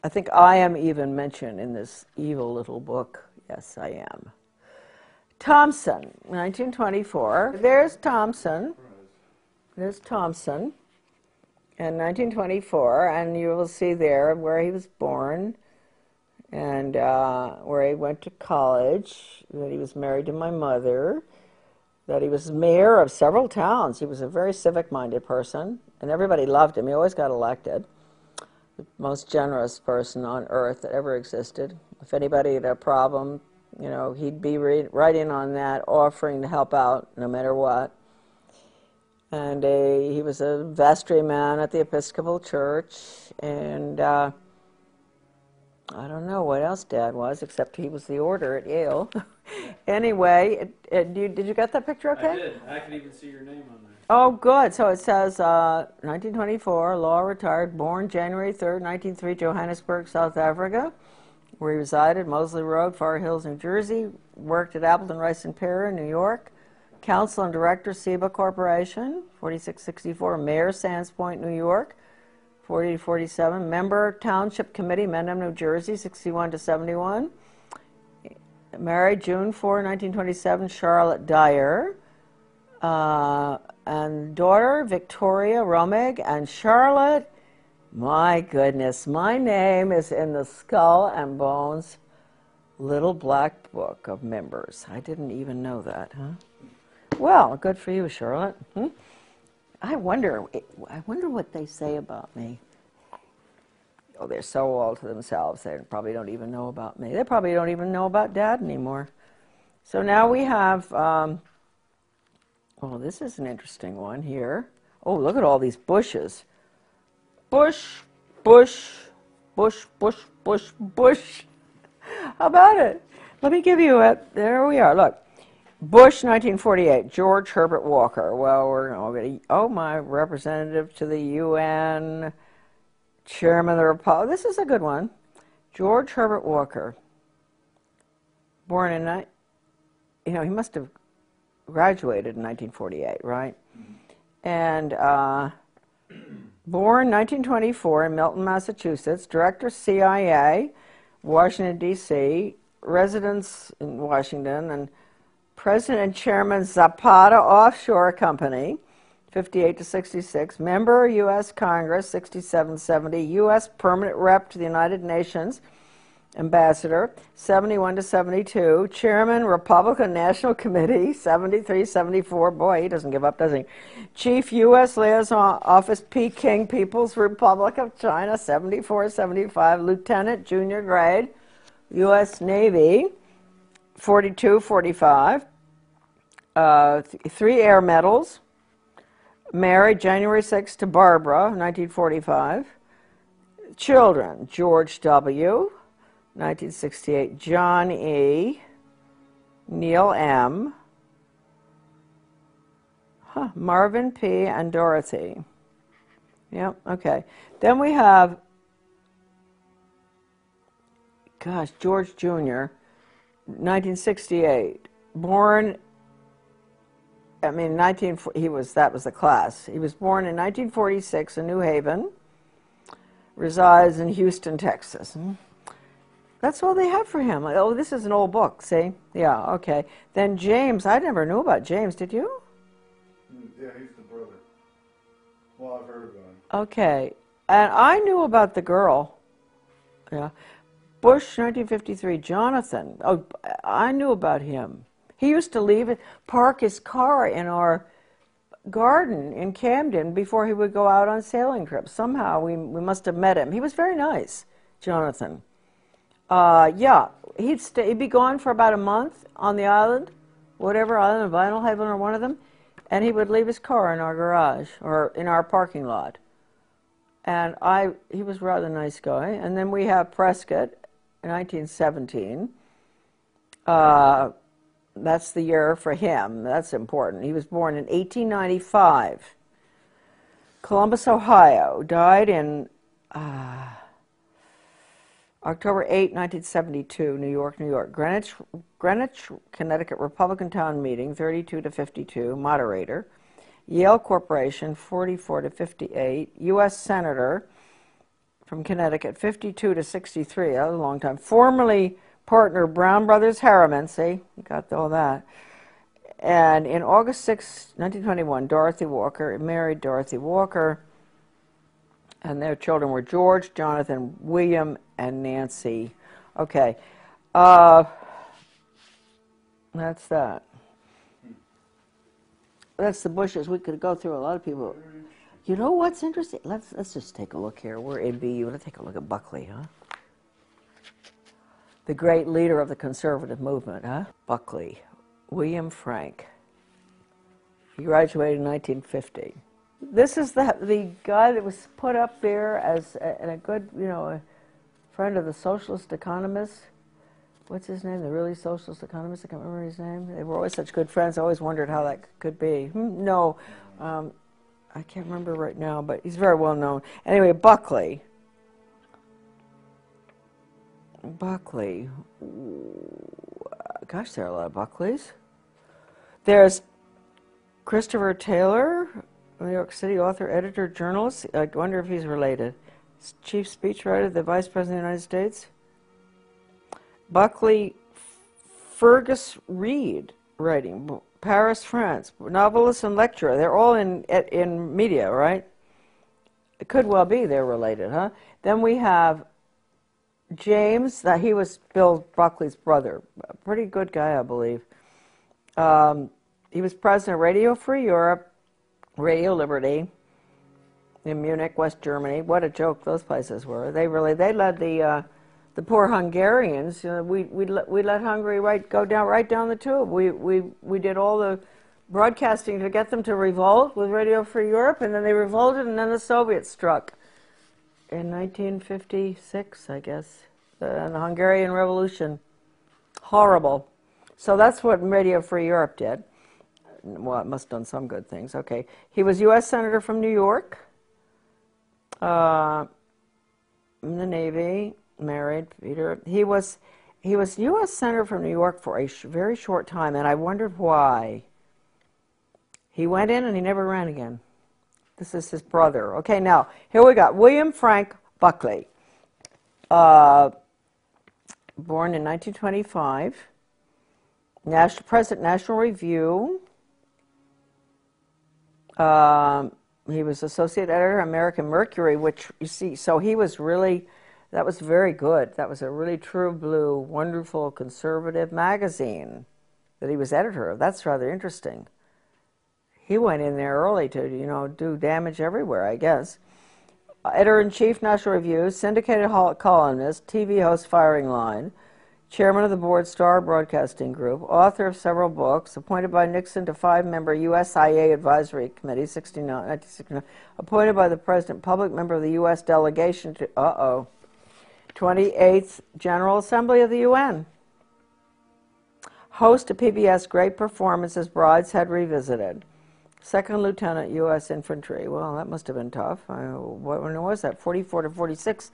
I think I am even mentioned in this evil little book. Yes, I am. Thomson, 1924. There's Thomson. There's Thomson. In 1924, and you will see there where he was born and where he went to college, that he was married to my mother, that he was mayor of several towns. He was a very civic-minded person, and everybody loved him. He always got elected. The most generous person on earth that ever existed. If anybody had a problem, you know, he'd be right in on that, offering to help out no matter what. And he was a vestryman at the Episcopal Church, and I don't know what else Dad was, except he was the order at Yale. Anyway, did you get that picture okay? I did. I could even see your name on there. Oh, good. So it says 1924, law retired, born January 3rd, 1903, Johannesburg, South Africa, where he resided, Moseley Road, Far Hills, New Jersey, worked at Appleton, Rice and Pear, New York. Counsel and Director, SEBA Corporation, 4664, Mayor, Sands Point, New York, 40 to 47. Member, Township Committee, Mendham, New Jersey, 61 to 71. Married June 4, 1927, Charlotte Dyer. And daughter, Victoria Romig. And Charlotte, my goodness, my name is in the Skull and Bones little black book of members. I didn't even know that, huh? Well, good for you, Charlotte. I wonder what they say about me. Oh, they're so all to themselves. They probably don't even know about me. They probably don't even know about Dad anymore. So now we have, oh, this is an interesting one here. Oh, look at all these bushes. Bush, bush, bush, bush, bush, bush. How about it? Let me give you a, there we are, look. Bush, 1948, George Herbert Walker. Well, we're already, oh, my representative to the UN, Chairman of the Republic. This is a good one. George Herbert Walker, born in, you know, he must have graduated in 1948, right? And born 1924 in Milton, Massachusetts, Director CIA, Washington, D.C., residence in Washington, and President and Chairman Zapata Offshore Company, 58 to 66, member U.S. Congress, 67-70, U.S. Permanent Rep to the United Nations, ambassador, 71 to 72, chairman, Republican National Committee, 73, 74, boy, he doesn't give up, does he? Chief U.S. Liaison Office, Peking, People's Republic of China, 74, 75, lieutenant, junior grade, U.S. Navy, 42, 45, 3 air medals, married January 6 to Barbara, 1945, children, George W., 1968, John E., Neil M., Marvin P., and Dorothy. Yep, okay. Then we have, gosh, George Jr., 1968, born, that was the class. He was born in 1946 in New Haven, resides in Houston, Texas. That's all they have for him. Oh, this is an old book, see? Yeah, okay. Then James, I never knew about James, did you? Yeah, he's the brother. Well, I've heard about him. Okay. And I knew about the girl. Yeah. Bush, 1953, Jonathan. Oh, I knew about him. He used to park his car in our garden in Camden before he would go out on sailing trips. Somehow we must have met him. He was very nice, Jonathan. Yeah, he'd be gone for about a month on the island, whatever island, Vinalhaven or one of them, and he would leave his car in our garage or in our parking lot. And he was a rather nice guy. And then we have Prescott in 1917. That's the year for him. That's important. He was born in 1895. Columbus, Ohio. Died in October 8, 1972, New York, New York. Greenwich, Connecticut Republican Town Meeting, 32 to 52, moderator. Yale Corporation, 44 to 58. U.S. Senator from Connecticut, 52 to 63, that was a long time. Formerly partner Brown Brothers Harriman, see, you got all that. And in August 6, 1921, Dorothy Walker, married Dorothy Walker, and their children were George, Jonathan, William, and Nancy. Okay, that's that. That's the Bushes. We could go through a lot of people. You know what's interesting? Let's just take a look here. We're in BU. Let's take a look at Buckley, huh? The great leader of the conservative movement, huh? Buckley, William Frank. He graduated in 1950. This is the guy that was put up there as a good, a friend of the socialist economists. What's his name? The really socialist economist? I can't remember his name. They were always such good friends. I always wondered how that could be. No, I can't remember right now, but he's very well known. Anyway, Buckley. Buckley. Gosh, there are a lot of Buckleys. There's Christopher Taylor, New York City author, editor, journalist. I wonder if he's related. Chief speechwriter, the Vice President of the United States. Buckley Fergus Reed, writing, Paris, France. Novelist and lecturer. They're all in media, right? It could well be they're related, huh? Then we have James, he was Bill Buckley's brother. A pretty good guy, I believe. He was president of Radio Free Europe, Radio Liberty, in Munich, West Germany. What a joke those places were. They led the poor Hungarians. We let Hungary go right down the tube. We did all the broadcasting to get them to revolt with Radio Free Europe, and then they revolted, and then the Soviets struck in 1956, I guess, and the Hungarian Revolution. Horrible. So that's what Radio Free Europe did. Well, it must have done some good things. Okay. He was U.S. Senator from New York, in the Navy, married, Peter. He was U.S. Senator from New York for a very short time, and I wondered why. He went in and he never ran again. This is his brother. Okay, now, here we got William Frank Buckley, born in 1925, President National Review. He was associate editor of American Mercury, which, you see, so he was really That was very good. That was a really true blue, wonderful conservative magazine that he was editor of. That's rather interesting. He went in there early to, you know, do damage everywhere, I guess. Editor-in-Chief, National Review, syndicated columnist, TV host, Firing Line, chairman of the board, Star Broadcasting Group, author of several books, appointed by Nixon to 5-member USIA Advisory Committee, 1969, appointed by the President, public member of the U.S. delegation to, 28th General Assembly of the UN. Host of PBS Great Performances, Brideshead Revisited. Second Lieutenant, U.S. Infantry. Well, that must have been tough. When was that? 44 to 46,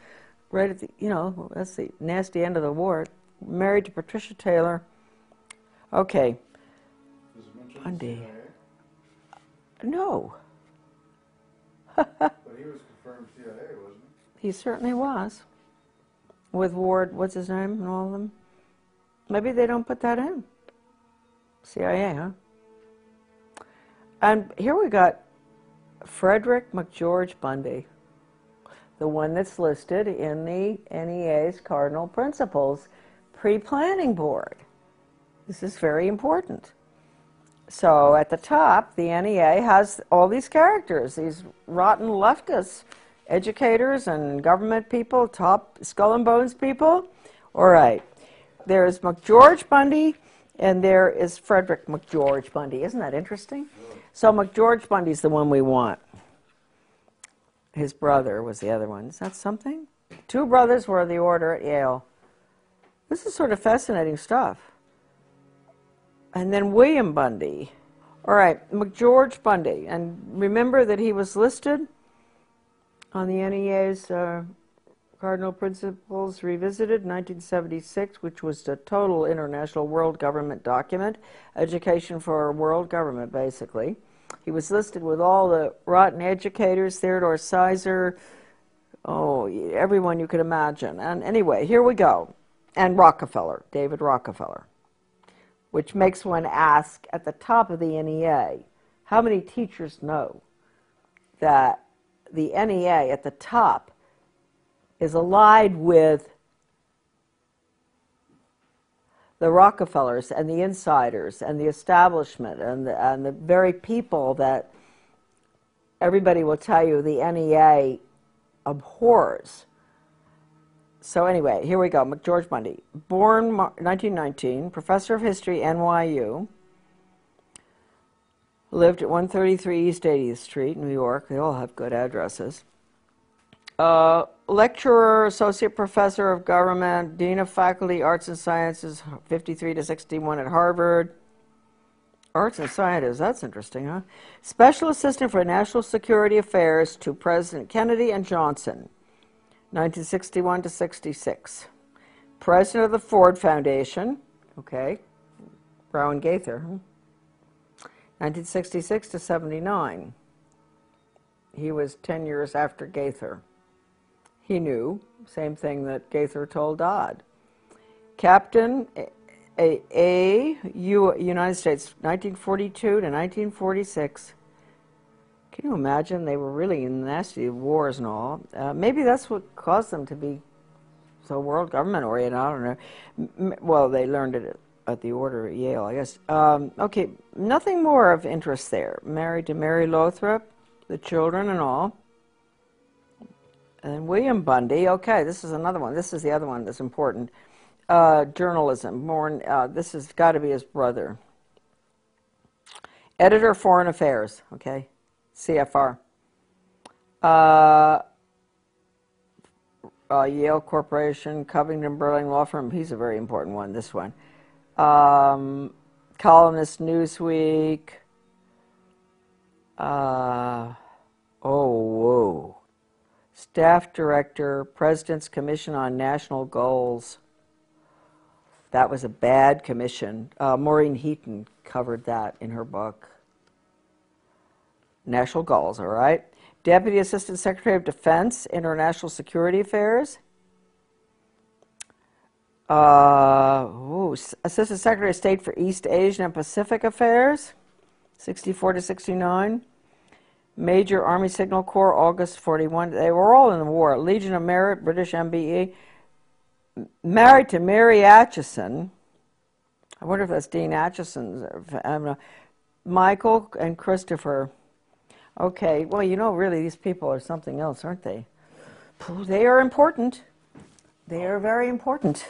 right at the, you know, that's the nasty end of the war. Married to Patricia Taylor. Okay. Bundy. No. But he was confirmed CIA, wasn't he? He certainly was. With Ward, what's his name, and all of them? Maybe they don't put that in. CIA, huh? And here we got Frederick McGeorge Bundy, the one that's listed in the NEA's Cardinal Principles Pre-Planning Board. This is very important. So at the top, the NEA has all these characters, these rotten leftists, educators and government people, top skull and bones people. All right. There's McGeorge Bundy, and there is Frederick McGeorge Bundy. Isn't that interesting? So McGeorge Bundy's the one we want. His brother was the other one. Is that something? 2 brothers were of the order at Yale. This is sort of fascinating stuff. And then William Bundy. All right, McGeorge Bundy. And remember that he was listed on the NEA's Cardinal Principles Revisited, 1976, which was the total international world government document, education for world government, basically. He was listed with all the rotten educators, Theodore Sizer, everyone you could imagine. And anyway, here we go. And Rockefeller, David Rockefeller, which makes one ask at the top of the NEA, how many teachers know that the NEA at the top is allied with the Rockefellers and the insiders and the establishment and the very people that everybody will tell you the NEA abhors. So anyway, here we go. McGeorge Bundy, born 1919, professor of history, NYU, lived at 133 East 80th Street, New York. They all have good addresses. Lecturer, associate professor of government, dean of faculty, arts and sciences, 53 to 61 at Harvard. Arts and sciences, that's interesting, huh? Special assistant for national security affairs to President Kennedy and Johnson, 1961 to 66. President of the Ford Foundation, okay, Brown Gaither, 1966 to 79. He was 10 years after Gaither. He knew, same thing that Gaither told Dodd. Captain United States, 1942 to 1946. Can you imagine? They were really in nasty wars and all. Maybe that's what caused them to be so world government oriented. I don't know. Well, they learned it at the order at Yale, I guess. Okay, nothing more of interest there. Married to Mary Lothrop, the children and all. And William Bundy, okay, this is another one. This is the other one that's important. Journalism, this has got to be his brother. Editor, Foreign Affairs, okay, CFR. Yale Corporation, Covington Burling Law Firm, he's a very important one, this one. Columnist, Newsweek. Whoa. Staff Director, President's Commission on National Goals. That was a bad commission. Maureen Heaton covered that in her book. National Goals, all right. Deputy Assistant Secretary of Defense, International Security Affairs. Assistant Secretary of State for East Asian and Pacific Affairs, 64 to 69. Major Army Signal Corps, August 41. They were all in the war. Legion of Merit, British MBE. Married to Mary Atchison. I wonder if that's Dean Atchison's. I don't know. Michael and Christopher. Okay, well, you know, really, these people are something else, aren't they? They are important. They are very important.